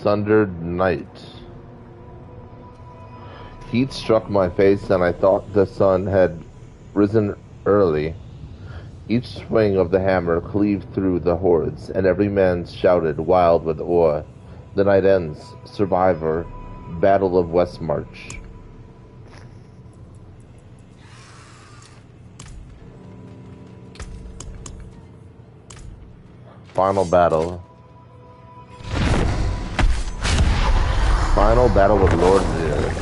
Sundered night. Heat struck my face and I thought the sun had risen early. Each swing of the hammer cleaved through the hordes, and every man shouted, wild with awe. The night ends. Survivor. Battle of Westmarch. Final battle. Final battle with Lord Zir.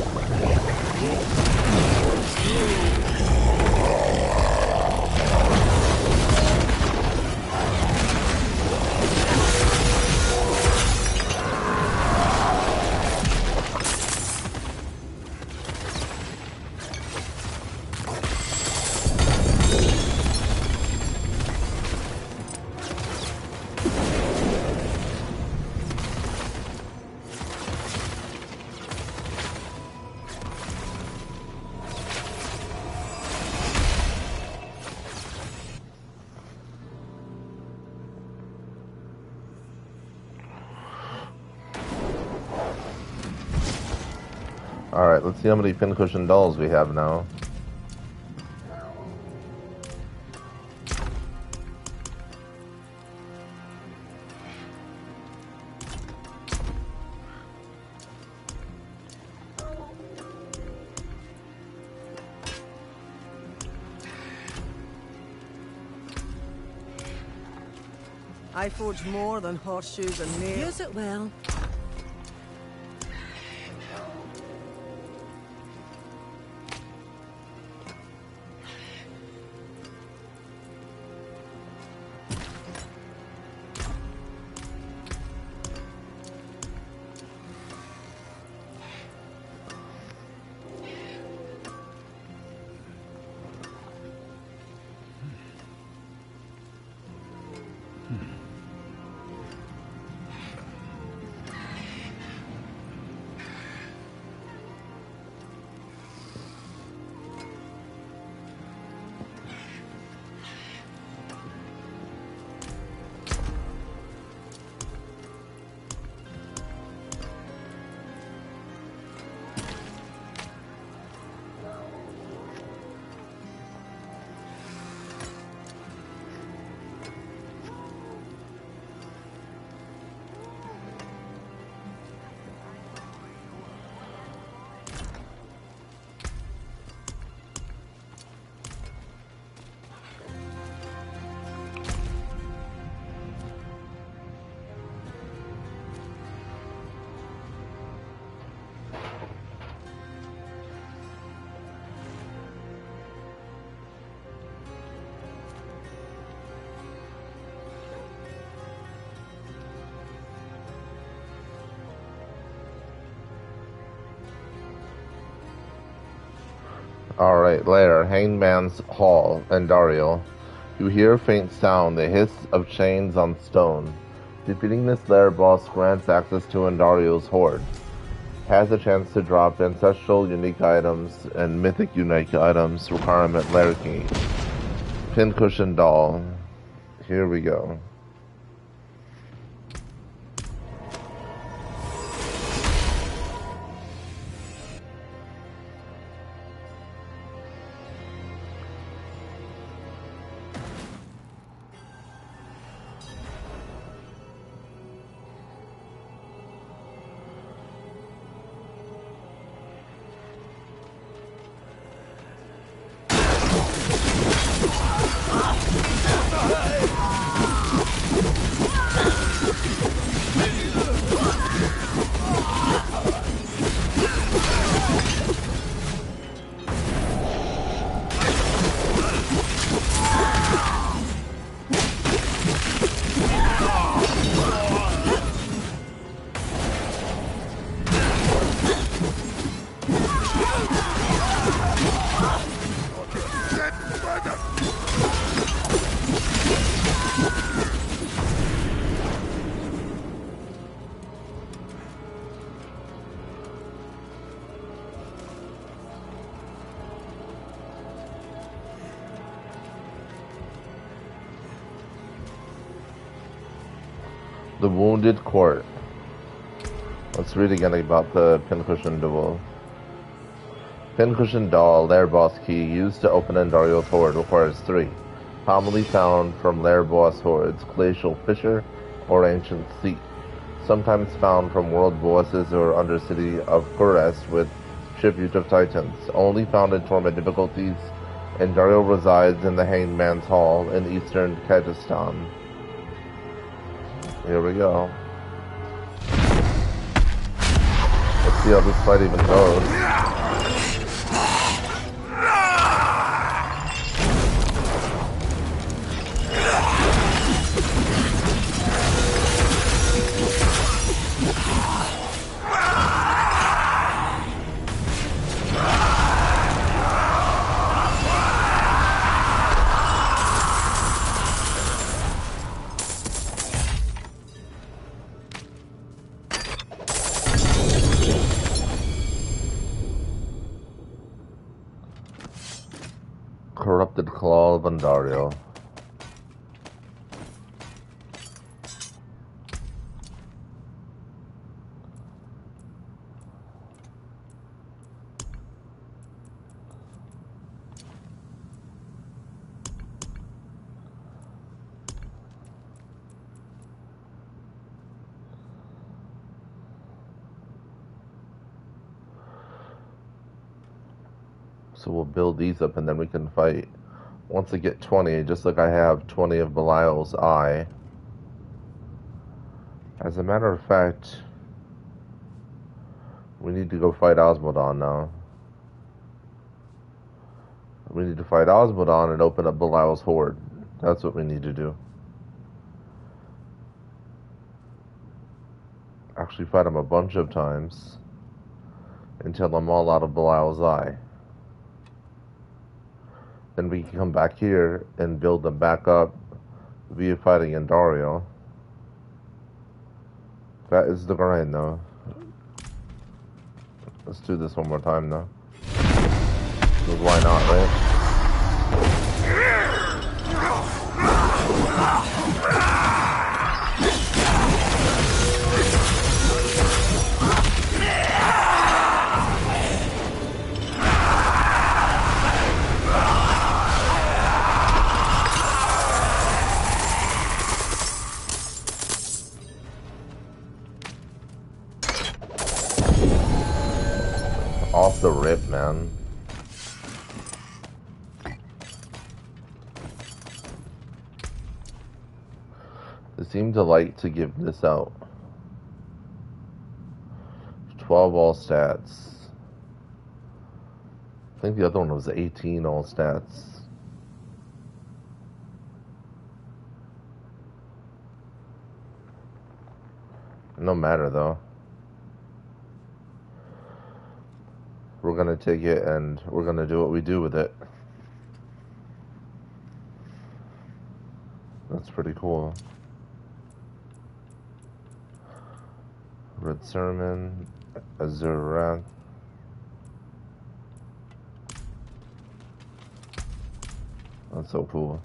Alright, let's see how many pincushion dolls we have now. I forge more than horseshoes and nails. Use it well. Alright, later, Hangman's Hall, Andariel. You hear a faint sound, the hiss of chains on stone. Defeating this lair boss grants access to Andariel's hoard. Has a chance to drop ancestral unique items and mythic unique items, requirement lair key. Pincushion doll. Here we go. The Wounded Court. Let's read again about the Pincushion duel. Pincushion doll, lair boss key, used to open Andario's hoard, requires 3. Commonly found from lair boss hoards, glacial fissure or ancient seat. Sometimes found from world bosses or undercity of Kuras with tribute of titans. Only found in torment difficulties. Andario resides in the Hangman's Hall in eastern Kyrgyzstan. Here we go. Let's see how this fight even goes. Corrupted Claw of Andario. So we'll build these up and then we can fight. Once I get 20, just like I have 20 of Belial's eye. As a matter of fact, we need to go fight Osmodon now. We need to fight Osmodon and open up Belial's hoard. That's what we need to do. Actually fight him a bunch of times until I'm all out of Belial's eye. Then we can come back here and build them back up via fighting Andario. That is the grind though. Let's do this one more time though. Because why not, right? Off the rip, man. They seem to like to give this out. 12 all stats. I think the other one was 18 all stats. No matter though. We're gonna take it and we're gonna do what we do with it. That's pretty cool. Red Sermon, Azurath. That's so cool.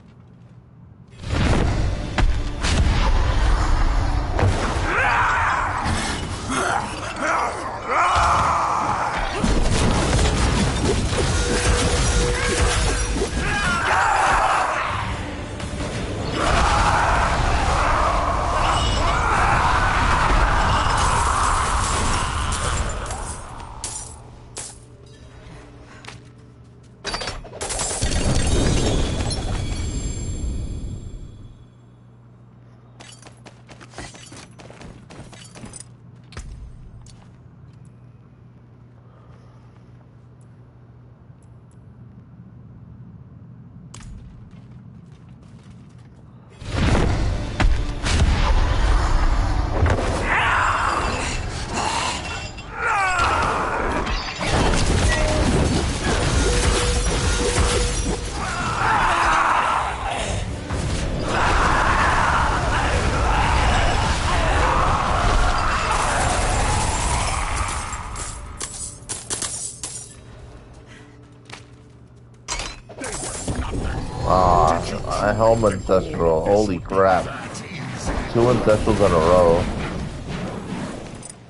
A helm ancestral. Holy crap. 2 ancestrals in a row.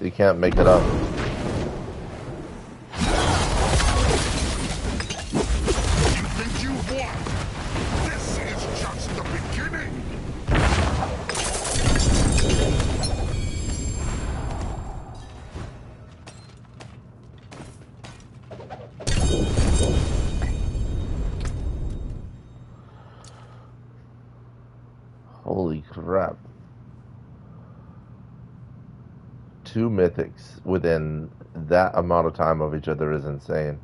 You can't make it up. You think you've won? This is just the beginning. Holy crap. 2 mythics within that amount of time of each other is insane.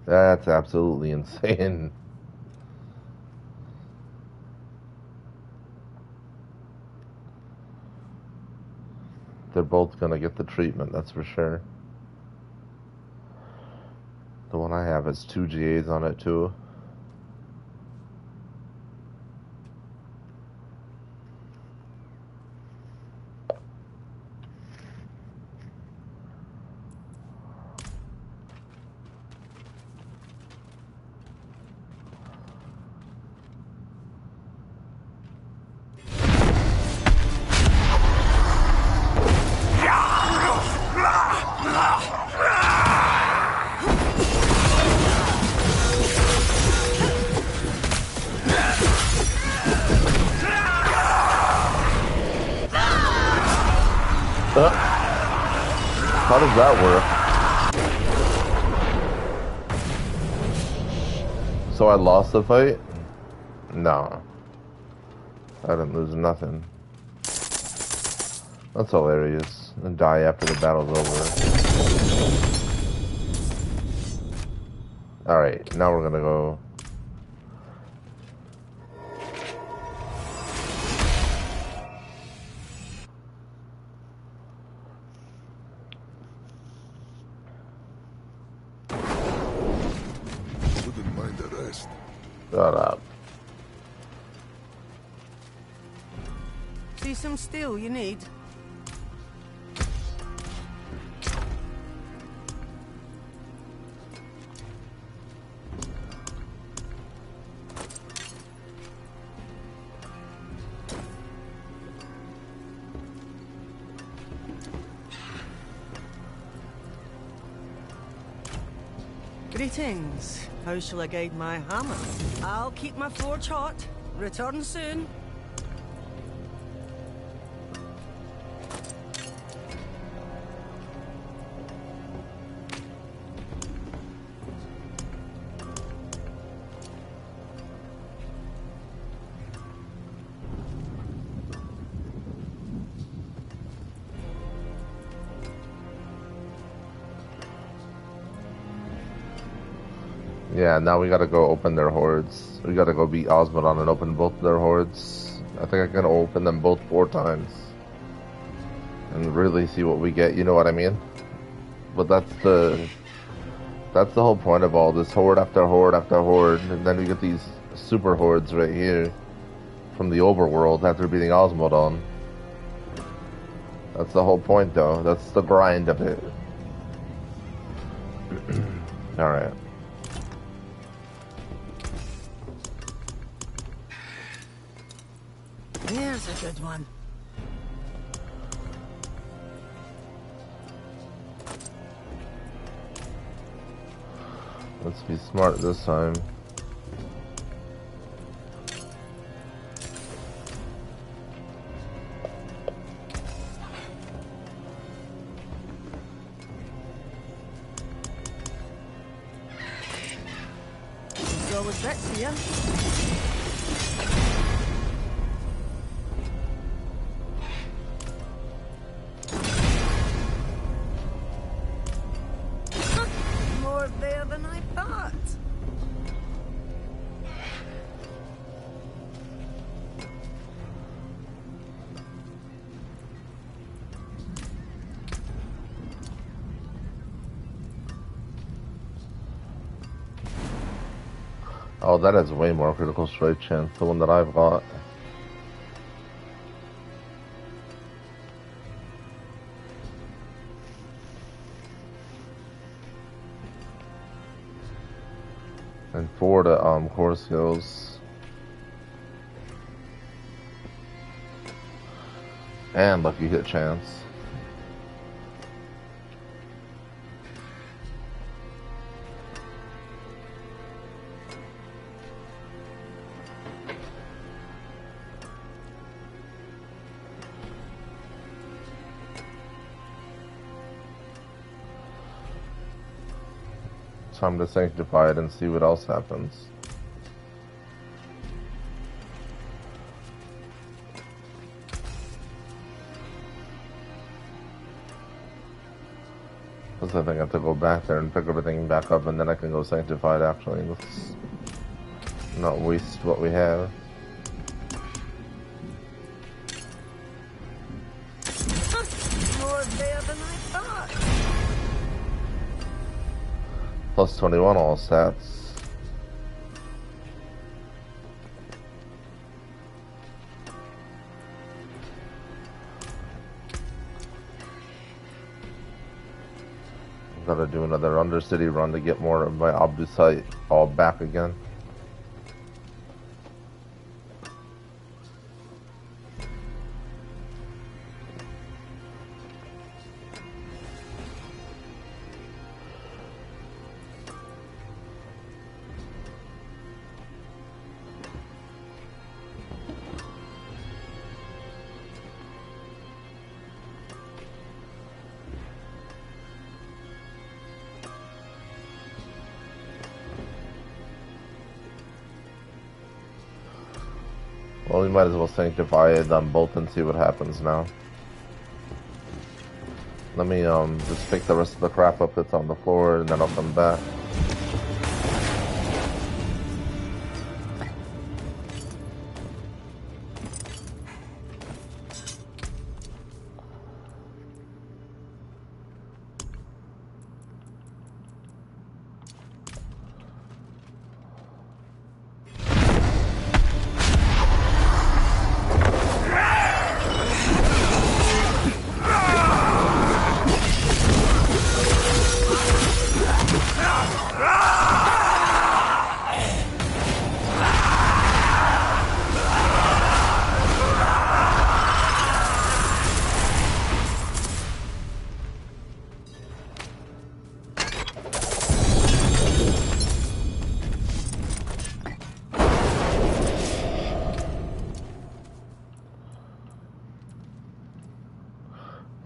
That's absolutely insane. They're both gonna get the treatment, that's for sure. The one I have has 2 GAs on it too. How does that work? So I lost the fight? No. I didn't lose nothing. That's hilarious. And die after the battle's over. Alright, now we're gonna go. Shut up. See some steel you need? Greetings. How shall I guide my hammer? I'll keep my forge hot. Return soon. Yeah, now we gotta go open their hordes. We gotta go beat Osmodon and open both their hordes. I think I can open them both 4 times. And really see what we get, you know what I mean? But that's the whole point of all this, horde after horde after horde. And then we get these super hordes right here from the overworld after beating Osmodon. That's the whole point though. That's the grind of it. Alright. Good one. Let's be smart this time. So was that to you? More there than I thought. Oh, that has way more critical strike chance, the one that I've got. And 4 to core skills. And lucky hit chance. Time to sanctify it and see what else happens. Because I think I have to go back there and pick everything back up, and then I can go sanctify it actually. Let's not waste what we have. More there than I thought. Plus 21 all stats. Gotta do another Undercity run to get more of my Obdusite all back again. Well, we might as well sanctify it on both and see what happens now. Let me just pick the rest of the crap up that's on the floor, and then I'll come back.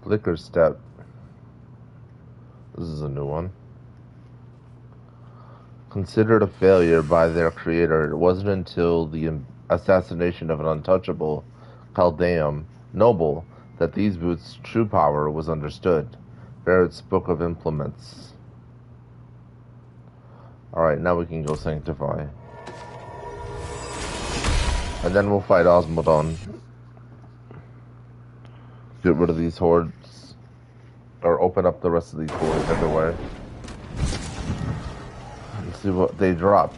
Flicker Step. This is a new one. Considered a failure by their creator, it wasn't until the assassination of an untouchable Chaldean noble that these boots' true power was understood. Barrett's Book of Implements. Alright, now we can go sanctify. And then we'll fight Osmodon. Get rid of these hordes, or open up the rest of these hordes everywhere, and see what they drop.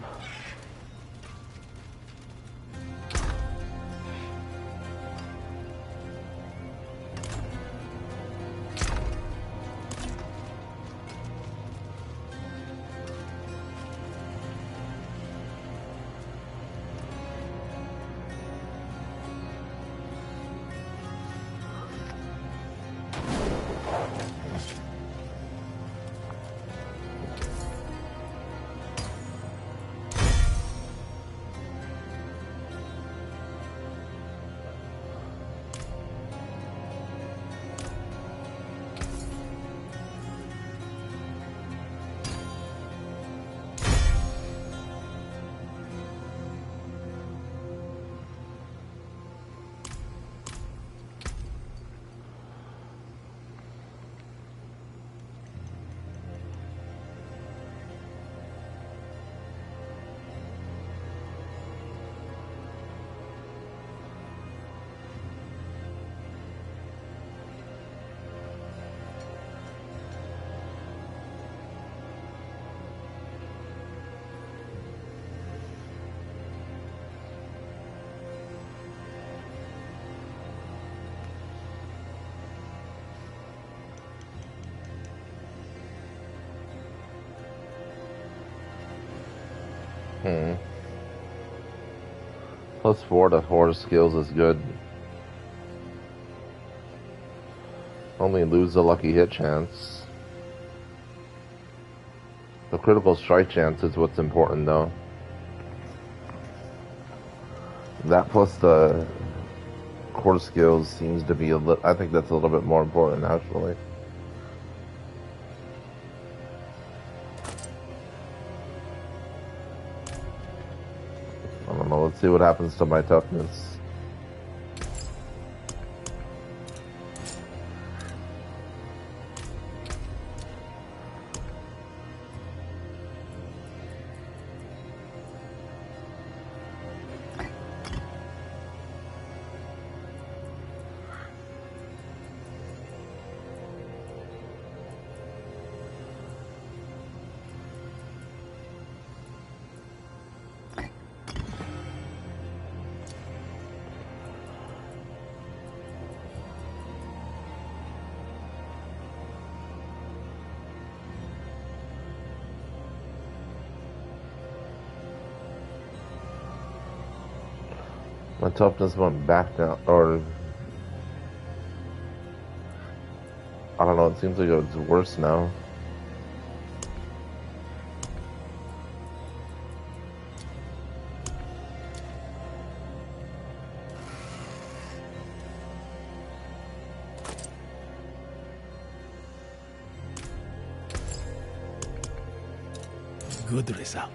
+4 to horror skills is good. Only lose the lucky hit chance. The critical strike chance is what's important, though. That plus the core skills seems to be I think that's a little bit more important, actually. I don't know, let's see what happens to my toughness. My toughness went back down, or I don't know, it seems like it's worse now. Good result.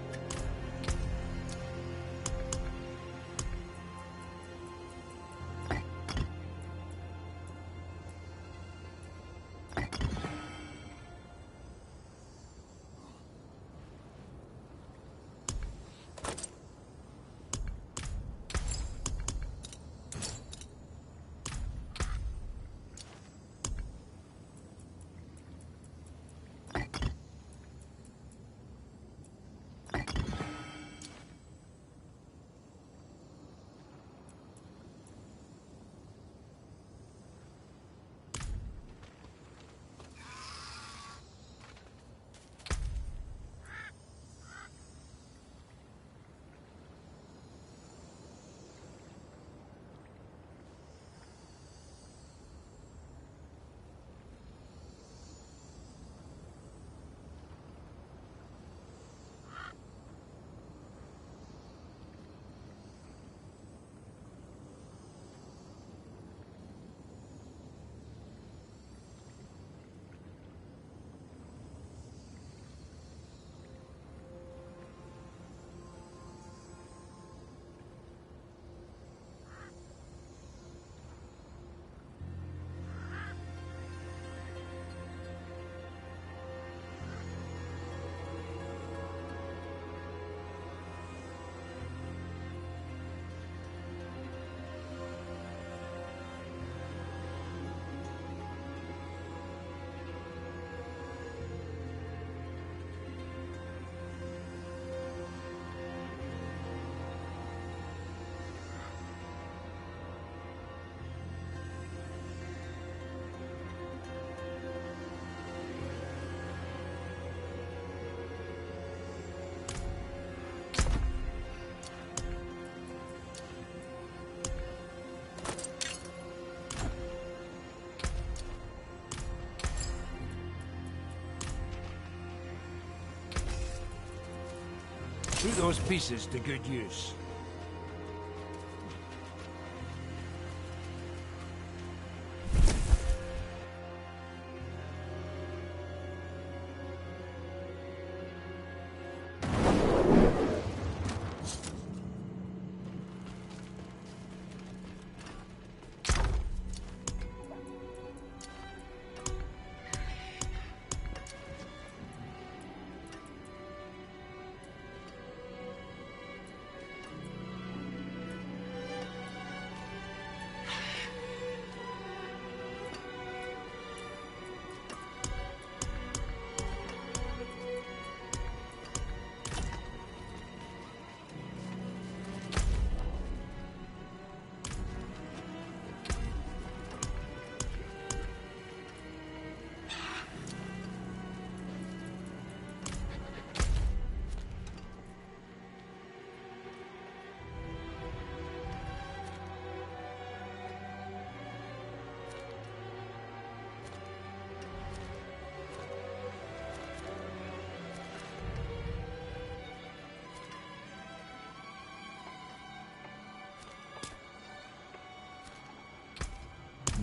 Put those pieces to good use.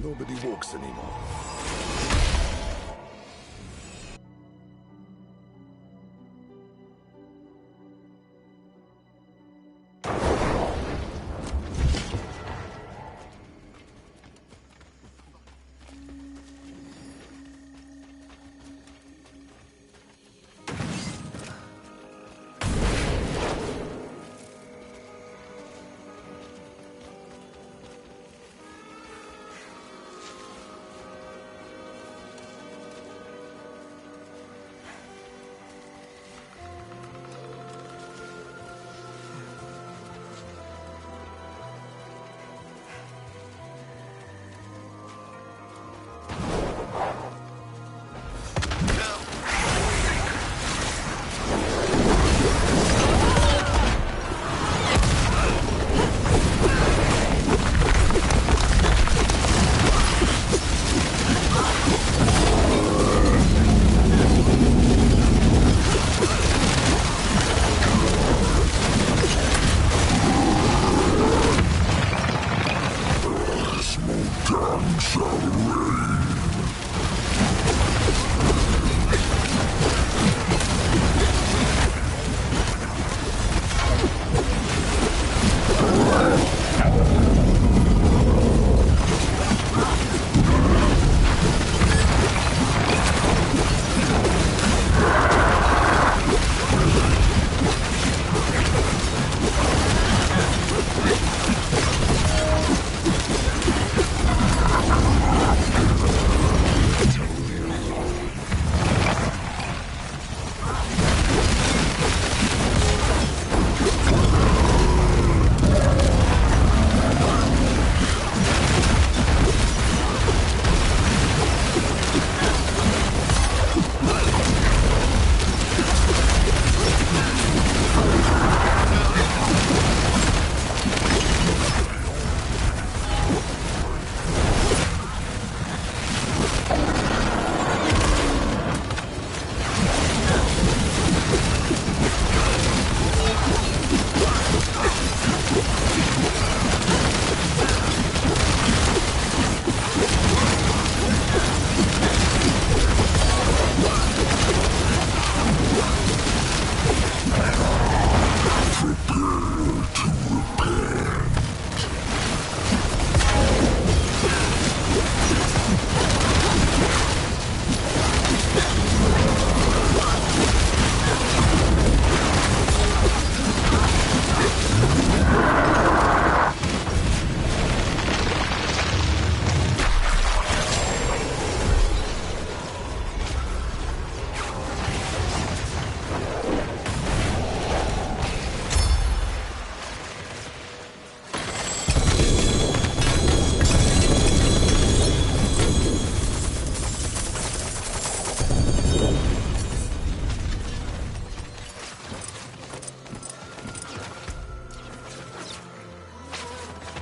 Nobody walks anymore.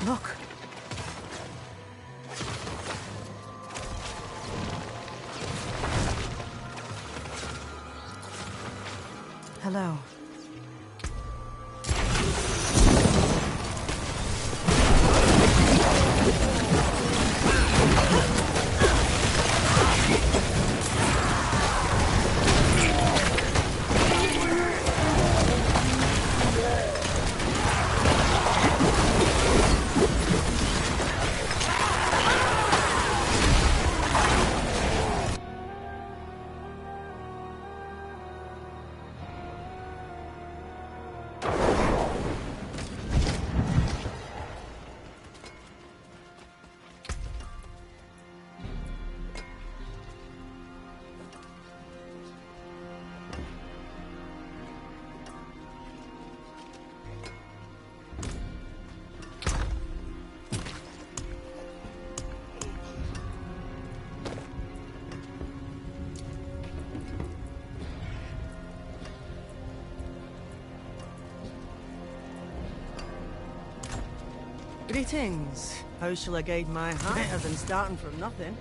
Look. Hello. Greetings. How shall I guide my hand? Better than starting from nothing.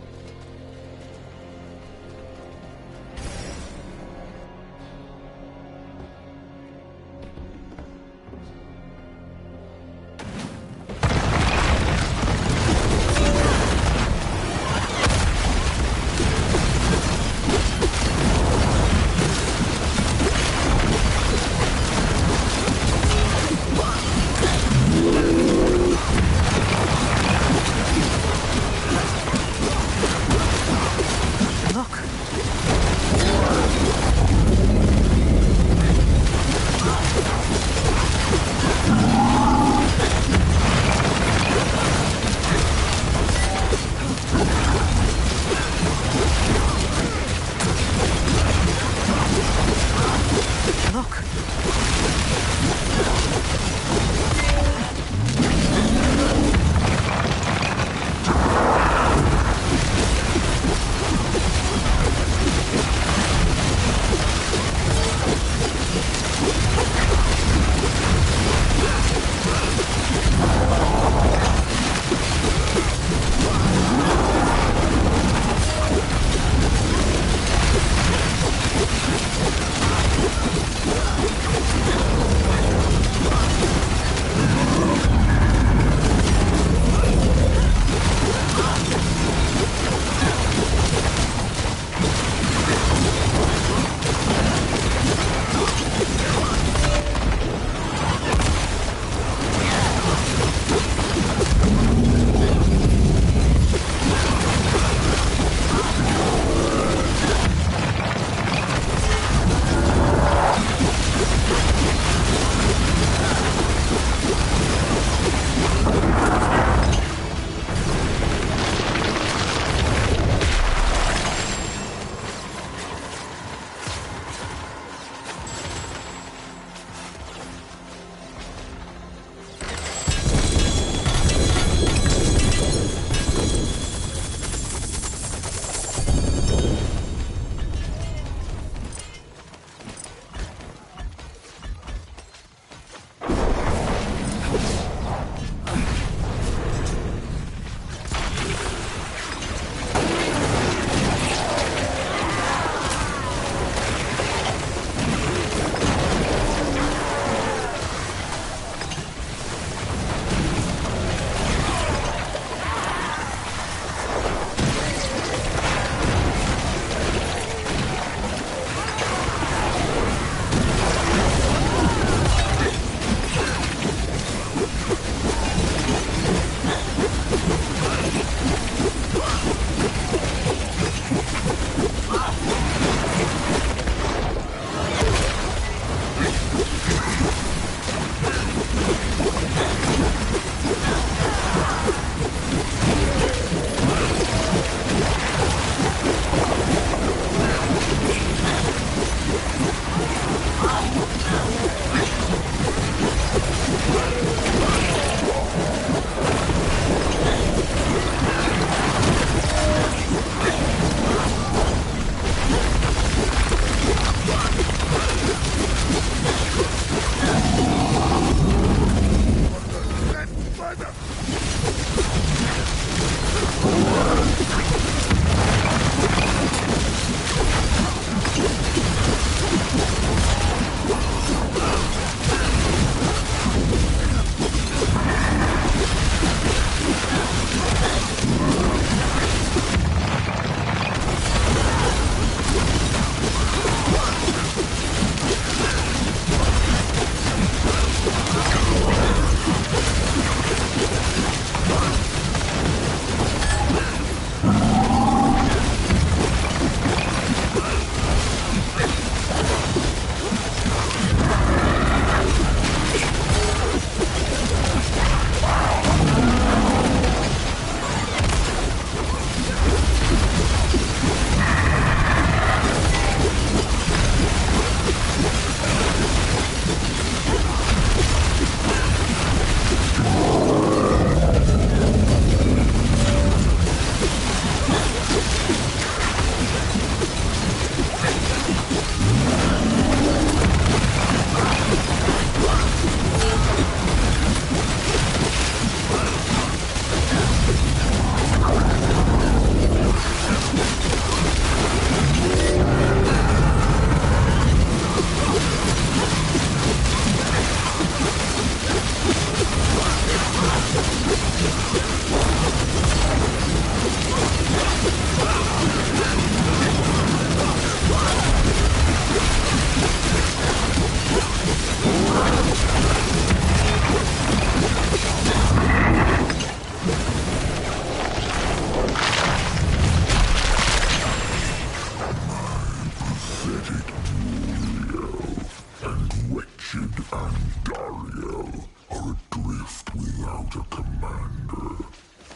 and Dariel are adrift without a commander.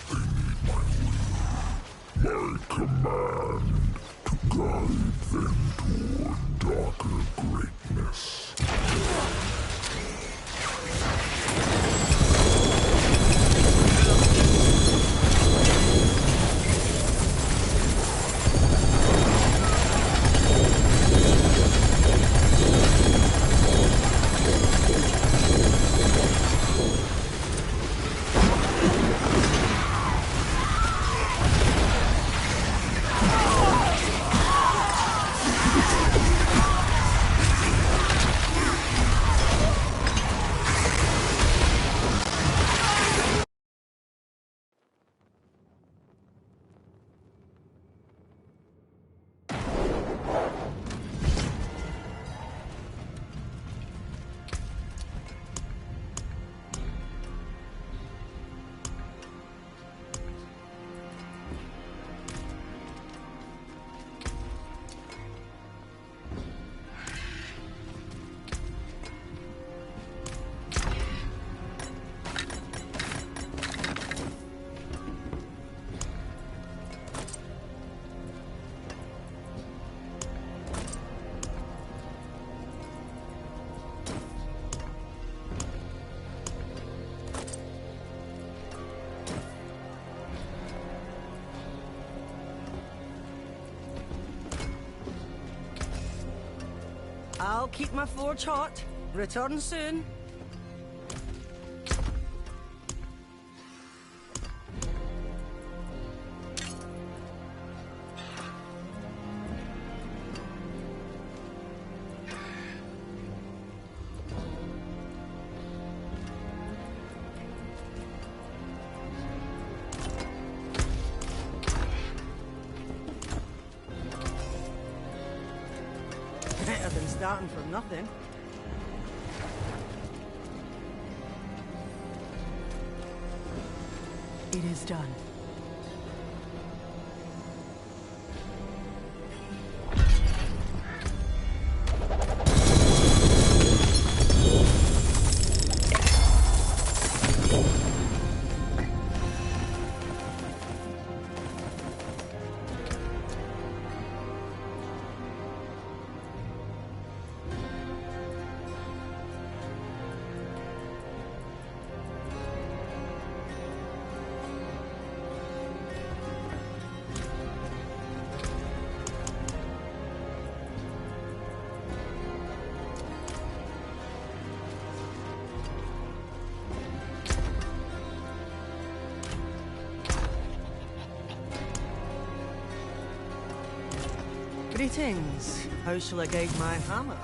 They need my will, my command, to guide them toward darker greatness. I'll keep my forge hot. Return soon. I've been starting from nothing. It is done. Greetings. How shall I guide my hammer?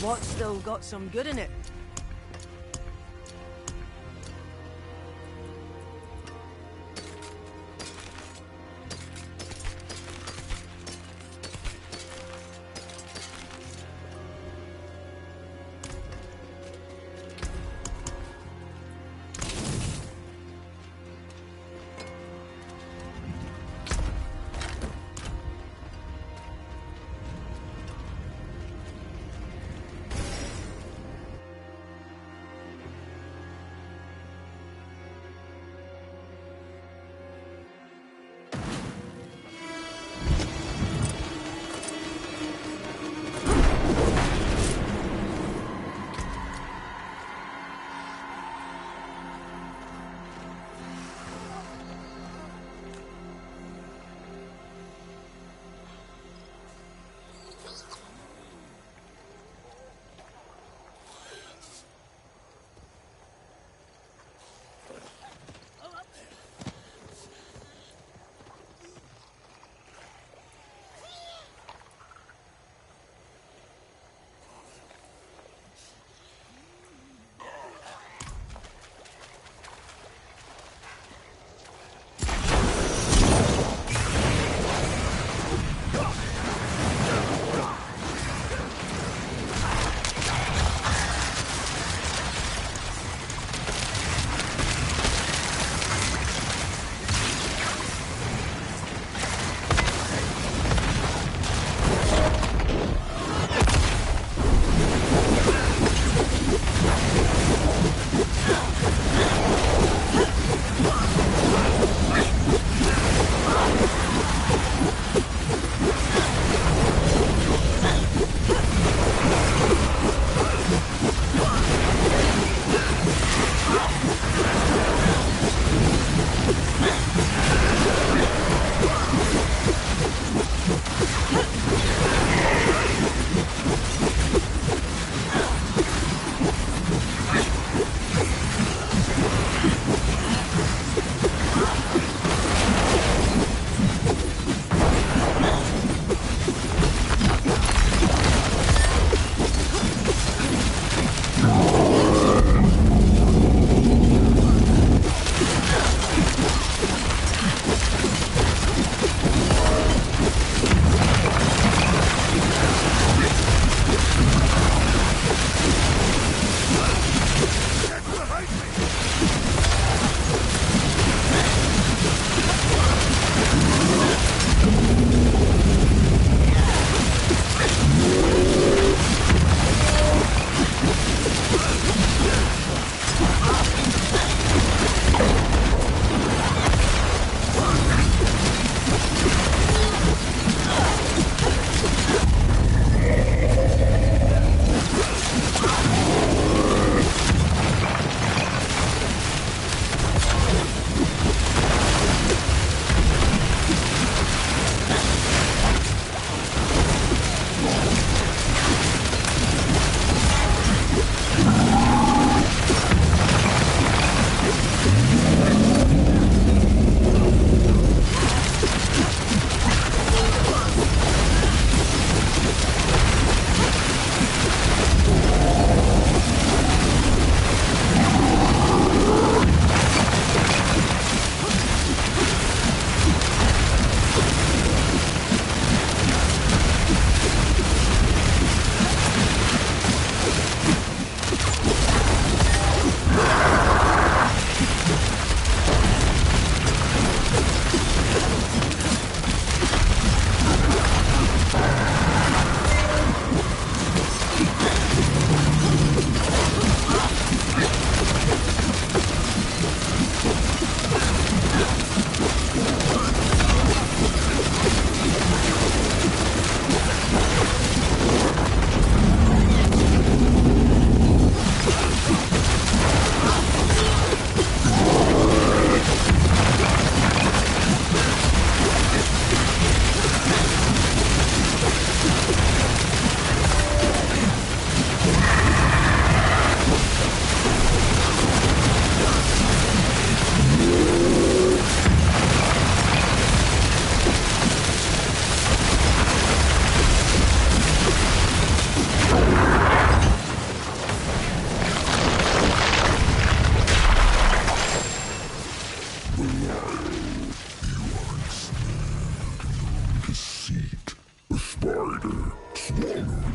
What's still got some good in it?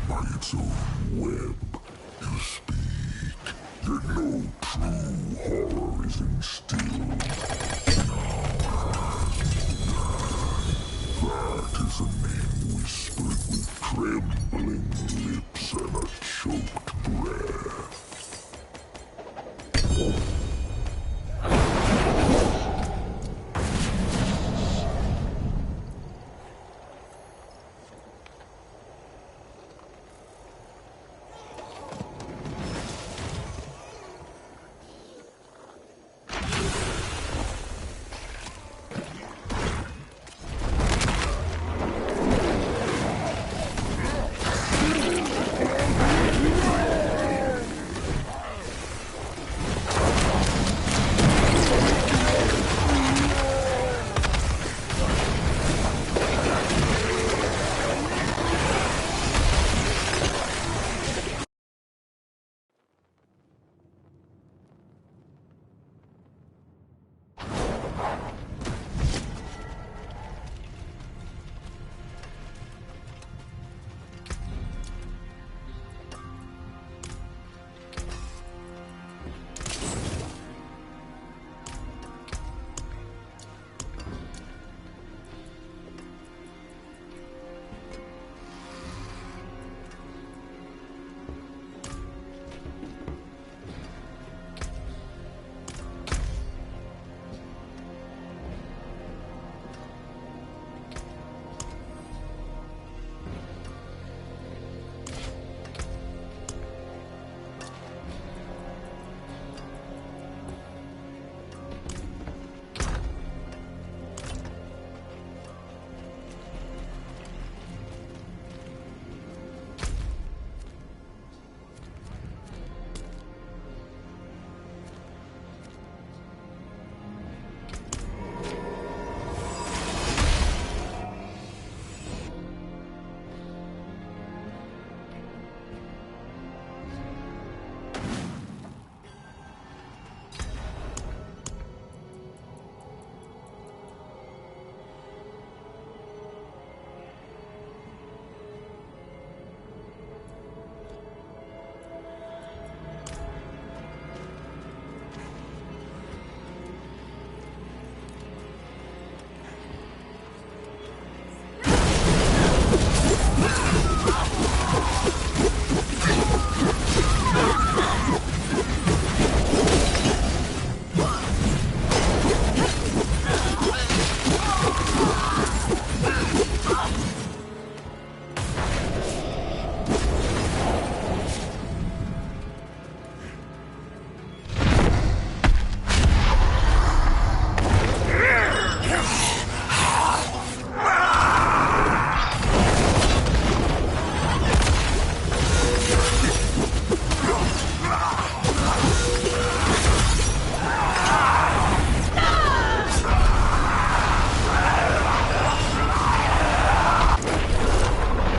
by its own web. You speak, yet no true horror is instilled. That is a name whispered with trembling lips and a choked breath.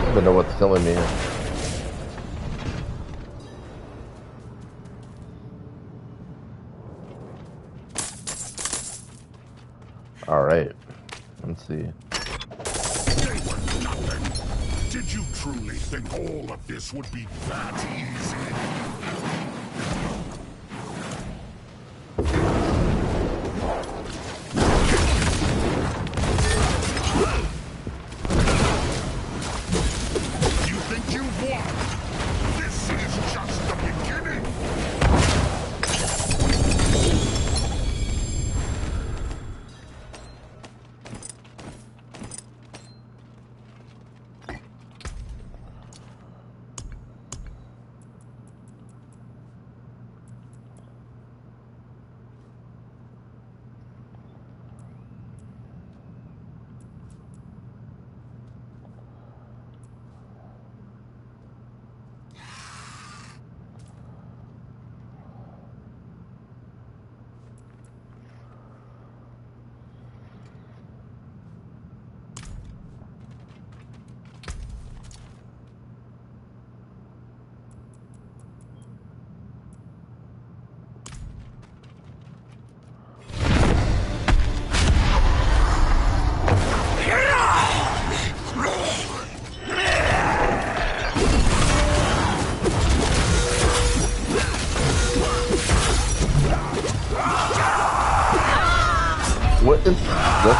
I don't know what's killing me. Alright. Let's see. They were nothing. Did you truly think all of this would be that easy? You think you've won? This is just the beginning.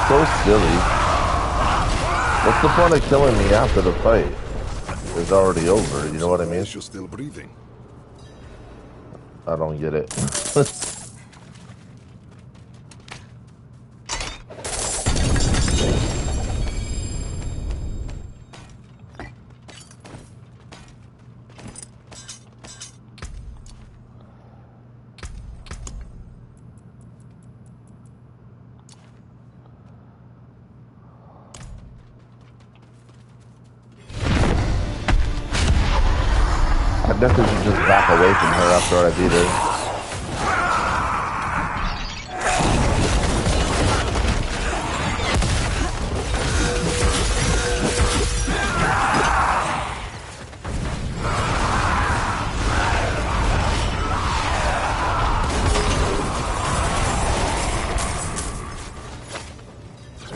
so silly. What's the point of killing me after the fight? It's already over, you know what I mean? You're still breathing. I don't get it. I guess I should just back away from her after I beat her.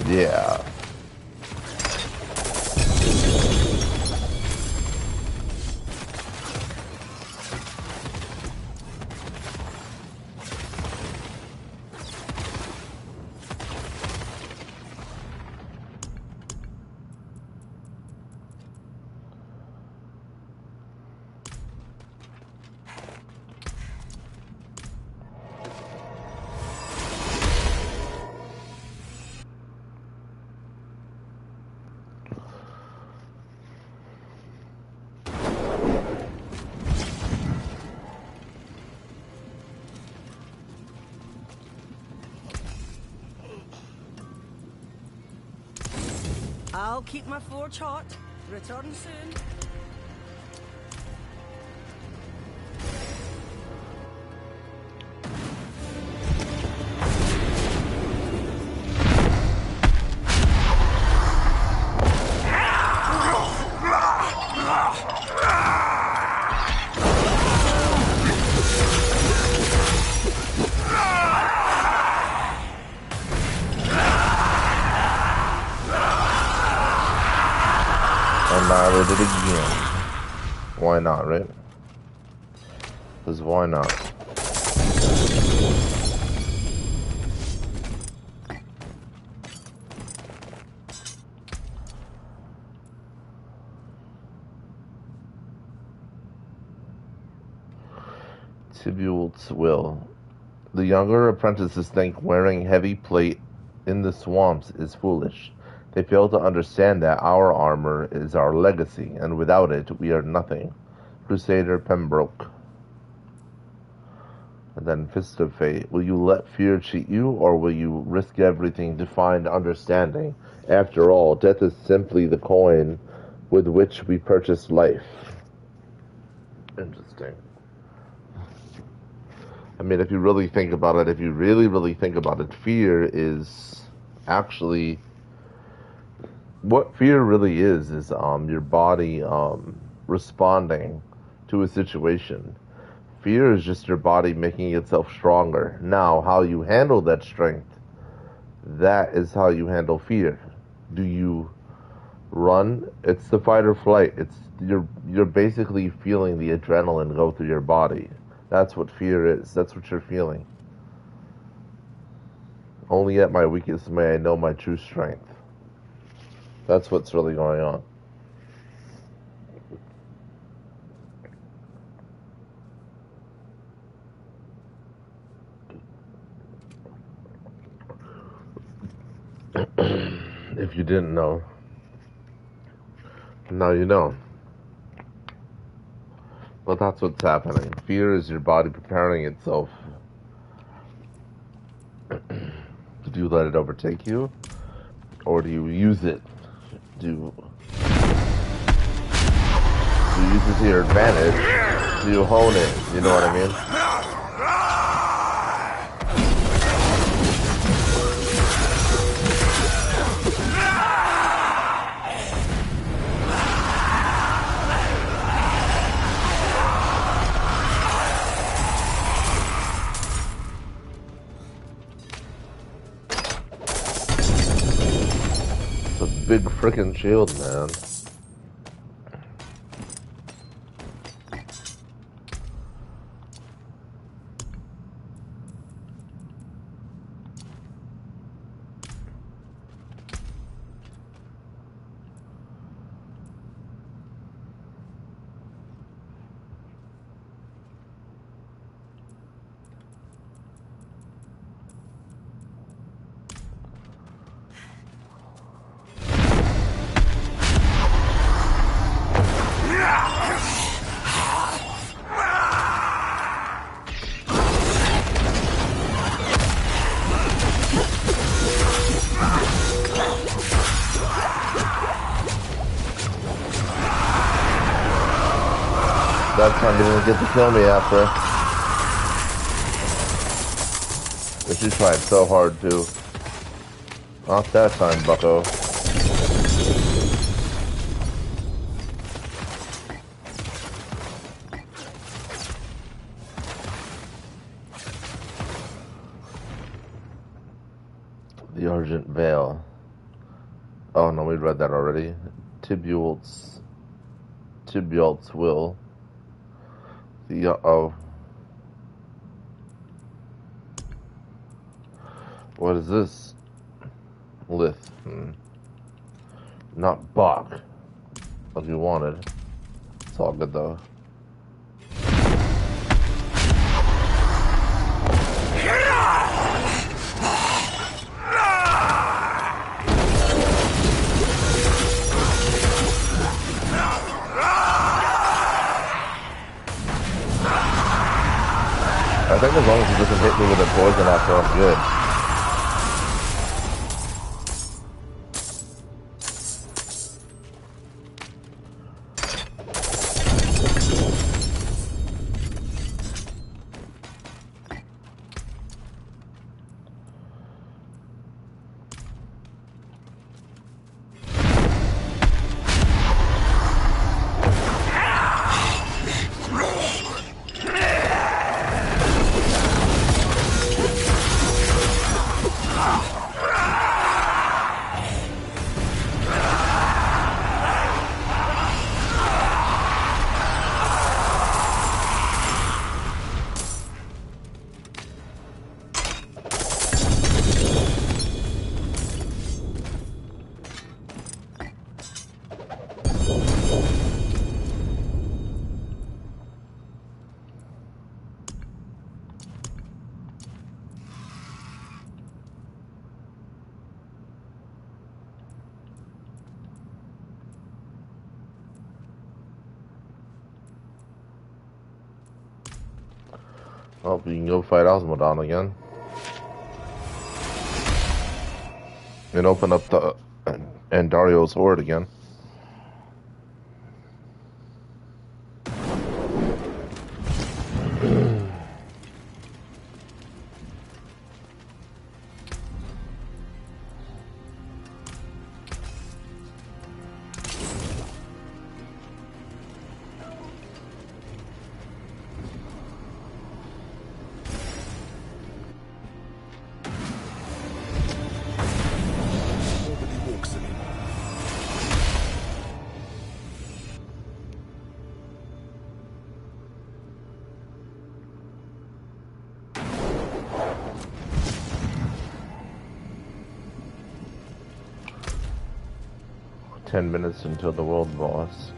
Yeah. I'll keep my forge hot. Return soon. Annihilate it again. Why not, right? Because why not? Tibule's will. The younger apprentices think wearing heavy plate in the swamps is foolish. They fail to understand that our armor is our legacy, and without it, we are nothing. Crusader Pembroke. And then Fist of Fate. Will you let fear cheat you, or will you risk everything to find understanding? After all, death is simply the coin with which we purchase life. Interesting. I mean, if you really think about it, if you really think about it, fear is actually... What fear really is your body responding to a situation. Fear is just your body making itself stronger. Now, how you handle that strength, that is how you handle fear. Do you run? It's the fight or flight. It's you're basically feeling the adrenaline go through your body. That's what fear is. That's what you're feeling. Only at my weakest may I know my true strength. That's what's really going on. If you didn't know, now you know. But that's what's happening. Fear is your body preparing itself. Do you let it overtake you? Or do you use it? Do you use it to your advantage? Do you hone it? You know what I mean? It's a big freaking shield, man. That time didn't get to kill me after. But she tried so hard too. Not that time, bucko. The Argent Veil. Oh no, we read that already. Tibualt's will. The oh. What is this? Lith. Not Bach. Like you wanted. It's all good though. I think as long as he doesn't hit me with a poison after, I'm good. Oh, we can go fight Osmodon again. And open up the Andario's Horde again. Nobody walks anymore. 10 minutes until the world boss.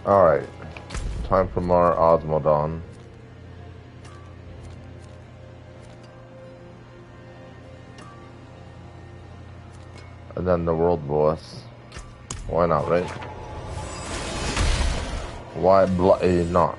Alright, time for more Osmodon. And then the world boss. Why not, right? Why bloody not?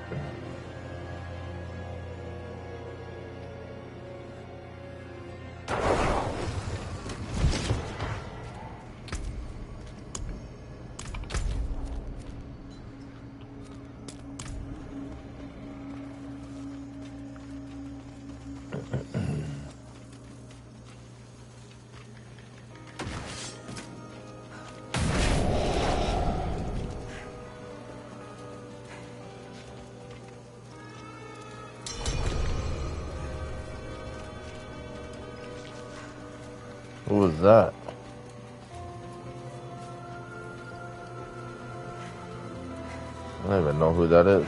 Who was that? I don't even know who that is.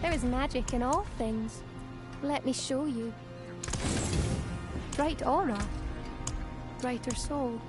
There is magic in all things. Let me show you. Bright aura. Brighter soul.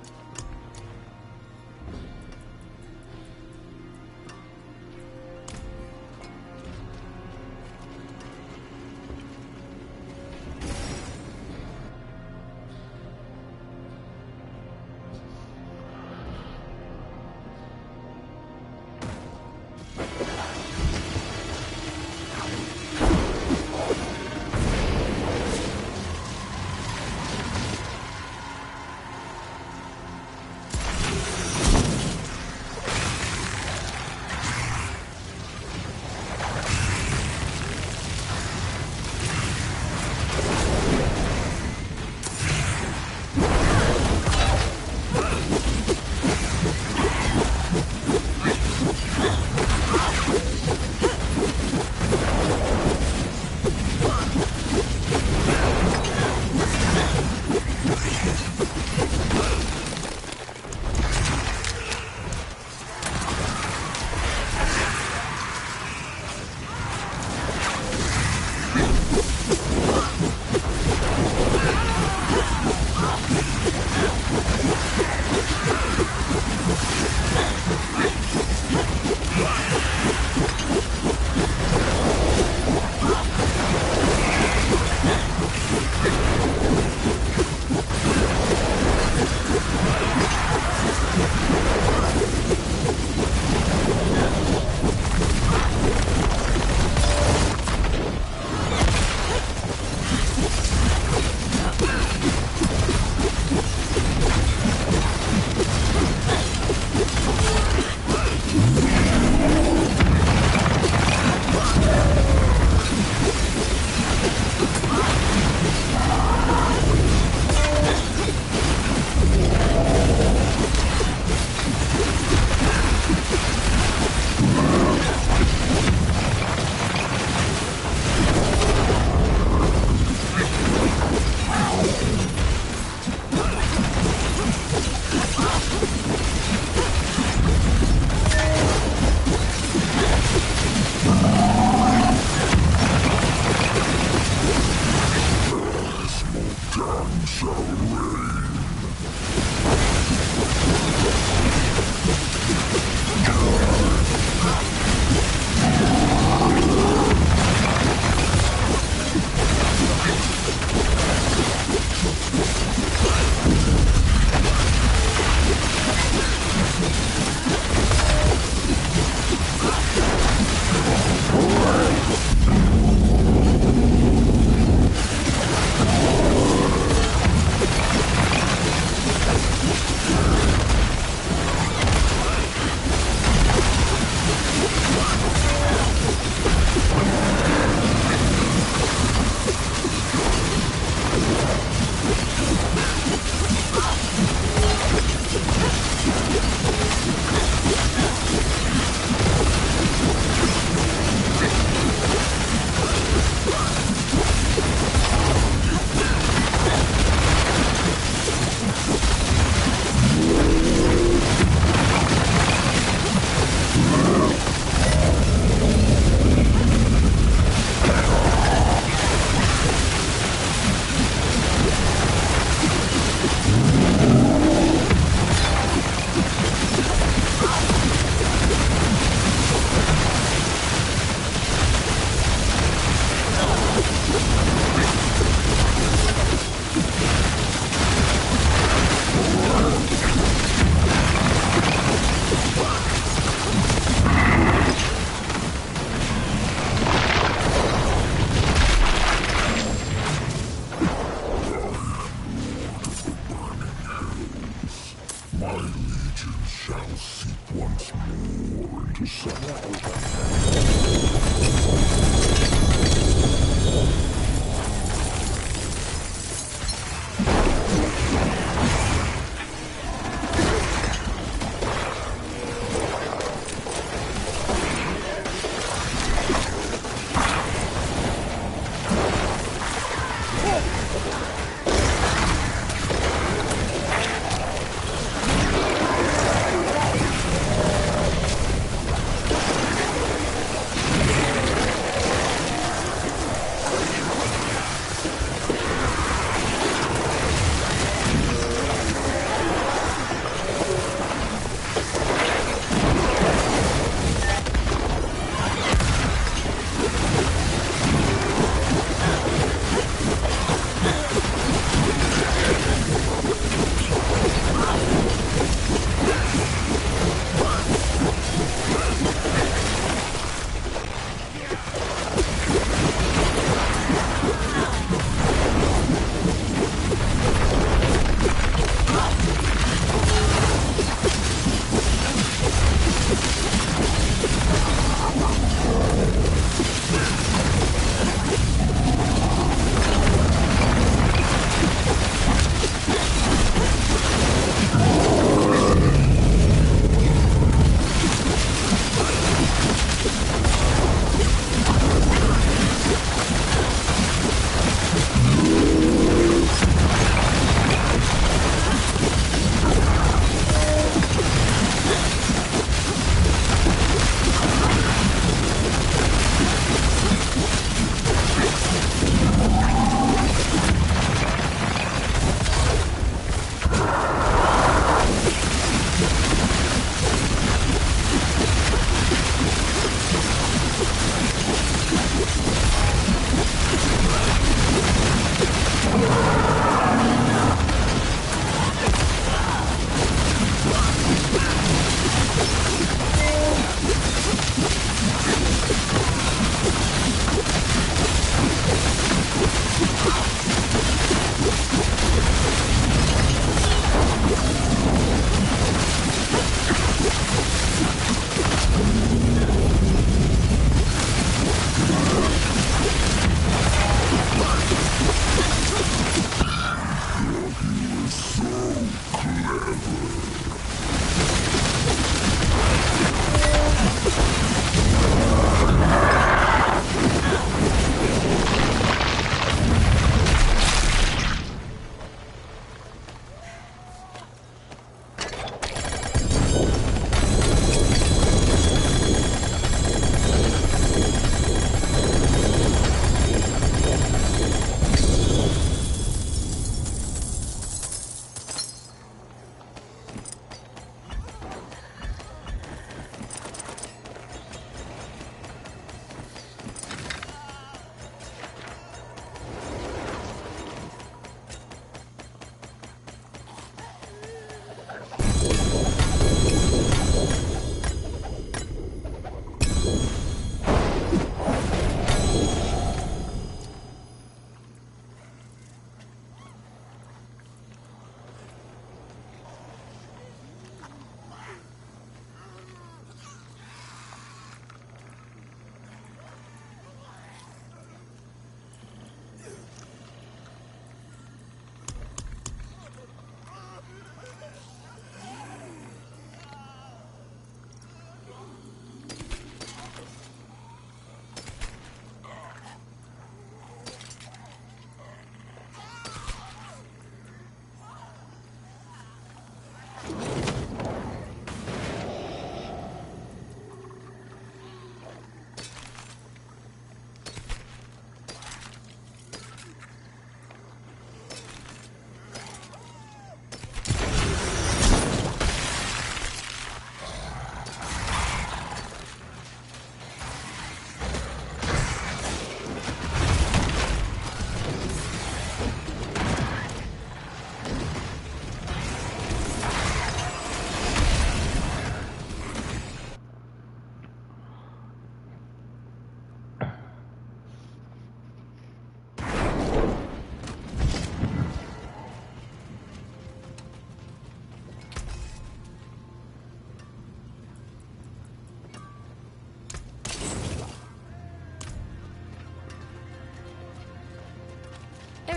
to support with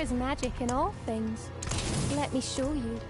is magic in all things. Let me show you.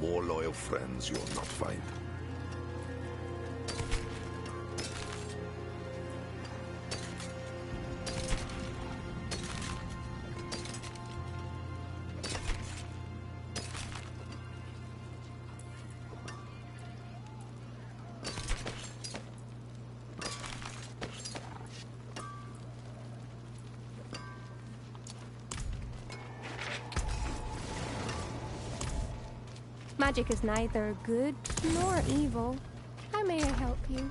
More loyal friends you'll not find. Magic is neither good nor evil. How may I help you?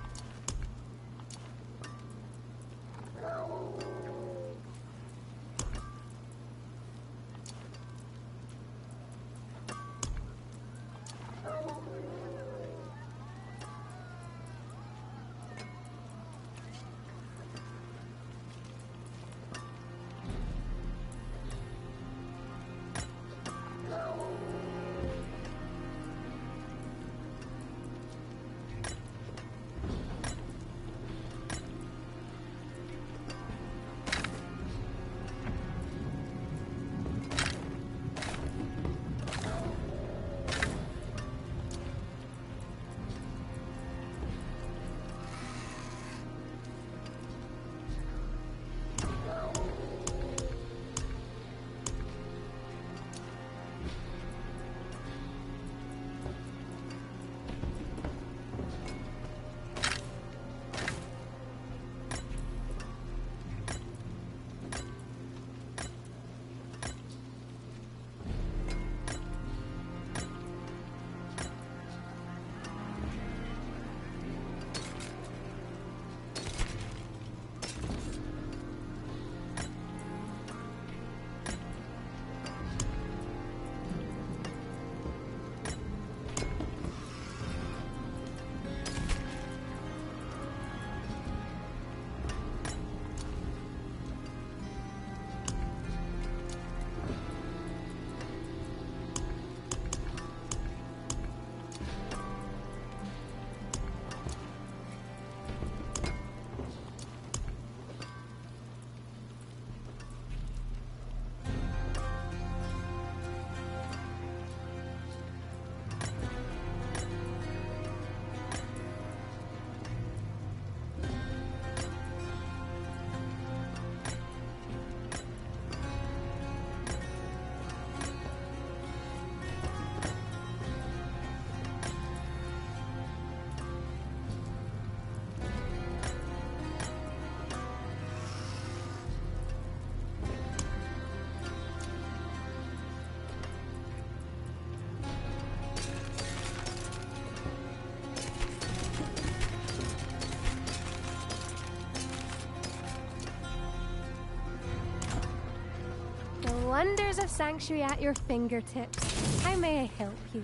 wonders of Sanctuary at your fingertips. How may I help you?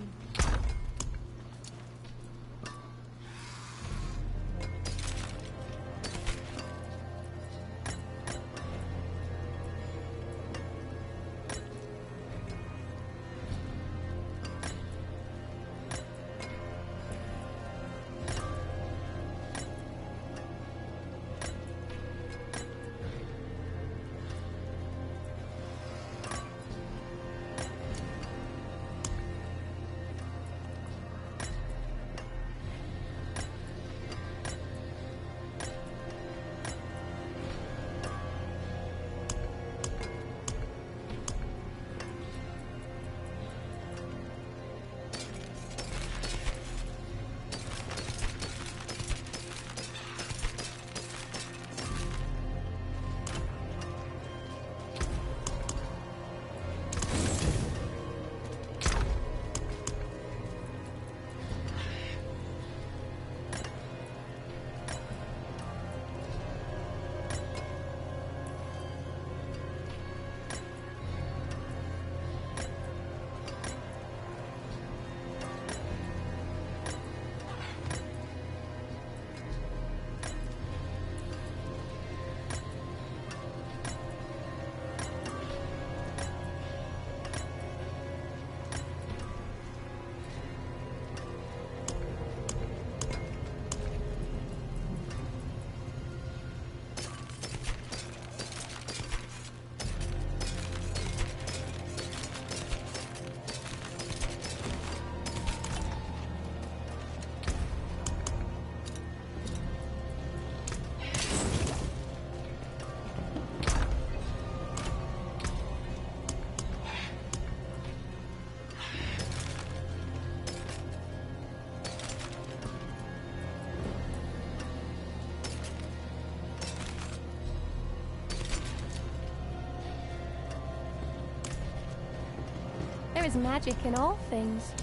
There is magic in all things.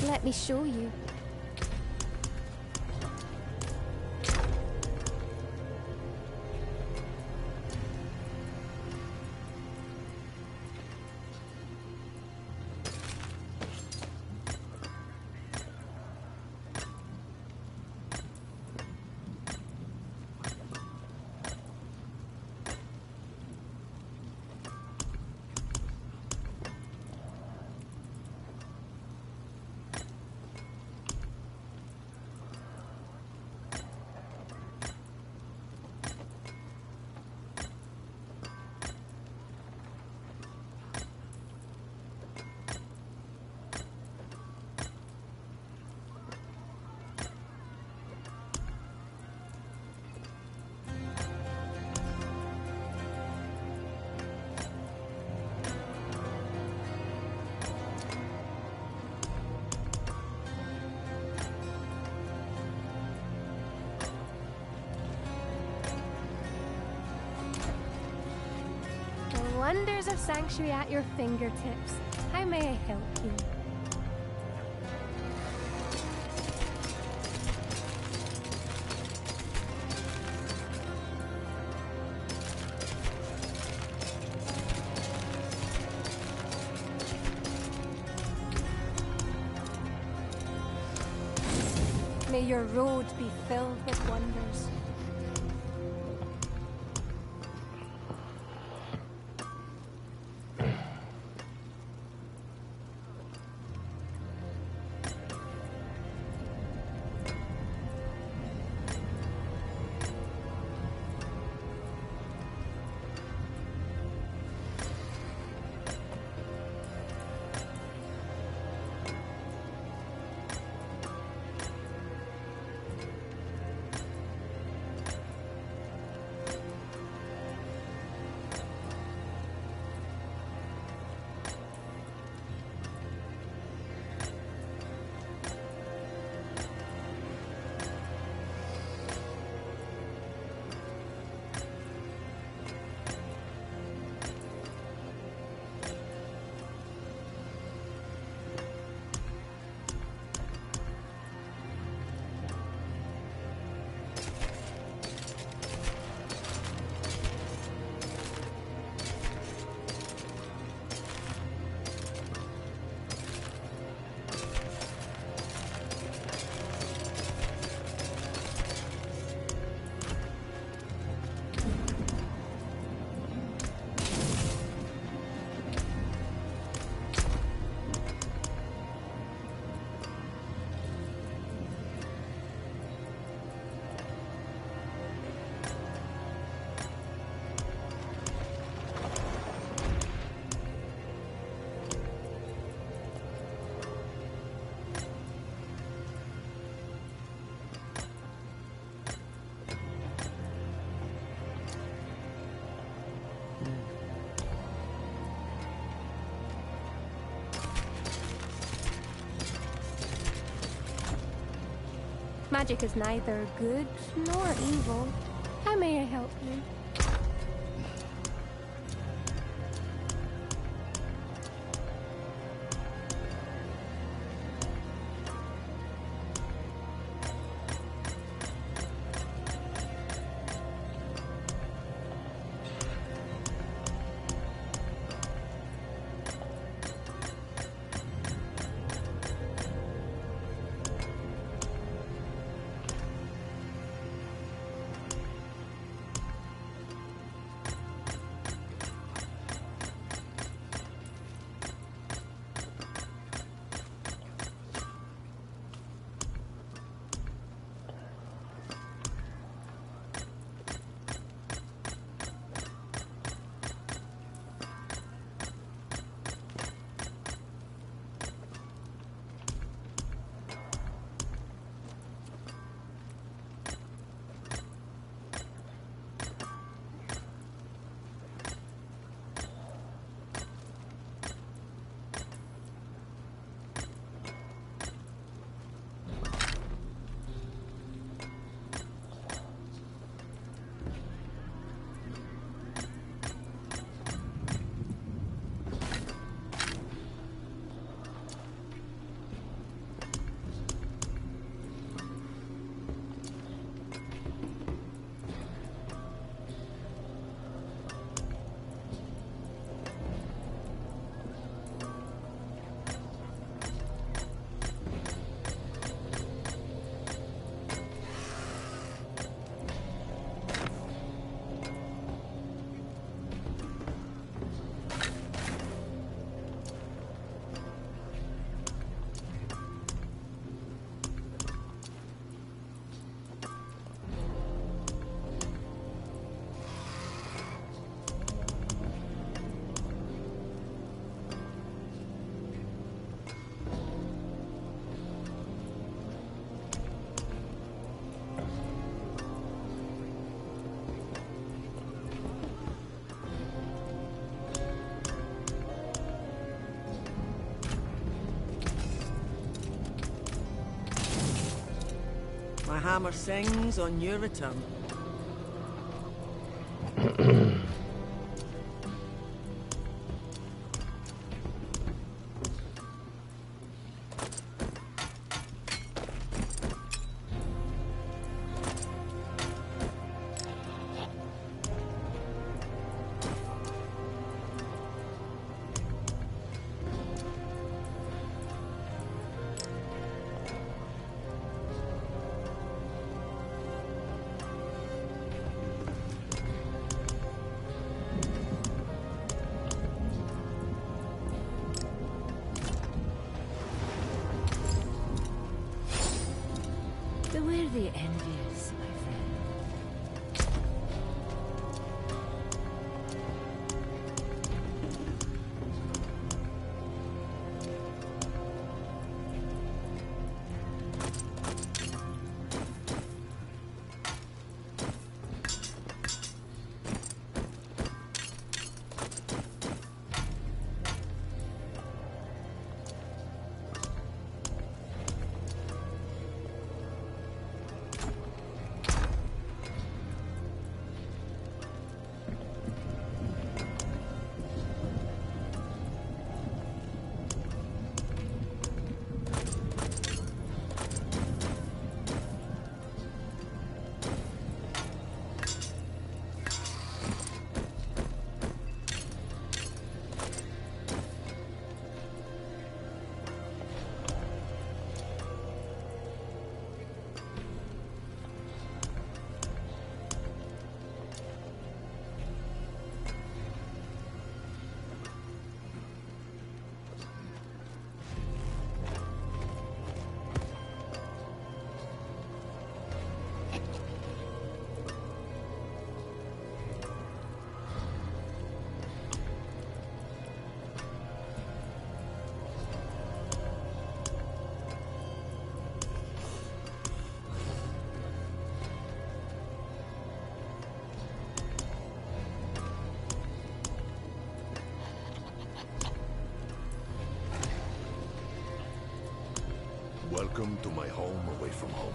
Let me show you. Wonders of Sanctuary at your fingertips. How may I help you? May your road be filled with wonders. Magic is neither good nor evil. How may I help you? My hammer sings on your return. Beware the envious, my friend. Welcome to my home away from home.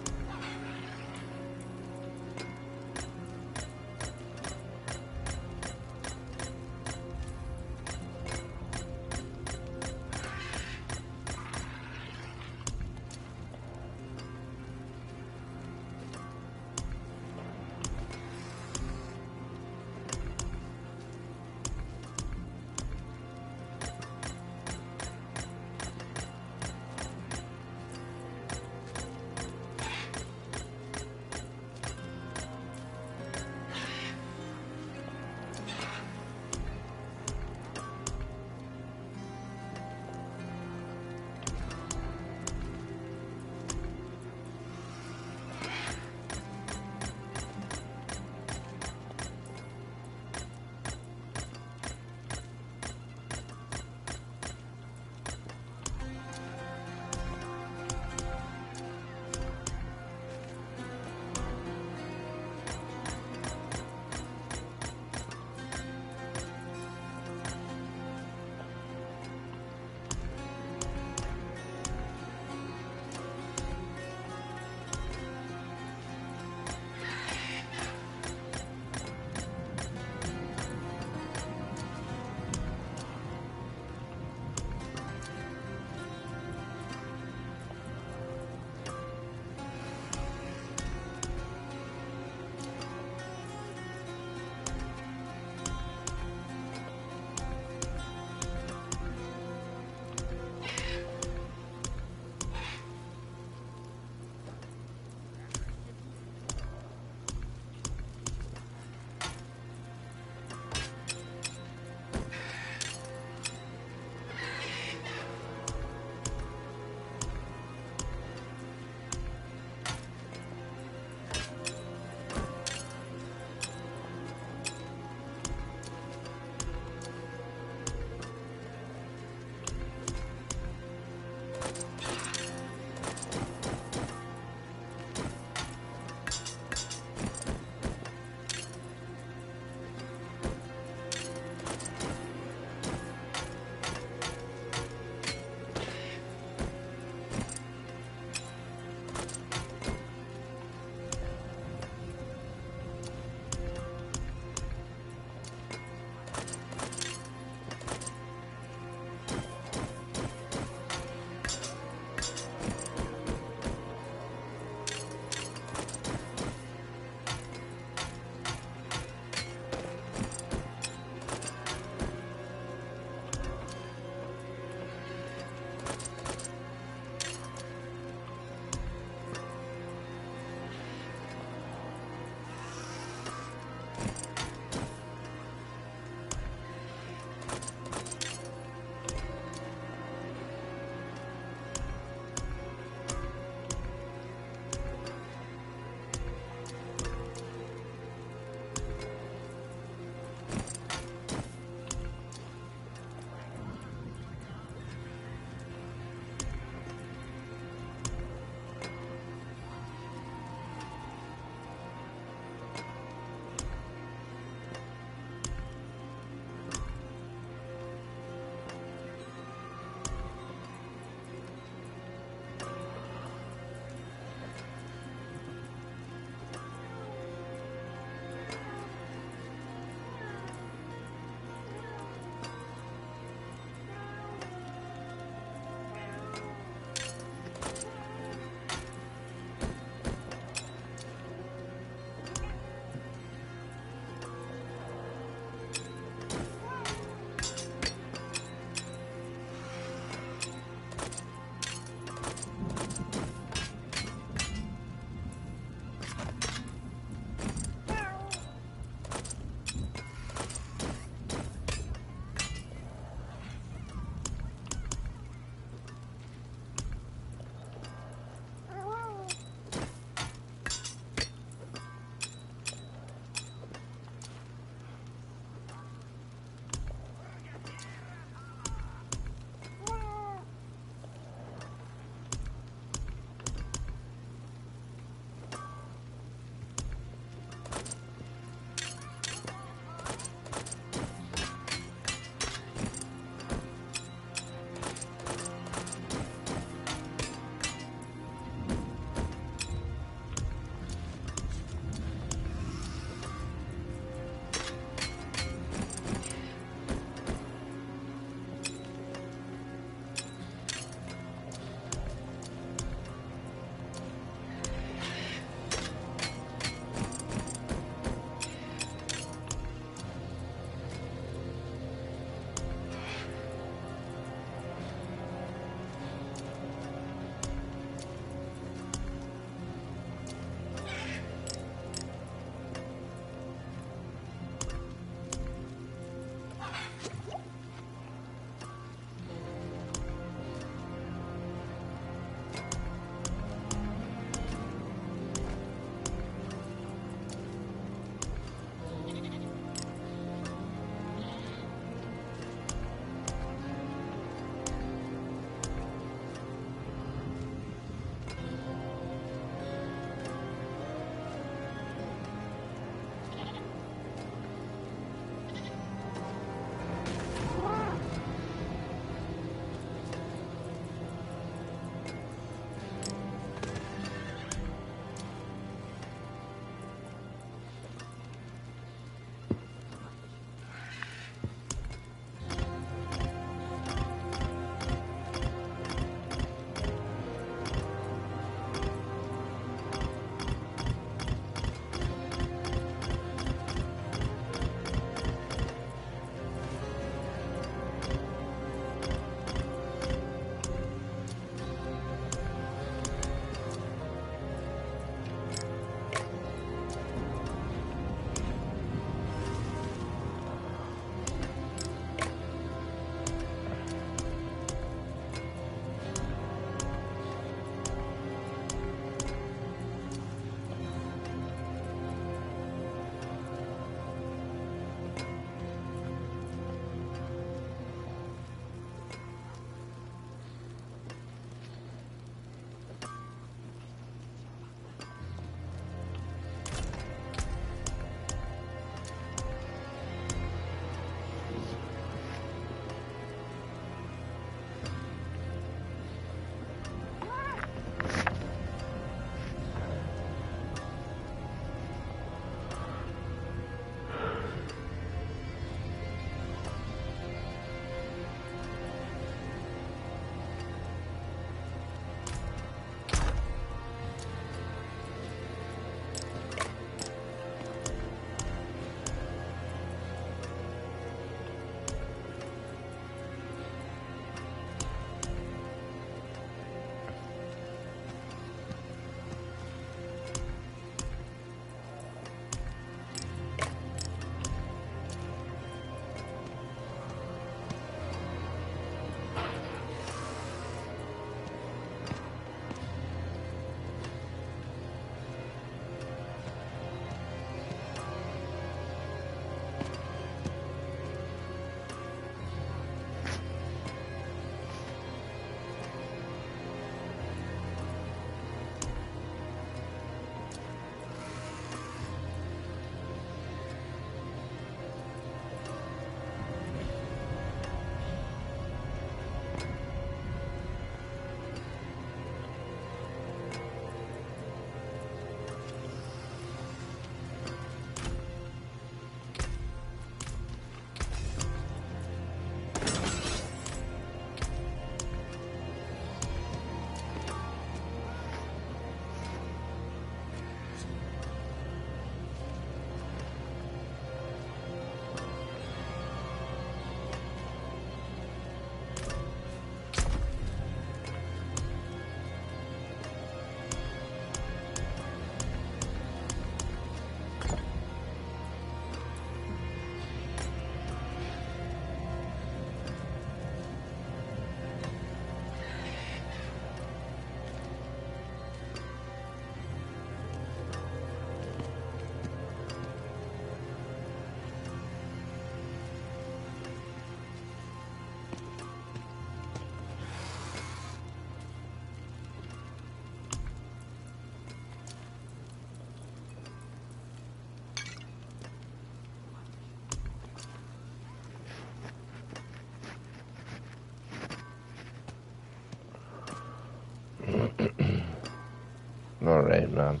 Alright, man.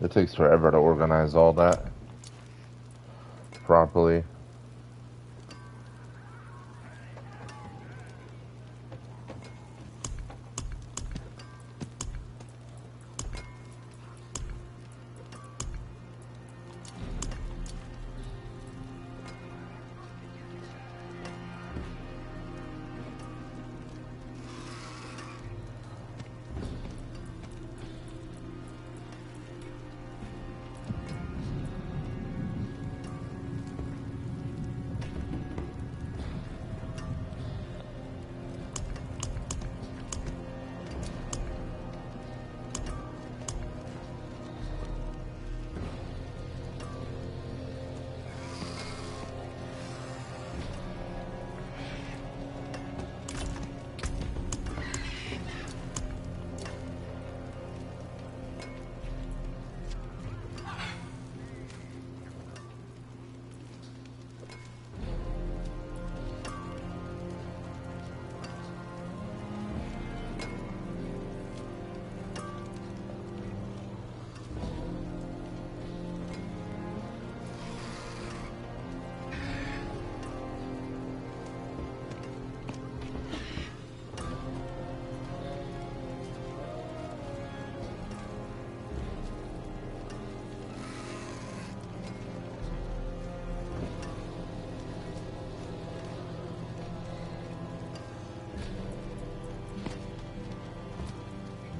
It takes forever to organize all that properly.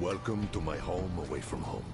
Welcome to my home away from home.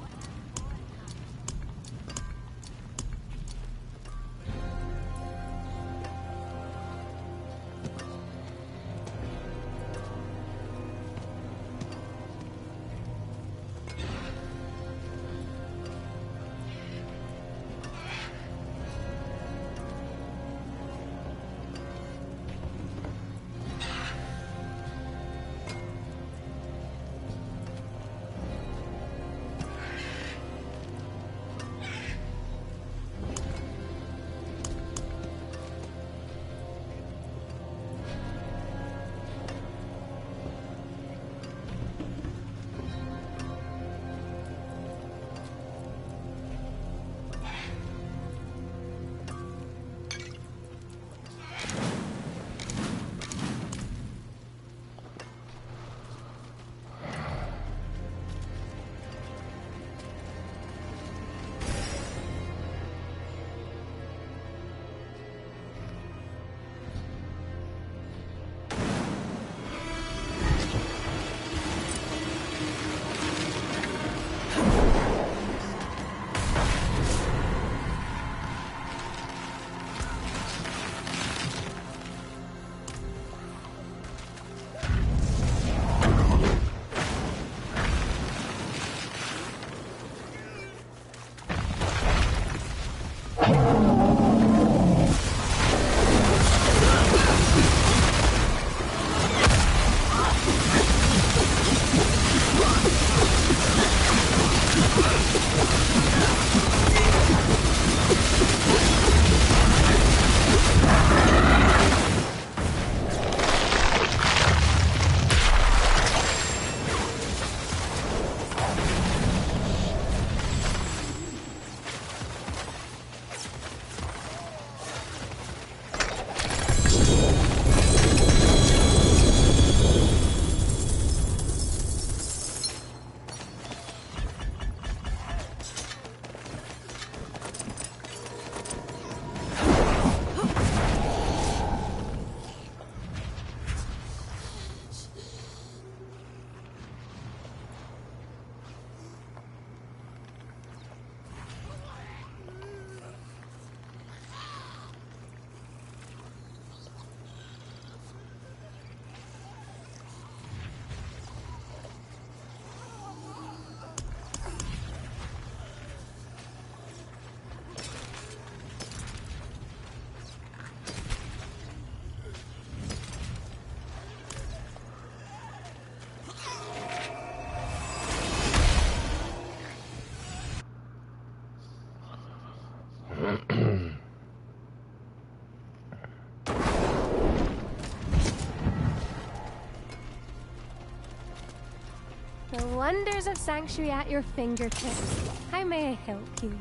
wonders of Sanctuary at your fingertips. How may I help you?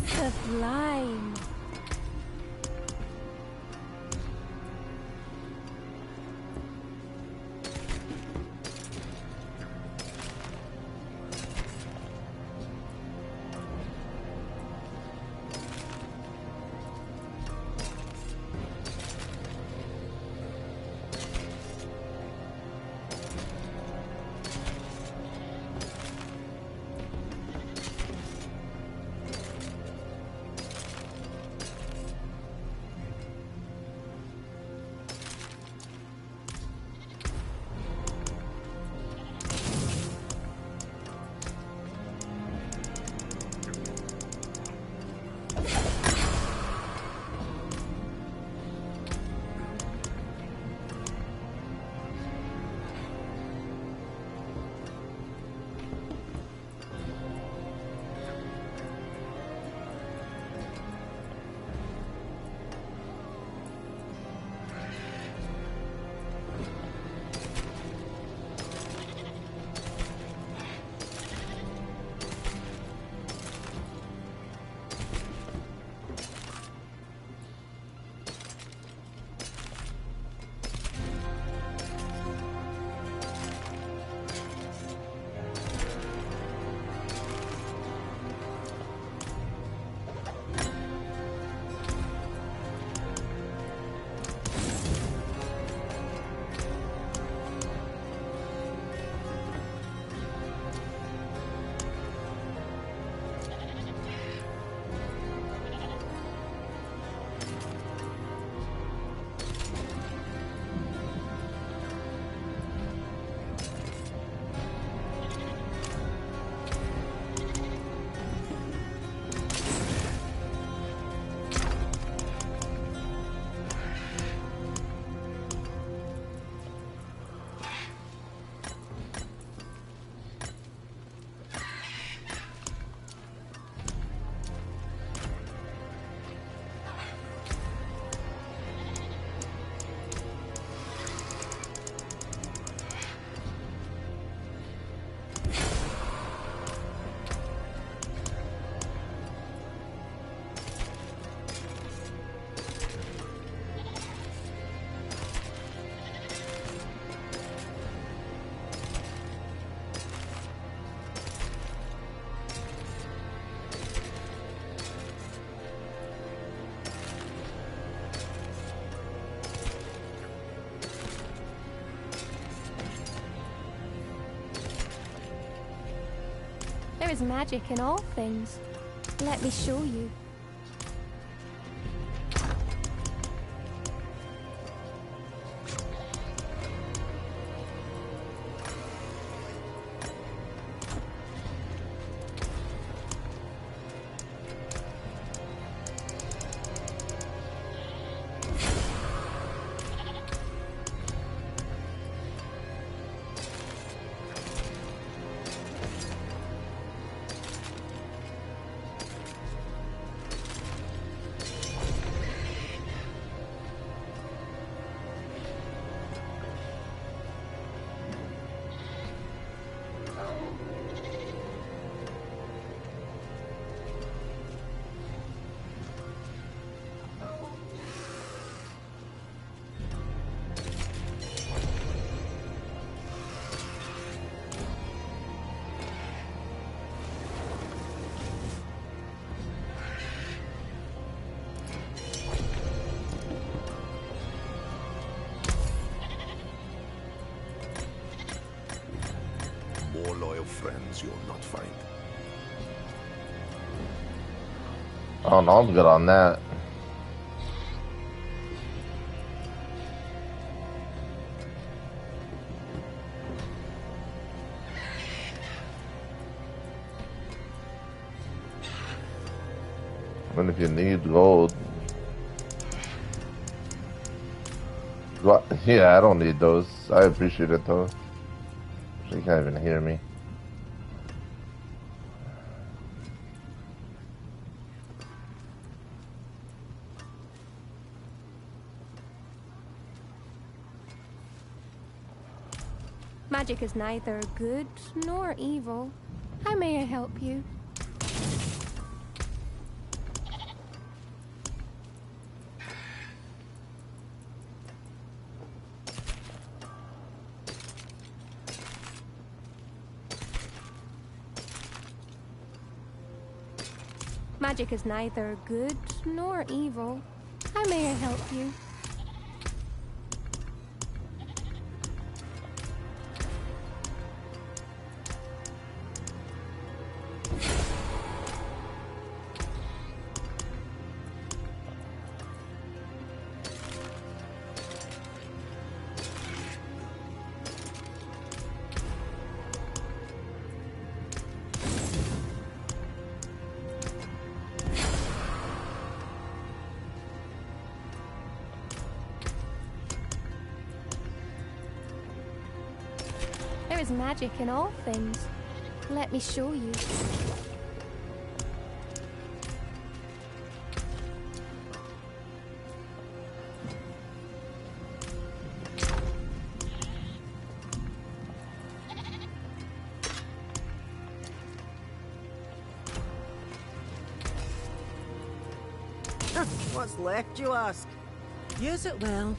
Sublime. There is magic in all things. Let me show you. More loyal friends you'll not find. Oh no, I'm good on that. And if you need gold, what? Yeah, I don't need those. I appreciate it though. She can't even hear me. Magic is neither good nor evil. How may I help you? Magic is neither good nor evil. How may I help you? There is magic in all things. Let me show you. What's left, you ask? Use it well.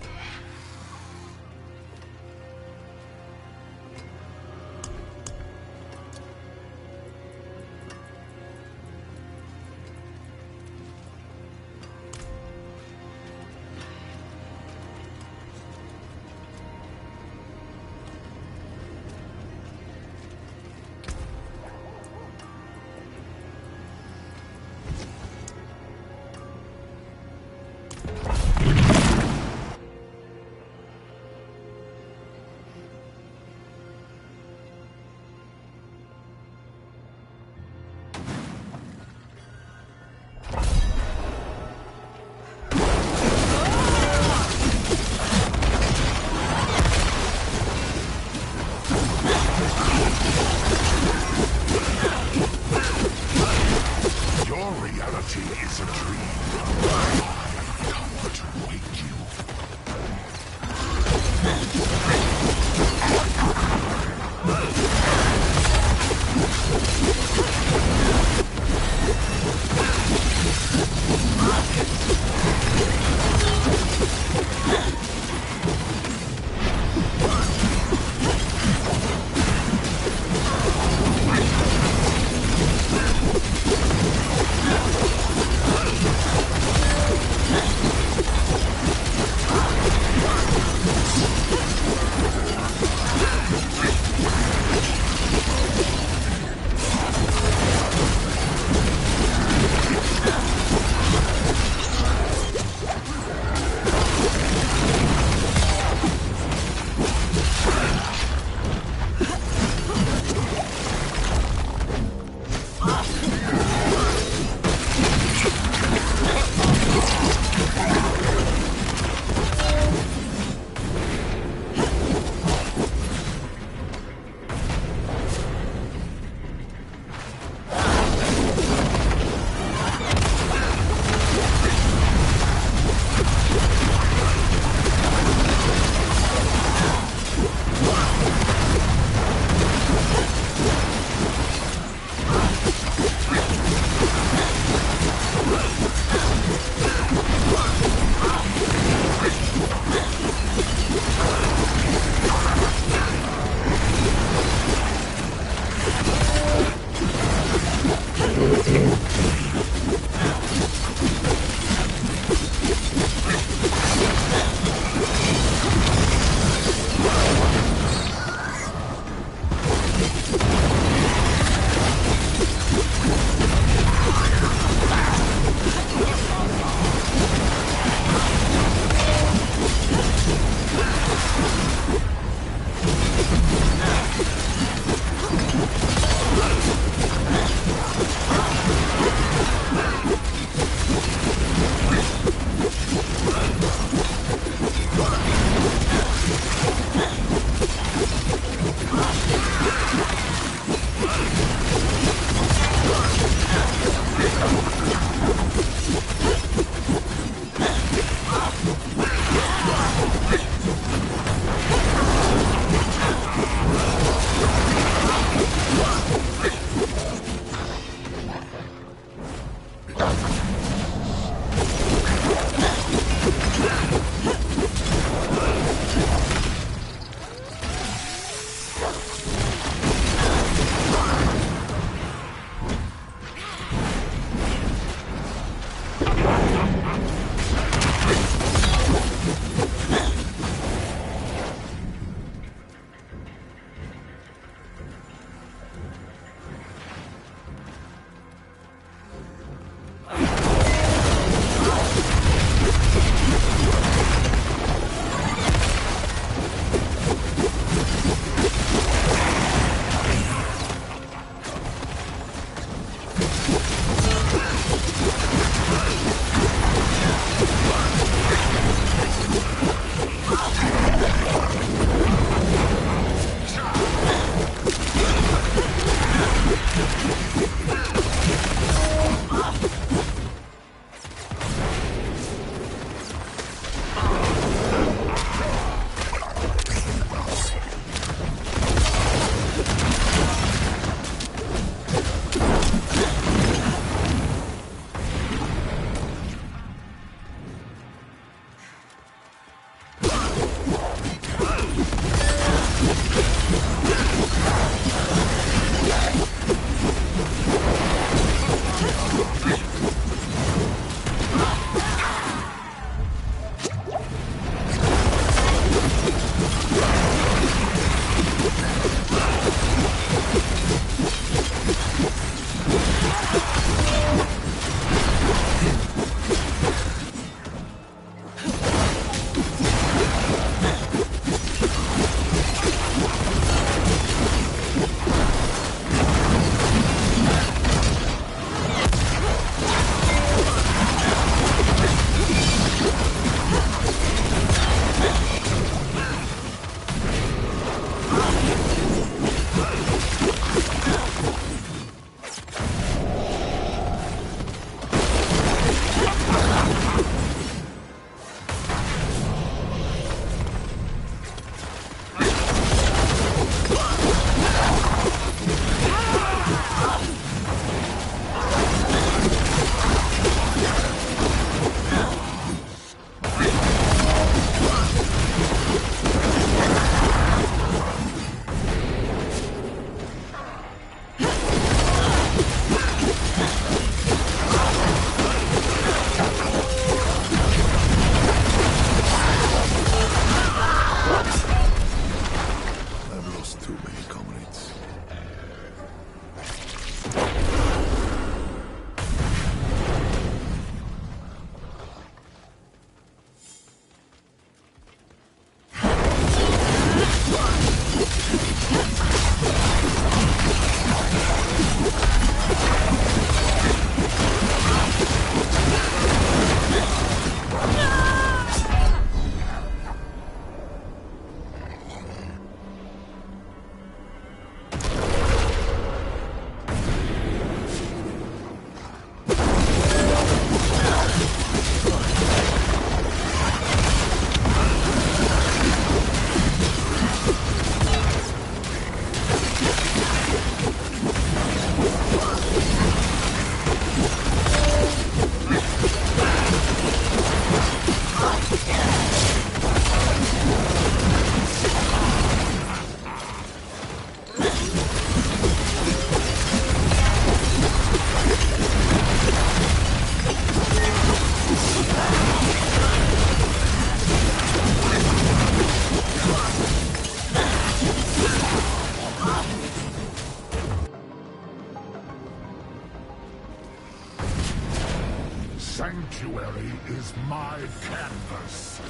Sanctuary is my canvas.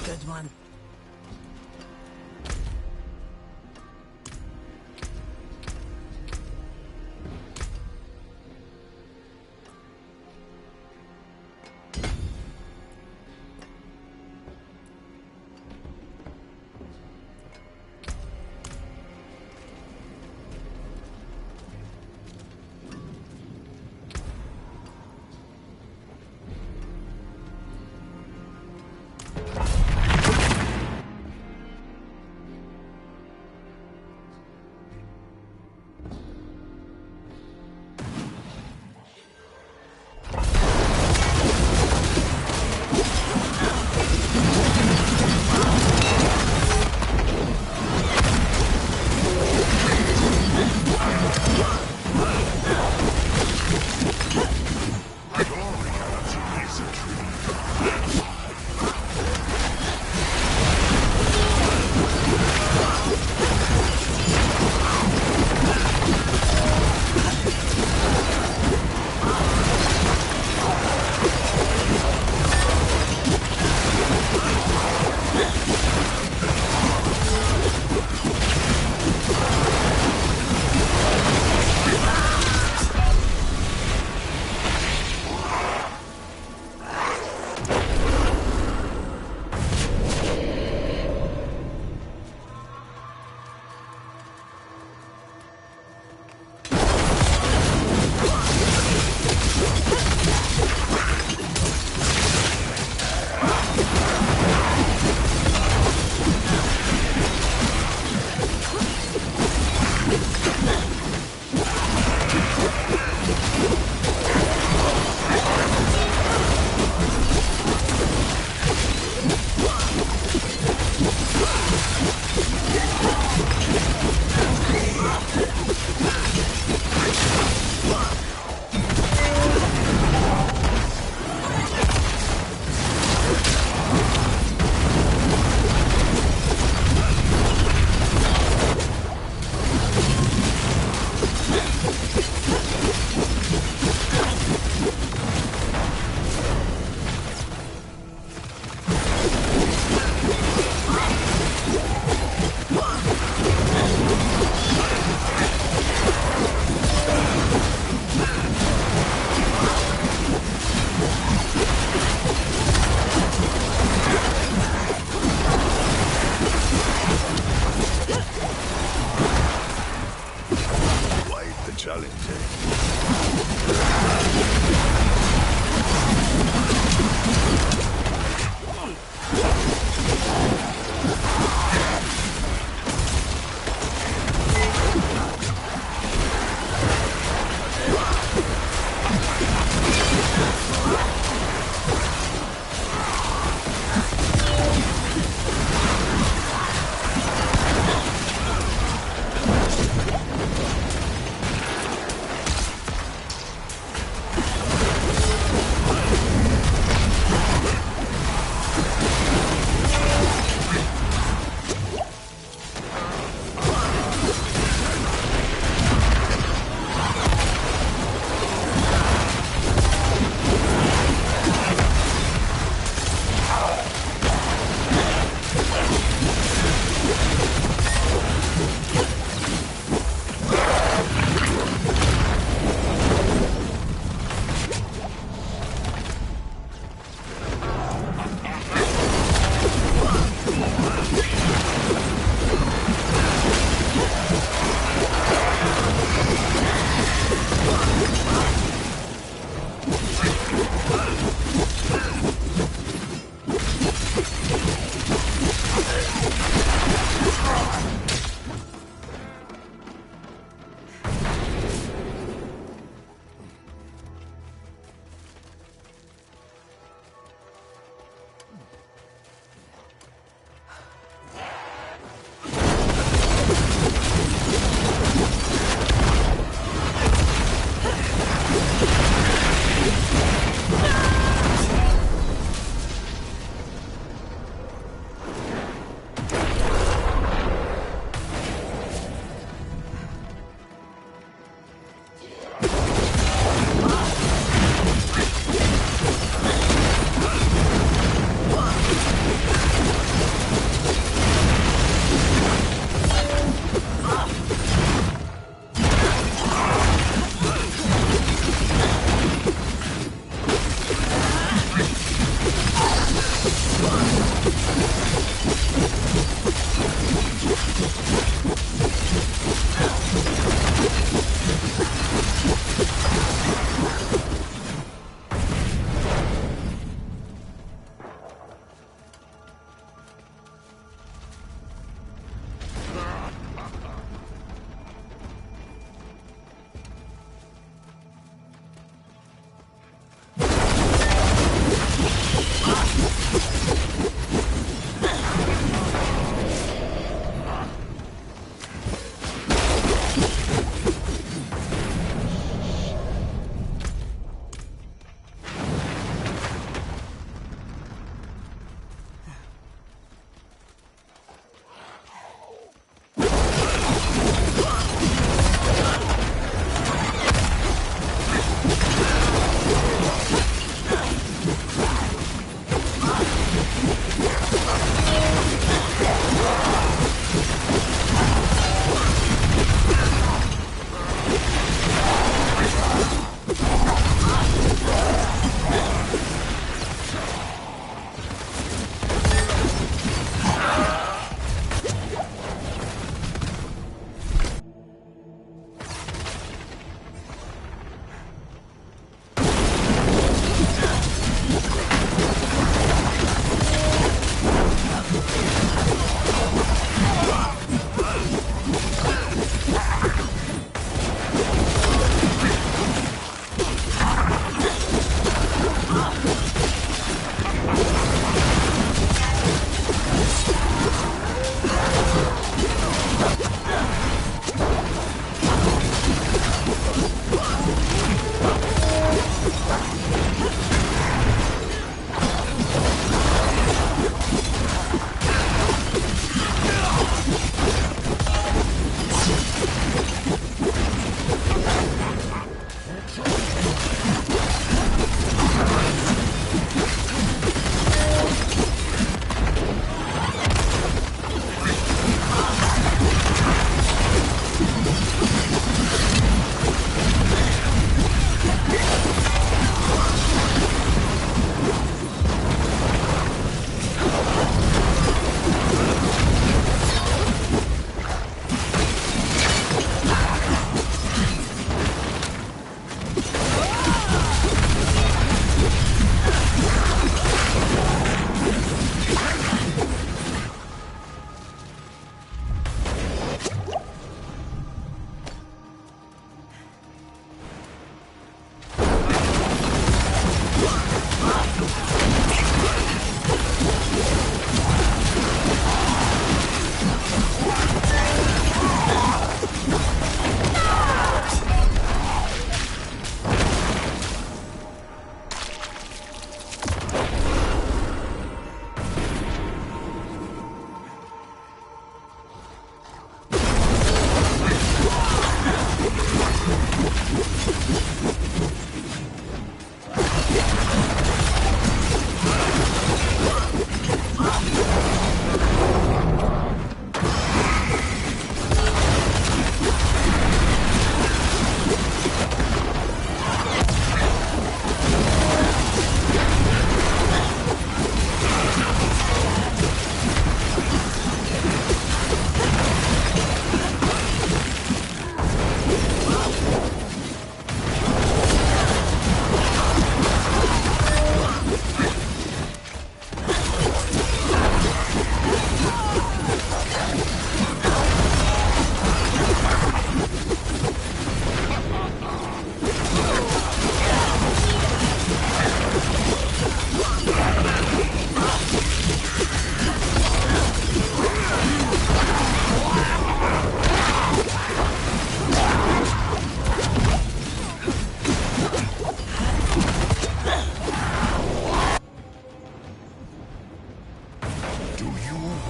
Good one.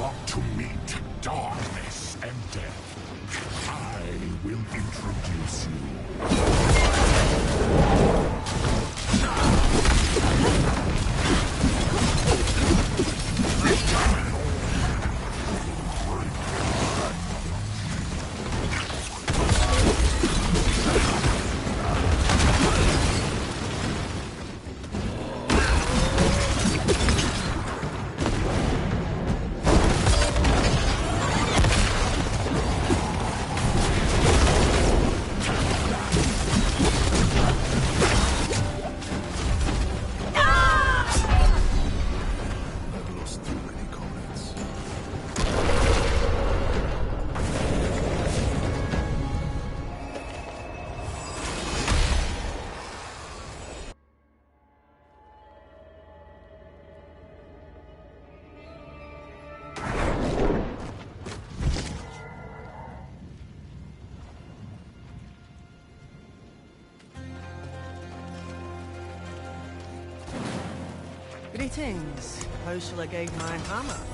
brought to meet darkness and death. I will introduce Greetings. How shall I guide my hammer?